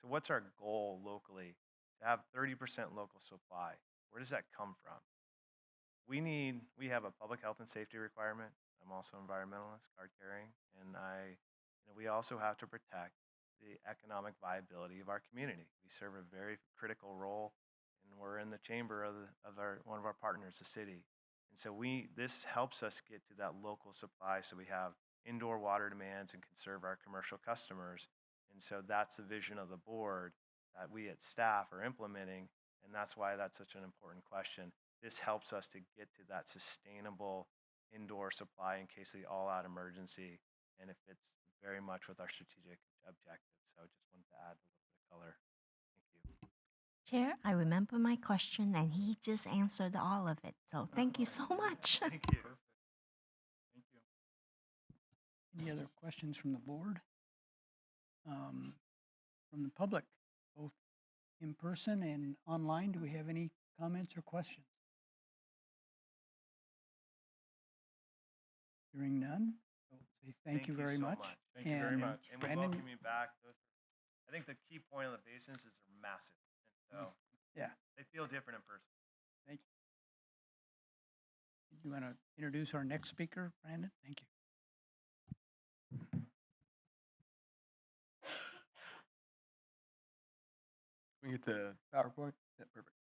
So what's our goal locally? To have 30% local supply. Where does that come from? We have a public health and safety requirement. I'm also an environmentalist, card carrying, and we also have to protect the economic viability of our community. We serve a very critical role, and we're in the chamber of one of our partners, the city. And so this helps us get to that local supply, so we have indoor water demands and can serve our commercial customers. And so that's the vision of the board that we at staff are implementing, and that's why that's such an important question. This helps us to get to that sustainable indoor supply in case of the all-out emergency, and it fits very much with our strategic objectives. So I just wanted to add a little bit of color. Thank you. Chair, I remember my question and he just answered all of it. So thank you so much. Thank you. Thank you. Any other questions from the board? From the public, both in person and online, do we have any comments or questions? Hearing none, so say thank you very so much. Thank you very And much. And we Brandon, welcome you back. I think the key point of the basins is they're massive. And so yeah, they feel different in person. thank you. You want to introduce our next speaker, Brandon? Thank you. Can we get the PowerPoint? Yeah, perfect.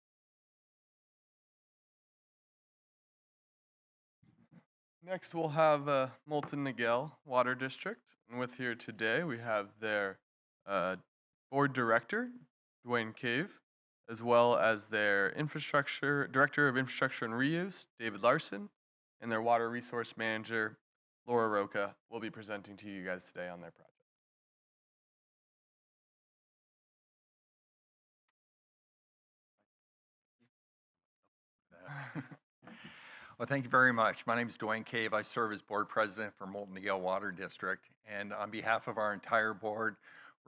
Next, we'll have Moulton Niguel Water District. And with here today, we have their board director, Dwayne Cave, as well as their director of infrastructure and reuse, David Larson, and their water resource manager, Laura Roca, will be presenting to you guys today on their project. Well, thank you very much. My name is Dwayne Cave. I serve as board president for Moulton Niguel Water District. And on behalf of our entire board,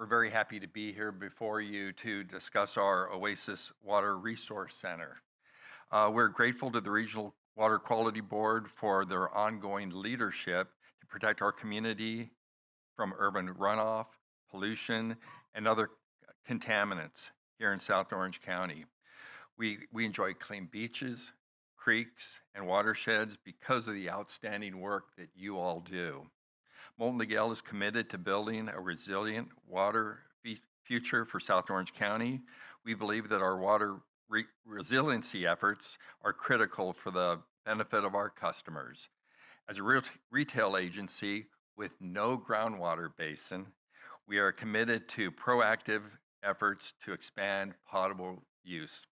We're very happy to be here before you to discuss our Oasis Water Resource Center. We're grateful to the Regional Water Quality Board for their ongoing leadership to protect our community from urban runoff, pollution, and other contaminants here in South Orange County. We enjoy clean beaches, creeks, and watersheds because of the outstanding work that you all do. Molten Miguel is committed to building a resilient water future for South Orange County. We believe that our water resiliency efforts are critical for the benefit of our customers. As a retail agency with no groundwater basin, we are committed to proactive efforts to expand potable use.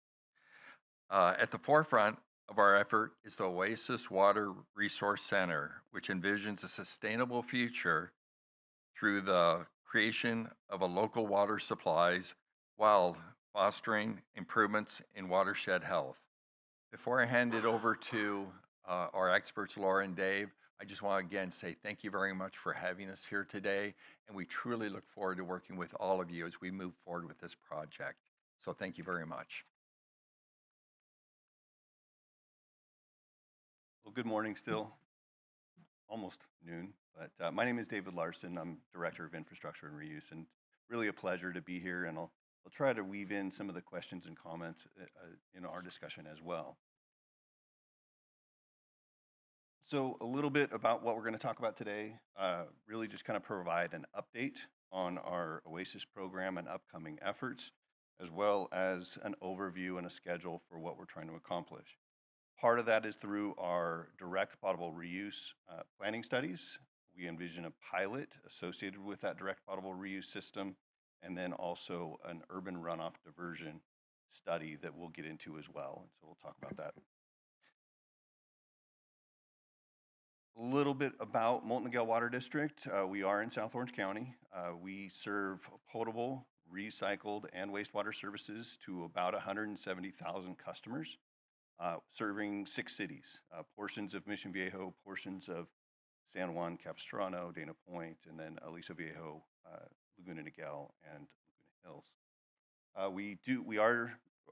At the forefront of our effort is the Oasis Water Resource Center, which envisions a sustainable future through the creation of a local water supplies while fostering improvements in watershed health. Before I hand it over to our experts, Laura and Dave, I just want to again say thank you very much for having us here today, and we truly look forward to working with all of you as we move forward with this project. So thank you very much. Well, good morning still, almost noon, but my name is David Larson. I'm Director of Infrastructure and Reuse, and really a pleasure to be here, and I'll try to weave in some of the questions and comments in our discussion as well. So a little bit about what we're going to talk about today, really just kind of provide an update on our Oasis program and upcoming efforts, as well as an overview and a schedule for what we're trying to accomplish. Part of that is through our direct potable reuse planning studies. We envision a pilot associated with that direct potable reuse system, and then also an urban runoff diversion study that we'll get into as well. And so we'll talk about that. A little bit about Molten Miguel Water District. We are in South Orange County. We serve potable, recycled, and wastewater services to about 170,000 customers. Serving 6 cities, portions of Mission Viejo, portions of San Juan Capistrano, Dana Point, and then Aliso Viejo, Laguna Niguel, and Laguna Hills.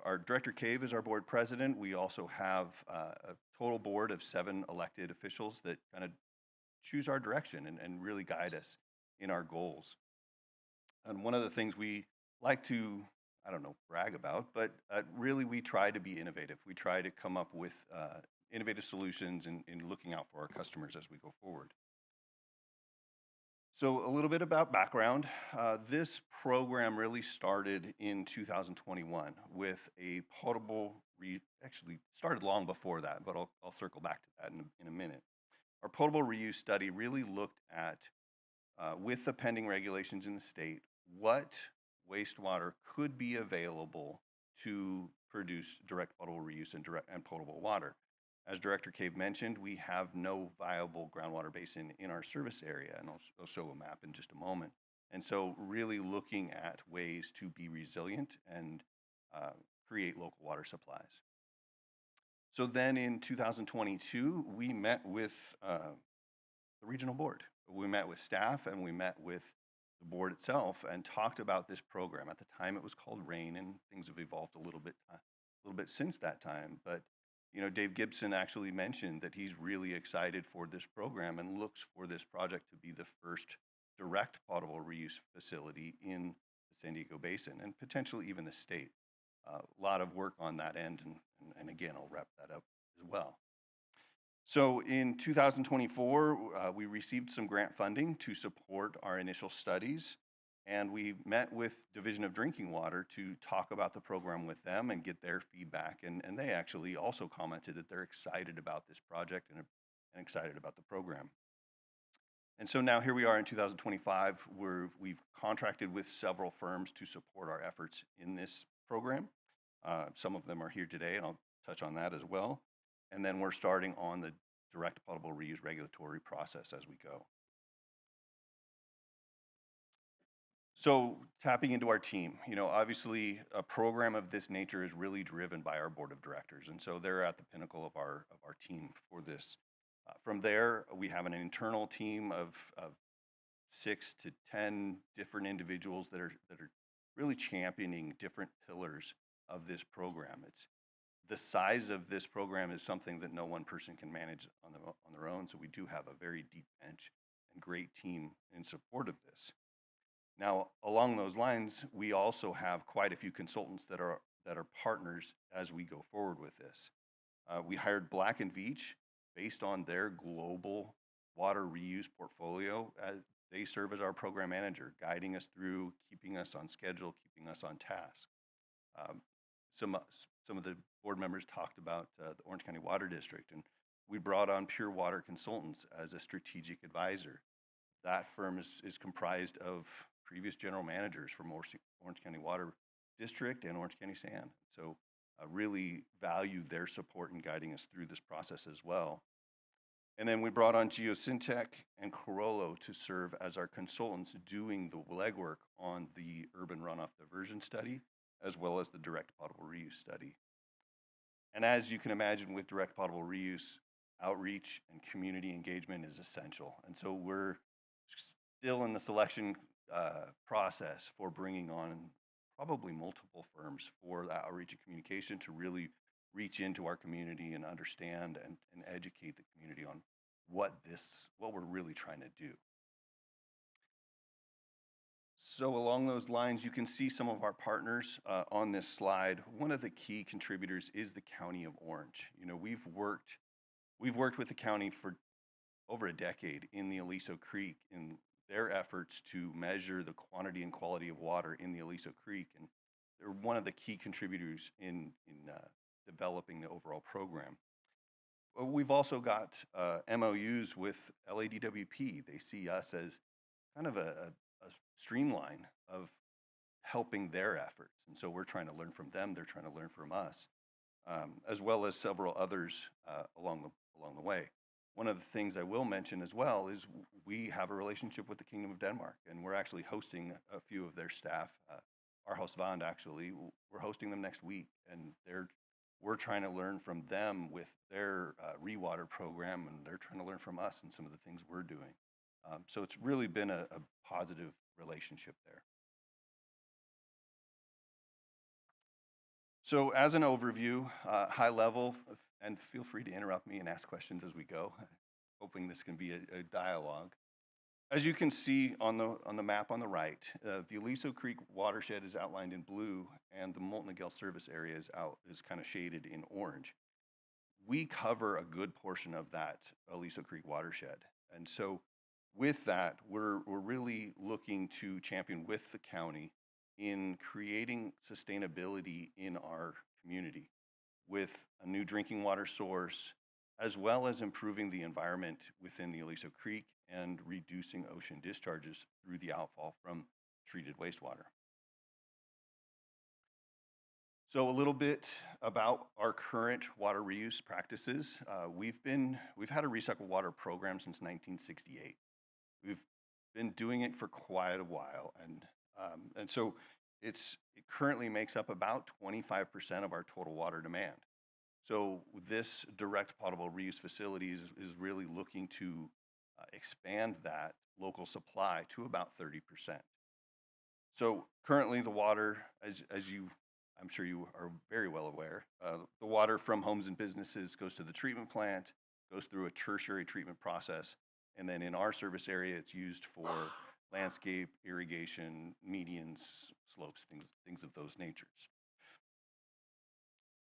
Our Director Cave is our board president. We also have a total board of 7 elected officials that kind of choose our direction and really guide us in our goals. And one of the things we like to brag about, but really we try to be innovative. We try to come up with innovative solutions in looking out for our customers as we go forward. So a little bit about background. This program really started in 2021 with a potable, actually started long before that, but I'll circle back to that in a minute. Our potable reuse study really looked at, with the pending regulations in the state, what wastewater could be available to produce direct potable reuse and potable water. As Director Cave mentioned, we have no viable groundwater basin in our service area, and I'll show a map in just a moment. And so really looking at ways to be resilient and create local water supplies. So then in 2022, we met with the regional board. We met with staff and we met with the board itself and talked about this program. At the time, it was called RAIN, and things have evolved a little bit since that time. But Dave Gibson actually mentioned that he's really excited for this program and looks for this project to be the first direct potable reuse facility in the San Diego Basin and potentially even the state. A lot of work on that end, and again, I'll wrap that up as well. So in 2024, we received some grant funding to support our initial studies, and we met with Division of Drinking Water to talk about the program with them and get their feedback. And they actually also commented that they're excited about this project and excited about the program. And so now here we are in 2025, where we've contracted with several firms to support our efforts in this program. Some of them are here today, and I'll touch on that as well. And then we're starting on the direct potable reuse regulatory process as we go. So tapping into our team, obviously a program of this nature is really driven by our board of directors. And so they're at the pinnacle of our team for this. From there, we have an internal team of 6 to 10 different individuals that are really championing different pillars of this program. It's the size of this program is something that no one person can manage on their own. So we do have a very deep bench and great team in support of this. Now, along those lines, we also have quite a few consultants that are partners as we go forward with this. We hired Black & Veatch based on their global water reuse portfolio. They serve as our program manager, guiding us through, keeping us on schedule, keeping us on task. Some of the board members talked about the Orange County Water District, and we brought on Pure Water Consultants as a strategic advisor. That firm is comprised of previous general managers from Orange County Water District and Orange County Sand. So I really value their support in guiding us through this process as well. And then we brought on Geosyntec and Corollo to serve as our consultants doing the legwork on the urban runoff diversion study, as well as the direct potable reuse study. And as you can imagine, with direct potable reuse, outreach and community engagement is essential. And so we're still in the selection process for bringing on probably multiple firms for that outreach and communication to really reach into our community and understand and educate the community on what we're really trying to do. So along those lines, you can see some of our partners on this slide. One of the key contributors is the County of Orange. You know, we've worked with the county for over a decade in the Aliso Creek in their efforts to measure the quantity and quality of water in the Aliso Creek, and they're one of the key contributors in developing the overall program. We've also got MOUs with LADWP. They see us as kind of a streamline of helping their efforts, and so we're trying to learn from them. They're trying to learn from us, as well as several others along the way. One of the things I will mention as well is we have a relationship with the Kingdom of Denmark, and we're actually hosting a few of their staff. Aarhus Vand, actually, we're hosting them next week, and we're trying to learn from them with their rewater program, and they're trying to learn from us and some of the things we're doing. So it's really been a positive relationship there. So as an overview, high level, and feel free to interrupt me and ask questions as we go, hoping this can be a dialogue. As you can see on the map on the right, the Aliso Creek watershed is outlined in blue, and the Molten Miguel service area is kind of shaded in orange. We cover a good portion of that Aliso Creek watershed, and so with that, we're really looking to champion with the county in creating sustainability in our community with a new drinking water source, as well as improving the environment within the Aliso Creek and reducing ocean discharges through the outfall from treated wastewater. So a little bit about our current water reuse practices. We've had a recycled water program since 1968. We've been doing it for quite a while, and so it currently makes up about 25% of our total water demand. So this direct potable reuse facility is really looking to expand that local supply to about 30%. So currently the water, I'm sure you are very well aware, the water from homes and businesses goes to the treatment plant, goes through a tertiary treatment process, and then in our service area, it's used for landscape, irrigation, medians, slopes, things of those natures.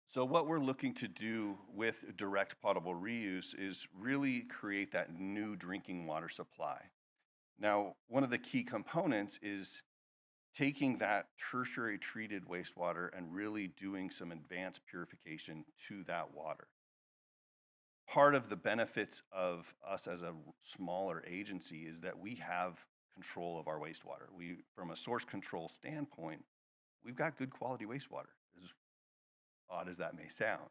So what we're looking to do with direct potable reuse is really create that new drinking water supply. Now, one of the key components is taking that tertiary treated wastewater and really doing some advanced purification to that water. Part of the benefits of us as a smaller agency is that we have control of our wastewater. From a source control standpoint, we've got good quality wastewater, as odd as that may sound.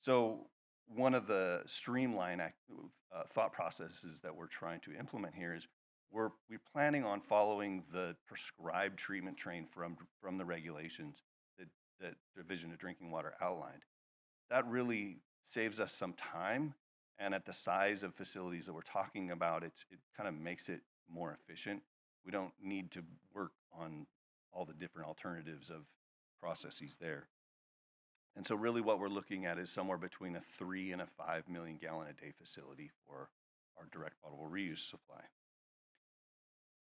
So one of the streamline thought processes that we're trying to implement here is we're planning on following the prescribed treatment train from the regulations that Division of Drinking Water outlined. That really saves us some time, and at the size of facilities that we're talking about, it kind of makes it more efficient. We don't need to work on all the different alternatives of processes there. And so really what we're looking at is somewhere between a 3 and a 5 million gallon a day facility for our direct potable reuse supply.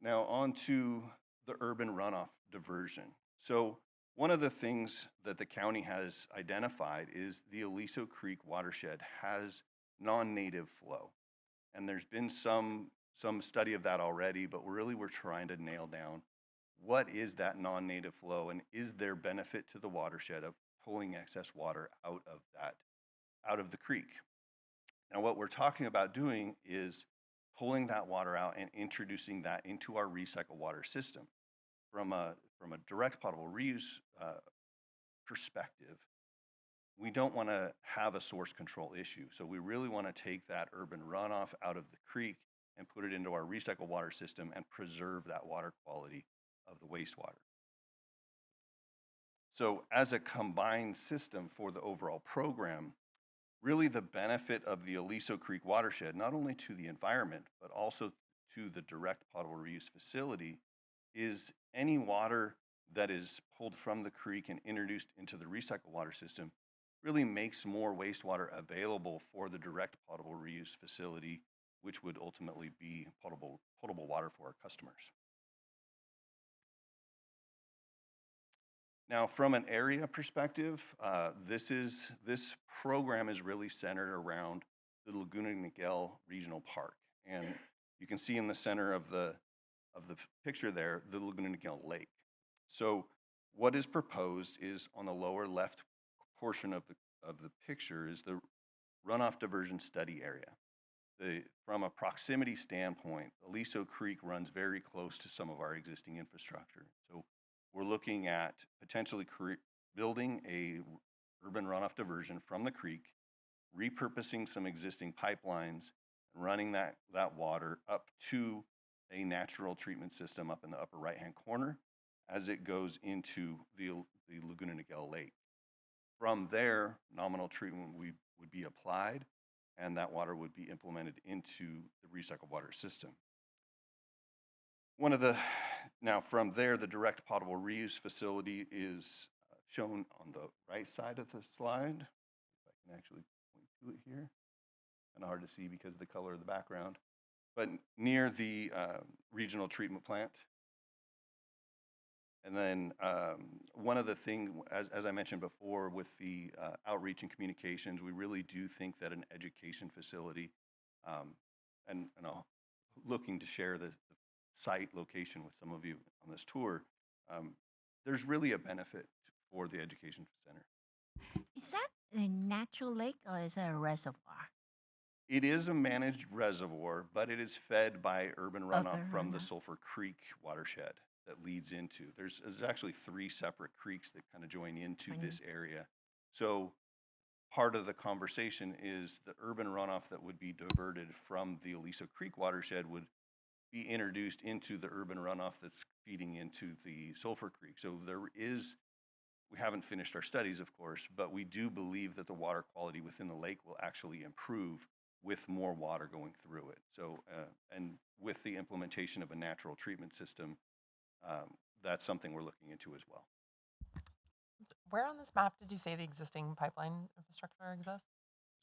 Now on to the urban runoff diversion. So one of the things that the county has identified is the Aliso Creek watershed has non-native flow. And there's been some study of that already, but we're trying to nail down what is that non-native flow and is there benefit to the watershed of pulling excess water out of the creek. Now what we're talking about doing is pulling that water out and introducing that into our recycled water system. From a direct potable reuse perspective, we don't want to have a source control issue. So we really want to take that urban runoff out of the creek and put it into our recycled water system and preserve that water quality of the wastewater. So as a combined system for the overall program, really the benefit of the Aliso Creek watershed, not only to the environment, but also to the direct potable reuse facility, is any water that is pulled from the creek and introduced into the recycled water system really makes more wastewater available for the direct potable reuse facility, which would ultimately be potable water for our customers. Now, from an area perspective, this program is really centered around the Laguna Niguel Regional Park, and you can see in the center of the picture there the Laguna Niguel Lake. So, what is proposed is on the lower left portion of the picture is the runoff diversion study area. From a proximity standpoint, Aliso Creek runs very close to some of our existing infrastructure. So we're looking at potentially building a urban runoff diversion from the creek, repurposing some existing pipelines, and running that water up to a natural treatment system up in the upper right-hand corner as it goes into the Laguna Niguel Lake. From there, nominal treatment would be applied, and that water would be implemented into the recycled water system. Now from there, the direct potable reuse facility is shown on the right side of the slide. If I can actually point to it here. Kind of hard to see because of the color of the background. But near the regional treatment plant. And then one of the things, as I mentioned before, with the outreach and communications, we really do think that an education facility, and I'll looking to share the site location with some of you on this tour, there's really a benefit for the education center. Is that a natural lake or is it a reservoir? It is a managed reservoir, but it is fed by urban runoff Urban from the runoff. Sulphur Creek watershed that leads into. There's actually 3 separate creeks that kind of join into this area. So part of the conversation is the urban runoff that would be diverted from the Aliso Creek watershed would be introduced into the urban runoff that's feeding into the Sulphur Creek. So we haven't finished our studies, of course, but we do believe that the water quality within the lake will actually improve with more water going through it. So, and with the implementation of a natural treatment system, that's something we're looking into as well. Where on this map did you say the existing pipeline infrastructure exists?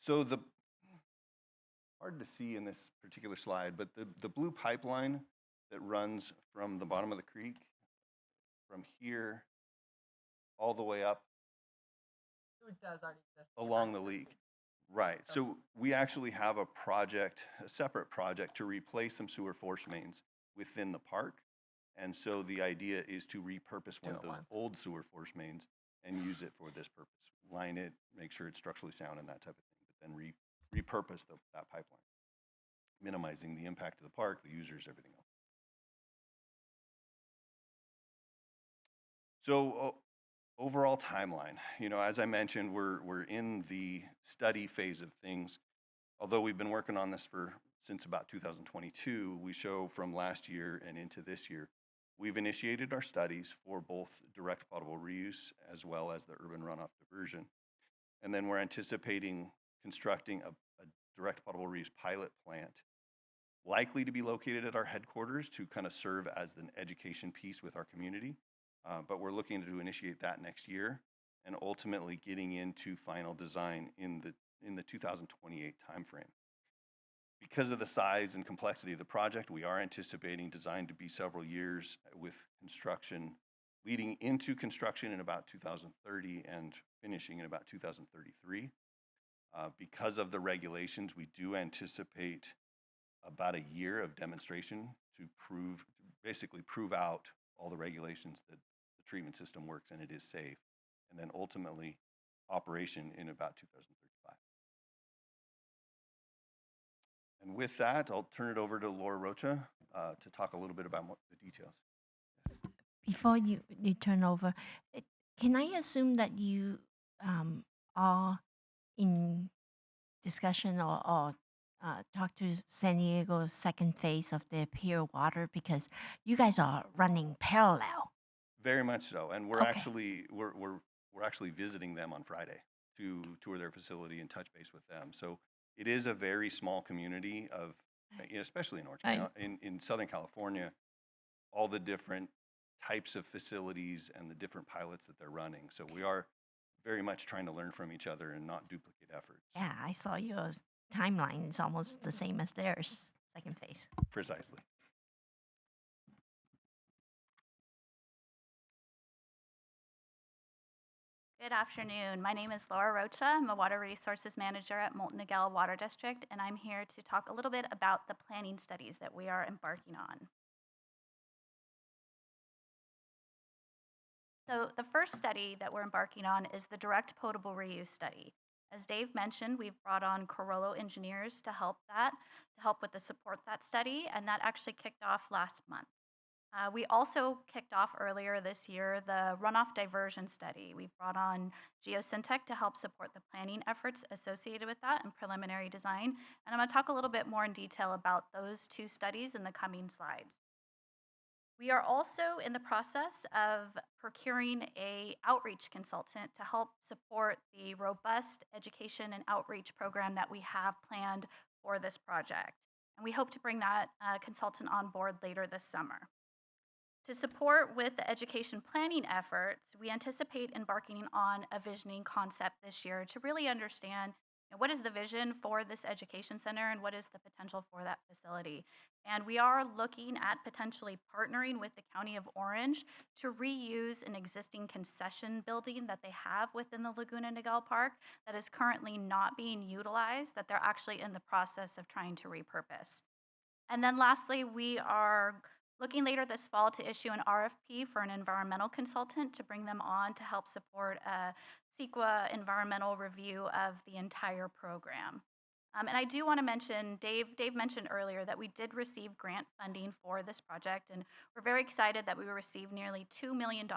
So hard to see in this particular slide, but the blue pipeline that runs from the bottom of the creek, from here all the way up It does already exist. along the leak. Right. So we actually have a separate project to replace some sewer force mains within the park. And so the idea is to repurpose one of those old sewer force mains and use it for this purpose. Line it, make sure it's structurally sound and that type of thing, but then repurpose that pipeline, minimizing the impact of the park, the users, everything else. So overall timeline, as I mentioned, we're in the study phase of things. Although we've been working on this since about 2022, we show from last year and into this year, we've initiated our studies for both direct potable reuse as well as the urban runoff diversion. And then we're anticipating constructing a direct potable reuse pilot plant likely to be located at our headquarters to kind of serve as an education piece with our community. But we're looking to initiate that next year and ultimately getting into final design in the 2028 timeframe. Because of the size and complexity of the project, we are anticipating design to be several years with construction leading into construction in about 2030 and finishing in about 2033. Because of the regulations, we do anticipate about a year of demonstration to basically prove out all the regulations that the treatment system works and it is safe, and then ultimately operation in about 2035. And with that, I'll turn it over to Laura Rocha to talk a little bit about the details. Before you turn over, can I assume that you are in discussion or talk to San Diego's second phase of the Pure Water, because you guys are running parallel? Very much so, and we're Okay. actually we're actually visiting them on Friday to tour their facility and touch base with them. So it is a very small community of, especially in Orange County, in Southern California, all the different types of facilities and the different pilots that they're running. So we are very much trying to learn from each other and not duplicate efforts. Yeah, I saw your timeline. It's almost the same as theirs, second phase. Precisely. Good afternoon. My name is Laura Rocha. I'm a Water Resources Manager at Molten Niguel Water District, and I'm here to talk a little bit about the planning studies that we are embarking on. So the first study that we're embarking on is the direct potable reuse study. As Dave mentioned, we've brought on Corollo engineers to help with the support that study, and that actually kicked off last month. We also kicked off earlier this year the runoff diversion study. We've brought on Geosyntec to help support the planning efforts associated with that and preliminary design. And I'm going to talk a little bit more in detail about those two studies in the coming slides. We are also in the process of procuring an outreach consultant to help support the robust education and outreach program that we have planned for this project. And we hope to bring that consultant on board later this summer. To support with the education planning efforts, we anticipate embarking on a visioning concept this year to really understand what is the vision for this education center and what is the potential for that facility. And we are looking at potentially partnering with the County of Orange to reuse an existing concession building that they have within the Laguna Niguel Park that is currently not being utilized, that they're actually in the process of trying to repurpose. And then lastly, we are looking later this fall to issue an RFP for an environmental consultant to bring them on to help support a CEQA environmental review of the entire program. And I do want to mention, Dave mentioned earlier that we did receive grant funding for this project, and we're very excited that we received nearly $2 million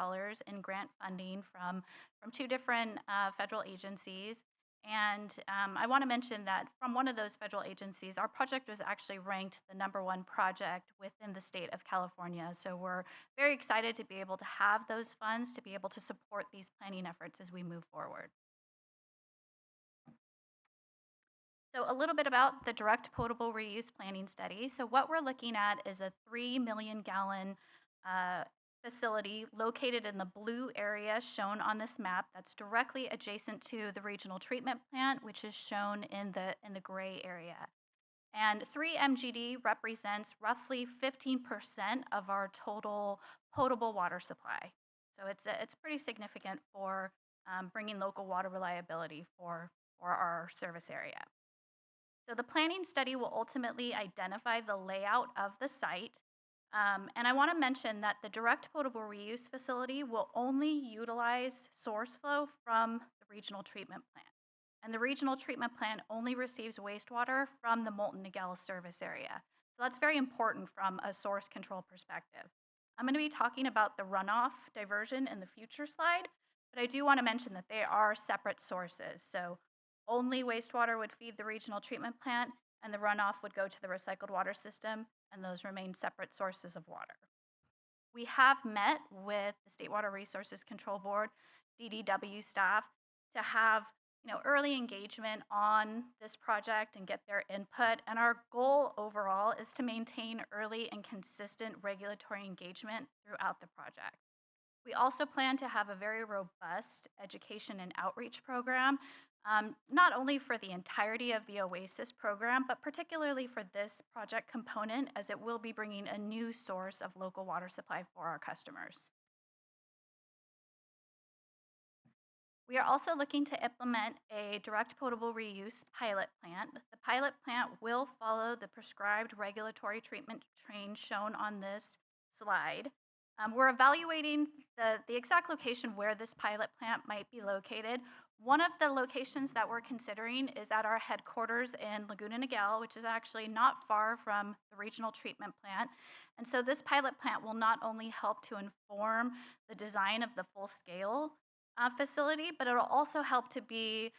in grant funding from two different federal agencies. And I want to mention that from one of those federal agencies, our project was actually ranked the #1 project within the state of California. So we're very excited to be able to have those funds to be able to support these planning efforts as we move forward. So a little bit about the direct potable reuse planning study. So what we're looking at is a 3 million gallon facility located in the blue area shown on this map that's directly adjacent to the regional treatment plant, which is shown in the gray area. And 3 MGD represents roughly 15% of our total potable water supply. So it's pretty significant for bringing local water reliability for our service area. So the planning study will ultimately identify the layout of the site. And I want to mention that the direct potable reuse facility will only utilize source flow from the regional treatment plant. And the regional treatment plant only receives wastewater from the Molten Niguel service area. So that's very important from a source control perspective. I'm going to be talking about the runoff diversion in the future slide, but I do want to mention that they are separate sources. So only wastewater would feed the regional treatment plant, and the runoff would go to the recycled water system, and those remain separate sources of water. We have met with the State Water Resources Control Board, DDW staff, to have early engagement on this project and get their input. And our goal overall is to maintain early and consistent regulatory engagement throughout the project. We also plan to have a very robust education and outreach program, not only for the entirety of the OASIS program, but particularly for this project component, as it will be bringing a new source of local water supply for our customers. We are also looking to implement a direct potable reuse pilot plant. The pilot plant will follow the prescribed regulatory treatment train shown on this slide. We're evaluating the exact location where this pilot plant might be located. One of the locations that we're considering is at our headquarters in Laguna Niguel, which is actually not far from the regional treatment plant. And so this pilot plant will not only help to inform the design of the full-scale facility, but it'll also help to be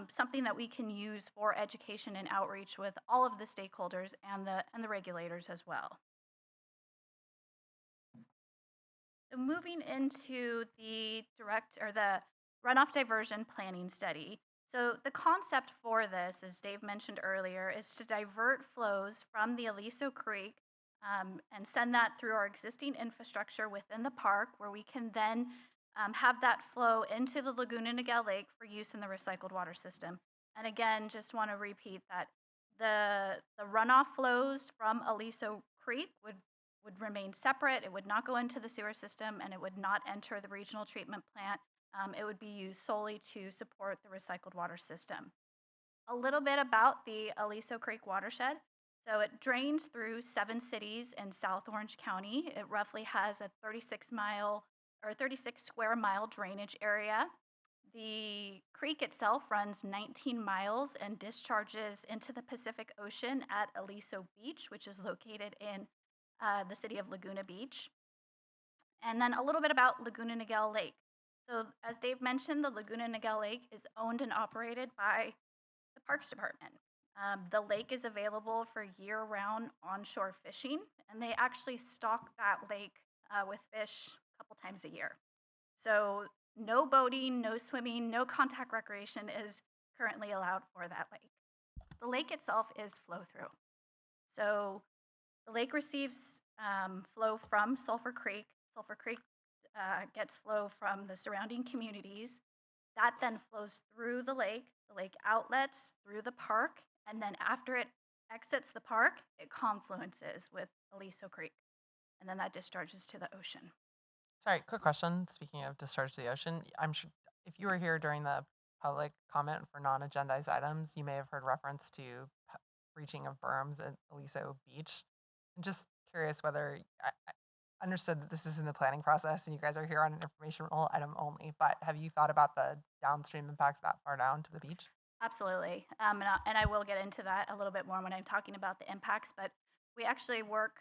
something that we can use for education and outreach with all of the stakeholders and the regulators as well. So moving into the runoff diversion planning study. So the concept for this, as Dave mentioned earlier, is to divert flows from the Aliso Creek and send that through our existing infrastructure within the park, where we can then have that flow into the Laguna Niguel Lake for use in the recycled water system. And again, just want to repeat that the runoff flows from Aliso Creek would remain separate. It would not go into the sewer system, and it would not enter the regional treatment plant. It would be used solely to support the recycled water system. A little bit about the Aliso Creek watershed. So it drains through 7 cities in South Orange County. It roughly has a 36 square mile drainage area. The creek itself runs 19 miles and discharges into the Pacific Ocean at Aliso Beach, which is located in the city of Laguna Beach. And then a little bit about Laguna Niguel Lake. So as Dave mentioned, the Laguna Niguel Lake is owned and operated by the Parks Department. The lake is available for year-round onshore fishing, and they actually stock that lake with fish a couple times a year. So no boating, no swimming, no contact recreation is currently allowed for that lake. The lake itself is flow-through. So the lake receives flow from Sulphur Creek. Sulphur Creek gets flow from the surrounding communities. That then flows through the lake outlets through the park, and then after it exits the park, it confluences with Aliso Creek, and then that discharges to the ocean. Sorry, quick question. Speaking of discharge to the ocean, I'm sure if you were here during the public comment for non-agendized items, you may have heard reference to breaching of berms at Aliso Beach. I'm just curious whether I understood that this is in the planning process and you guys are here on an informational item only, but have you thought about the downstream impacts that far down to the beach? Absolutely. And I will get into that a little bit more when I'm talking about the impacts, but we actually work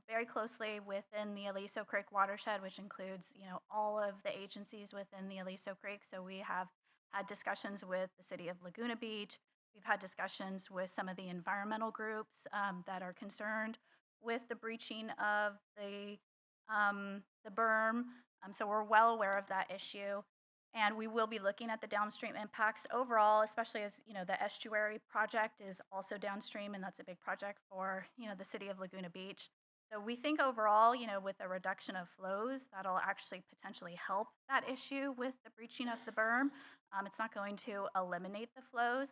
very closely within the Aliso Creek watershed, which includes, all of the agencies within the Aliso Creek. So we have had discussions with the city of Laguna Beach. We've had discussions with some of the environmental groups that are concerned with the breaching of the berm. So we're well aware of that issue. And we will be looking at the downstream impacts overall, especially as, the estuary project is also downstream, and that's a big project for, the city of Laguna Beach. So we think overall, with a reduction of flows, that'll actually potentially help that issue with the breaching of the berm. It's not going to eliminate the flows,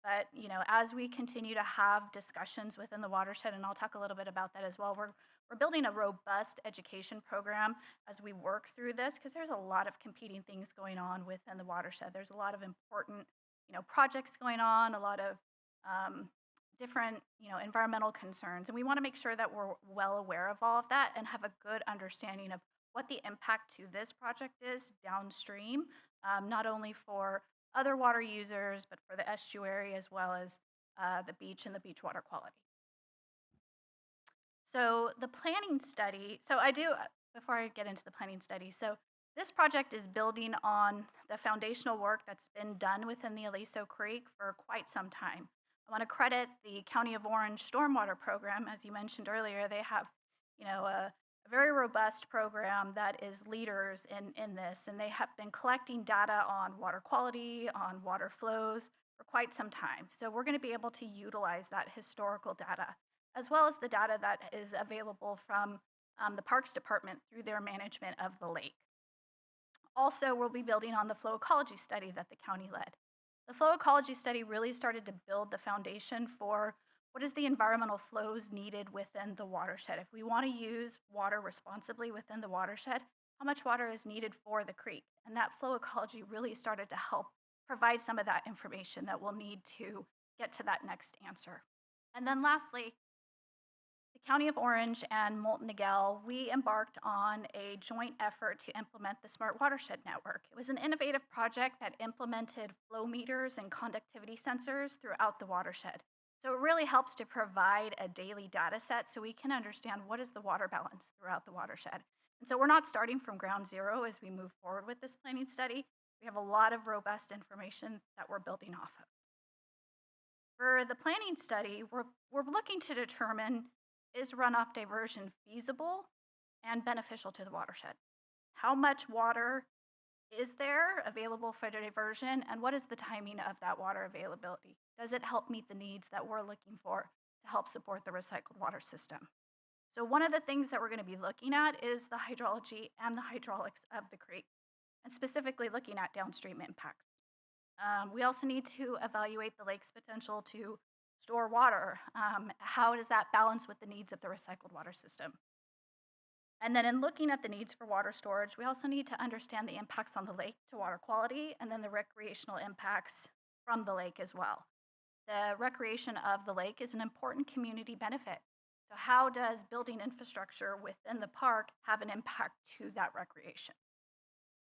but, as we continue to have discussions within the watershed, and I'll talk a little bit about that as well, we're building a robust education program as we work through this, because there's a lot of competing things going on within the watershed. There's a lot of important, projects going on, a lot of different, environmental concerns. And we want to make sure that we're well aware of all of that and have a good understanding of what the impact to this project is downstream, not only for other water users, but for the estuary as well as the beach and the beach water quality. So the planning study, before I get into the planning study, so this project is building on the foundational work that's been done within the Aliso Creek for quite some time. I want to credit the County of Orange Stormwater Program. As you mentioned earlier, they have, a very robust program that is leaders in this, and they have been collecting data on water quality, on water flows for quite some time. So we're going to be able to utilize that historical data, as well as the data that is available from the Parks Department through their management of the lake. Also, we'll be building on the flow ecology study that the county led. The flow ecology study really started to build the foundation for what is the environmental flows needed within the watershed. If we want to use water responsibly within the watershed, how much water is needed for the creek? And that flow ecology really started to help provide some of that information that we'll need to get to that next answer. And then lastly, the County of Orange and Molten Niguel, we embarked on a joint effort to implement the Smart Watershed Network. It was an innovative project that implemented flow meters and conductivity sensors throughout the watershed. So it really helps to provide a daily data set so we can understand what is the water balance throughout the watershed. And so we're not starting from ground zero as we move forward with this planning study. We have a lot of robust information that we're building off of. For the planning study, we're looking to determine, is runoff diversion feasible and beneficial to the watershed? How much water is there available for diversion, and what is the timing of that water availability? Does it help meet the needs that we're looking for to help support the recycled water system? So one of the things that we're going to be looking at is the hydrology and the hydraulics of the creek, and specifically looking at downstream impacts. We also need to evaluate the lake's potential to store water. How does that balance with the needs of the recycled water system? And then in looking at the needs for water storage, we also need to understand the impacts on the lake to water quality and then the recreational impacts from the lake as well. The recreation of the lake is an important community benefit. So how does building infrastructure within the park have an impact to that recreation?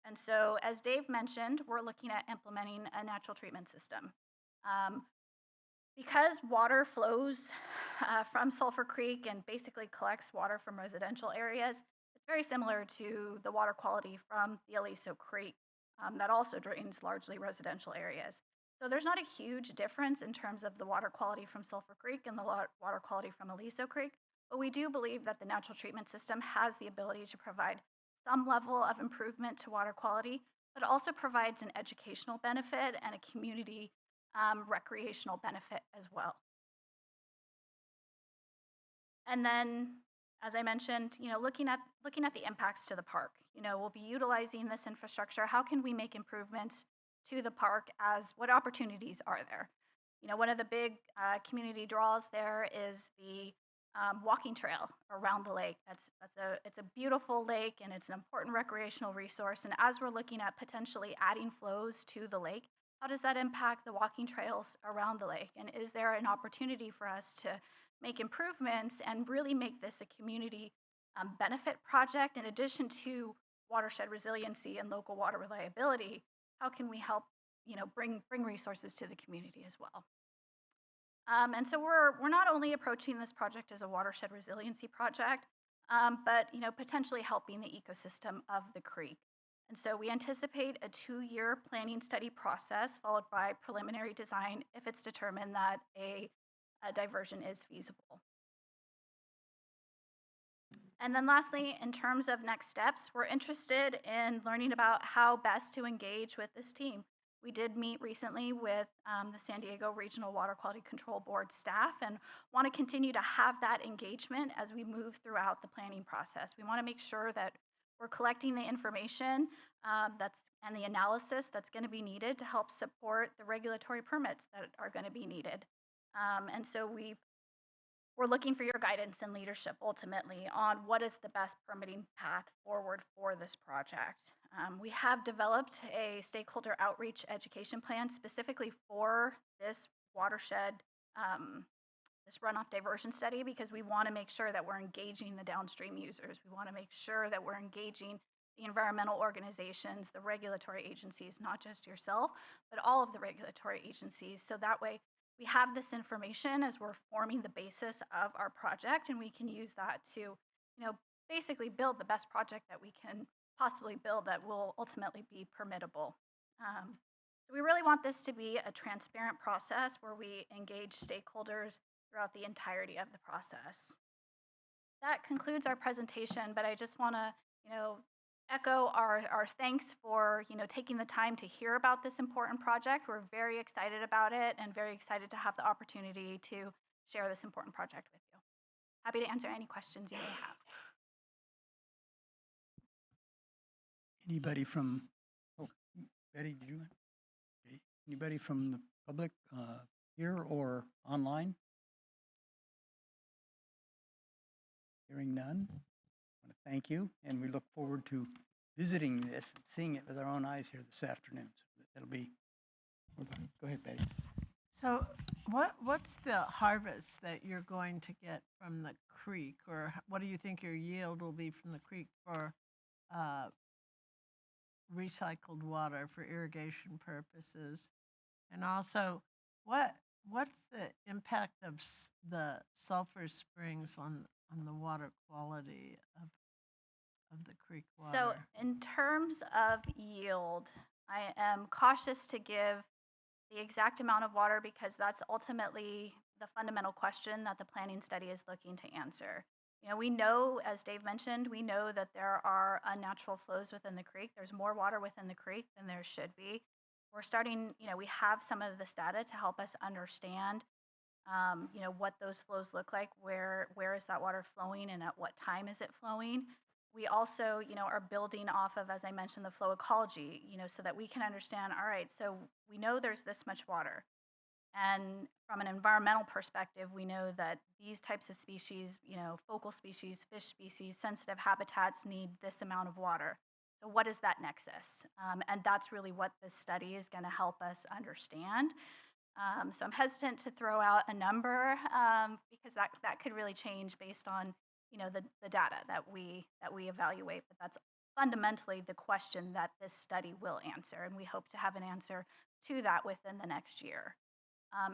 And so as Dave mentioned, we're looking at implementing a natural treatment system. Because water flows from Sulphur Creek and basically collects water from residential areas, it's very similar to the water quality from the Aliso Creek that also drains largely residential areas. So there's not a huge difference in terms of the water quality from Sulphur Creek and the water quality from Aliso Creek, but we do believe that the natural treatment system has the ability to provide some level of improvement to water quality, but also provides an educational benefit and a community recreational benefit as well. And then, as I mentioned, looking at the impacts to the park. We'll be utilizing this infrastructure. How can we make improvements to the park? As what opportunities are there? One of the big community draws there is the walking trail around the lake. It's a beautiful lake and it's an important recreational resource. And as we're looking at potentially adding flows to the lake, how does that impact the walking trails around the lake? And is there an opportunity for us to make improvements and really make this a community benefit project in addition to watershed resiliency and local water reliability? How can we help, bring resources to the community as well? And so we're not only approaching this project as a watershed resiliency project, but potentially helping the ecosystem of the creek. And so we anticipate a 2-year planning study process followed by preliminary design if it's determined that a diversion is feasible. And then lastly, in terms of next steps, we're interested in learning about how best to engage with this team. We did meet recently with the San Diego Regional Water Quality Control Board staff and want to continue to have that engagement as we move throughout the planning process. We want to make sure that we're collecting the information and the analysis that's going to be needed to help support the regulatory permits that are going to be needed. And so we're looking for your guidance and leadership ultimately on what is the best permitting path forward for this project. We have developed a stakeholder outreach education plan specifically for this watershed, this runoff diversion study, because we want to make sure that we're engaging the downstream users. We want to make sure that we're engaging the environmental organizations, the regulatory agencies, not just yourself, but all of the regulatory agencies. So that way we have this information as we're forming the basis of our project, and we can use that to, basically build the best project that we can possibly build that will ultimately be permittable. So we really want this to be a transparent process where we engage stakeholders throughout the entirety of the process. that concludes our presentation, but I just want to, echo our thanks for, taking the time to hear about this important project. We're very excited about it and very excited to have the opportunity to share this important project with you. Happy to answer any questions you may have. Anybody from, oh, Betty, did you? Okay. Anybody from the public here or online? Hearing none. I want to thank you, and we look forward to visiting this and seeing it with our own eyes here this afternoon. So that'll be, go ahead, Betty. So what's the harvest that you're going to get from the creek, or what do you think your yield will be from the creek for recycled water for irrigation purposes? And also, what's the impact of the sulfur springs on the water quality of the creek water? So in terms of yield, I am cautious to give the exact amount of water because that's ultimately the fundamental question that the planning study is looking to answer. We know, as Dave mentioned, we know that there are unnatural flows within the creek. There's more water within the creek than there should be. We're starting, we have some of this data to help us understand, what those flows look like, where is that water flowing and at what time is it flowing. We also, are building off of, as I mentioned, the flow ecology, so that we can understand, all right, so we know there's this much water. And from an environmental perspective, we know that these types of species, focal species, fish species, sensitive habitats need this amount of water. So what is that nexus? And that's really what this study is going to help us understand. So I'm hesitant to throw out a number because that could really change based on the data that we evaluate. But that's fundamentally the question that this study will answer, and we hope to have an answer to that within the next year.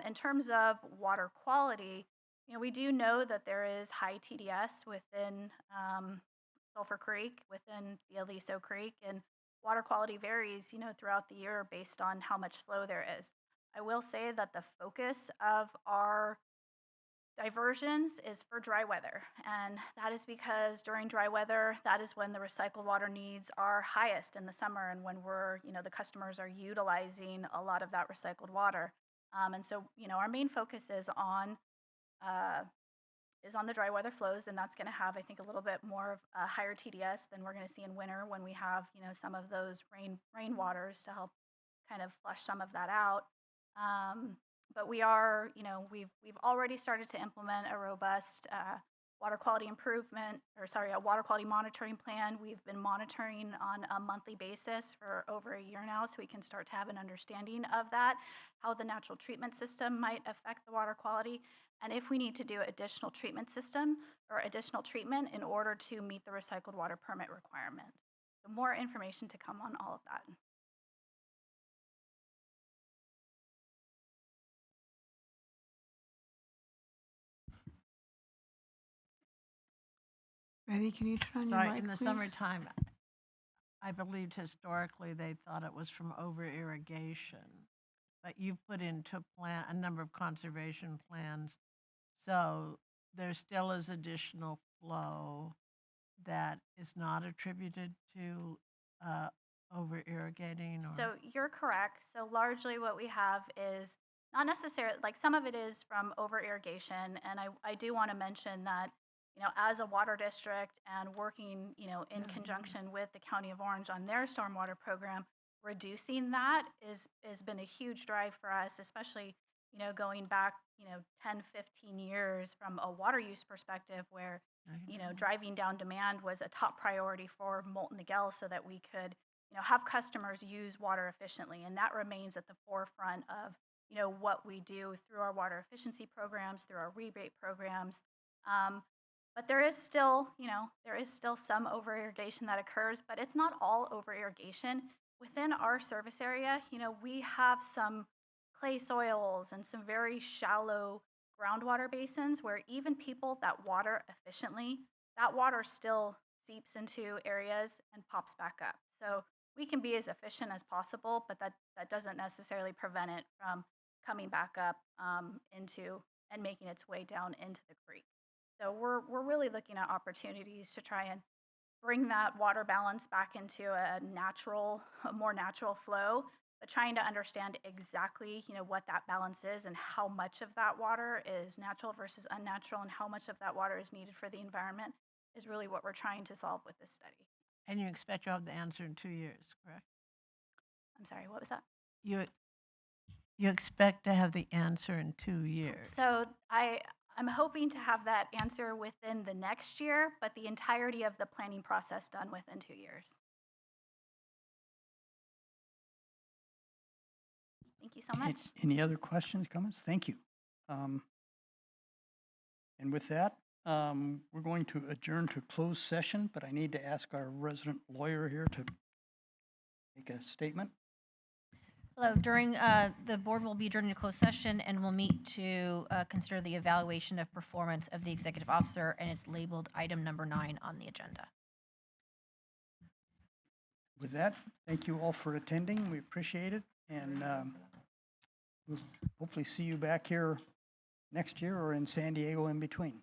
In terms of water quality, we do know that there is high TDS within Sulphur Creek, within the Aliso Creek, and water quality varies, throughout the year based on how much flow there is. I will say that the focus of our diversions is for dry weather, and that is because during dry weather, that is when the recycled water needs are highest in the summer, and when the customers are utilizing a lot of that recycled water. And so, our main focus is on the dry weather flows, and that's going to have, I think, a little bit more of a higher TDS than we're going to see in winter when we have, some of those rain waters to help kind of flush some of that out. But we are, we've already started to implement a robust water quality a water quality monitoring plan. We've been monitoring on a monthly basis for over a year now, so we can start to have an understanding of that, how the natural treatment system might affect the water quality, and if we need to do additional treatment system or additional treatment in order to meet the recycled water permit requirement. So more information to come on all of that. Betty, can you turn on your Sorry, mic, in the please? summertime, I believed historically they thought it was from over irrigation, but you've put into a number of conservation plans, so there still is additional flow that is not attributed to over irrigating. So you're correct. So largely what we have is not necessarily, like some of it is from over irrigation. And I do want to mention that, as a water district and working, in conjunction with the County of Orange on their stormwater program, reducing that has been a huge drive for us, especially, going back, 10, 15 years from a water use perspective where, driving down demand was a top priority for Molten Miguel so that we could, have customers use water efficiently. And that remains at the forefront of, what we do through our water efficiency programs, through our rebate programs. But there is still, some over irrigation that occurs, but it's not all over irrigation. Within our service area, we have some clay soils and some very shallow groundwater basins where even people that water efficiently, that water still seeps into areas and pops back up. So we can be as efficient as possible, but that doesn't necessarily prevent it from coming back up into and making its way down into the creek. So we're really looking at opportunities to try and bring that water balance back into a more natural flow, but trying to understand exactly, what that balance is and how much of that water is natural versus unnatural and how much of that water is needed for the environment is really what we're trying to solve with this study. And you expect you'll have the answer in 2 years, correct? I'm sorry, what was that? You expect to have the answer in 2 years. So I'm hoping to have that answer within the next year, but the entirety of the planning process done within 2 years. Thank you so much. Any other questions, comments? Thank you. And with that, we're going to adjourn to closed session, but I need to ask our resident lawyer here to make a statement. Hello, the board will be adjourned to closed session and will meet to consider the evaluation of performance of the executive officer, and it's labeled item number 9 on the agenda. With that, thank you all for attending. We appreciate it. And we'll hopefully see you back here next year or in San Diego in between.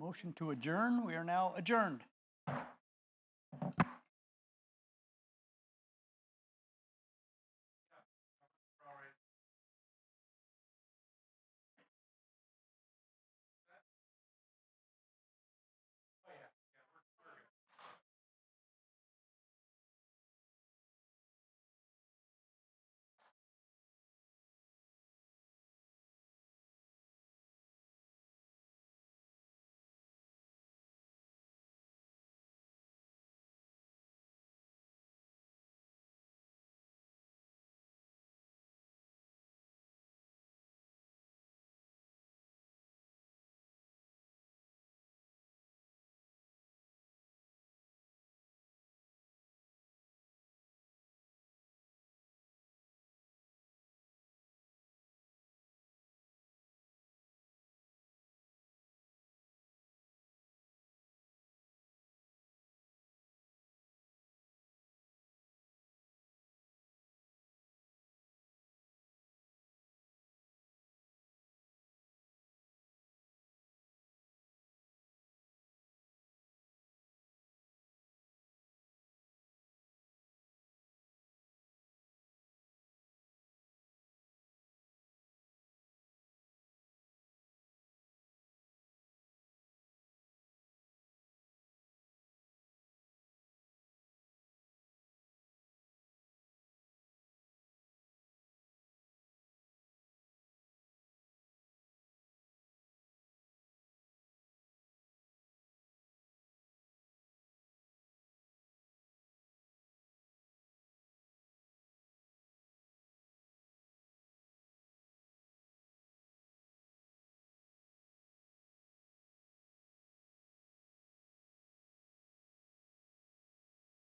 Motion to adjourn. We are now adjourned.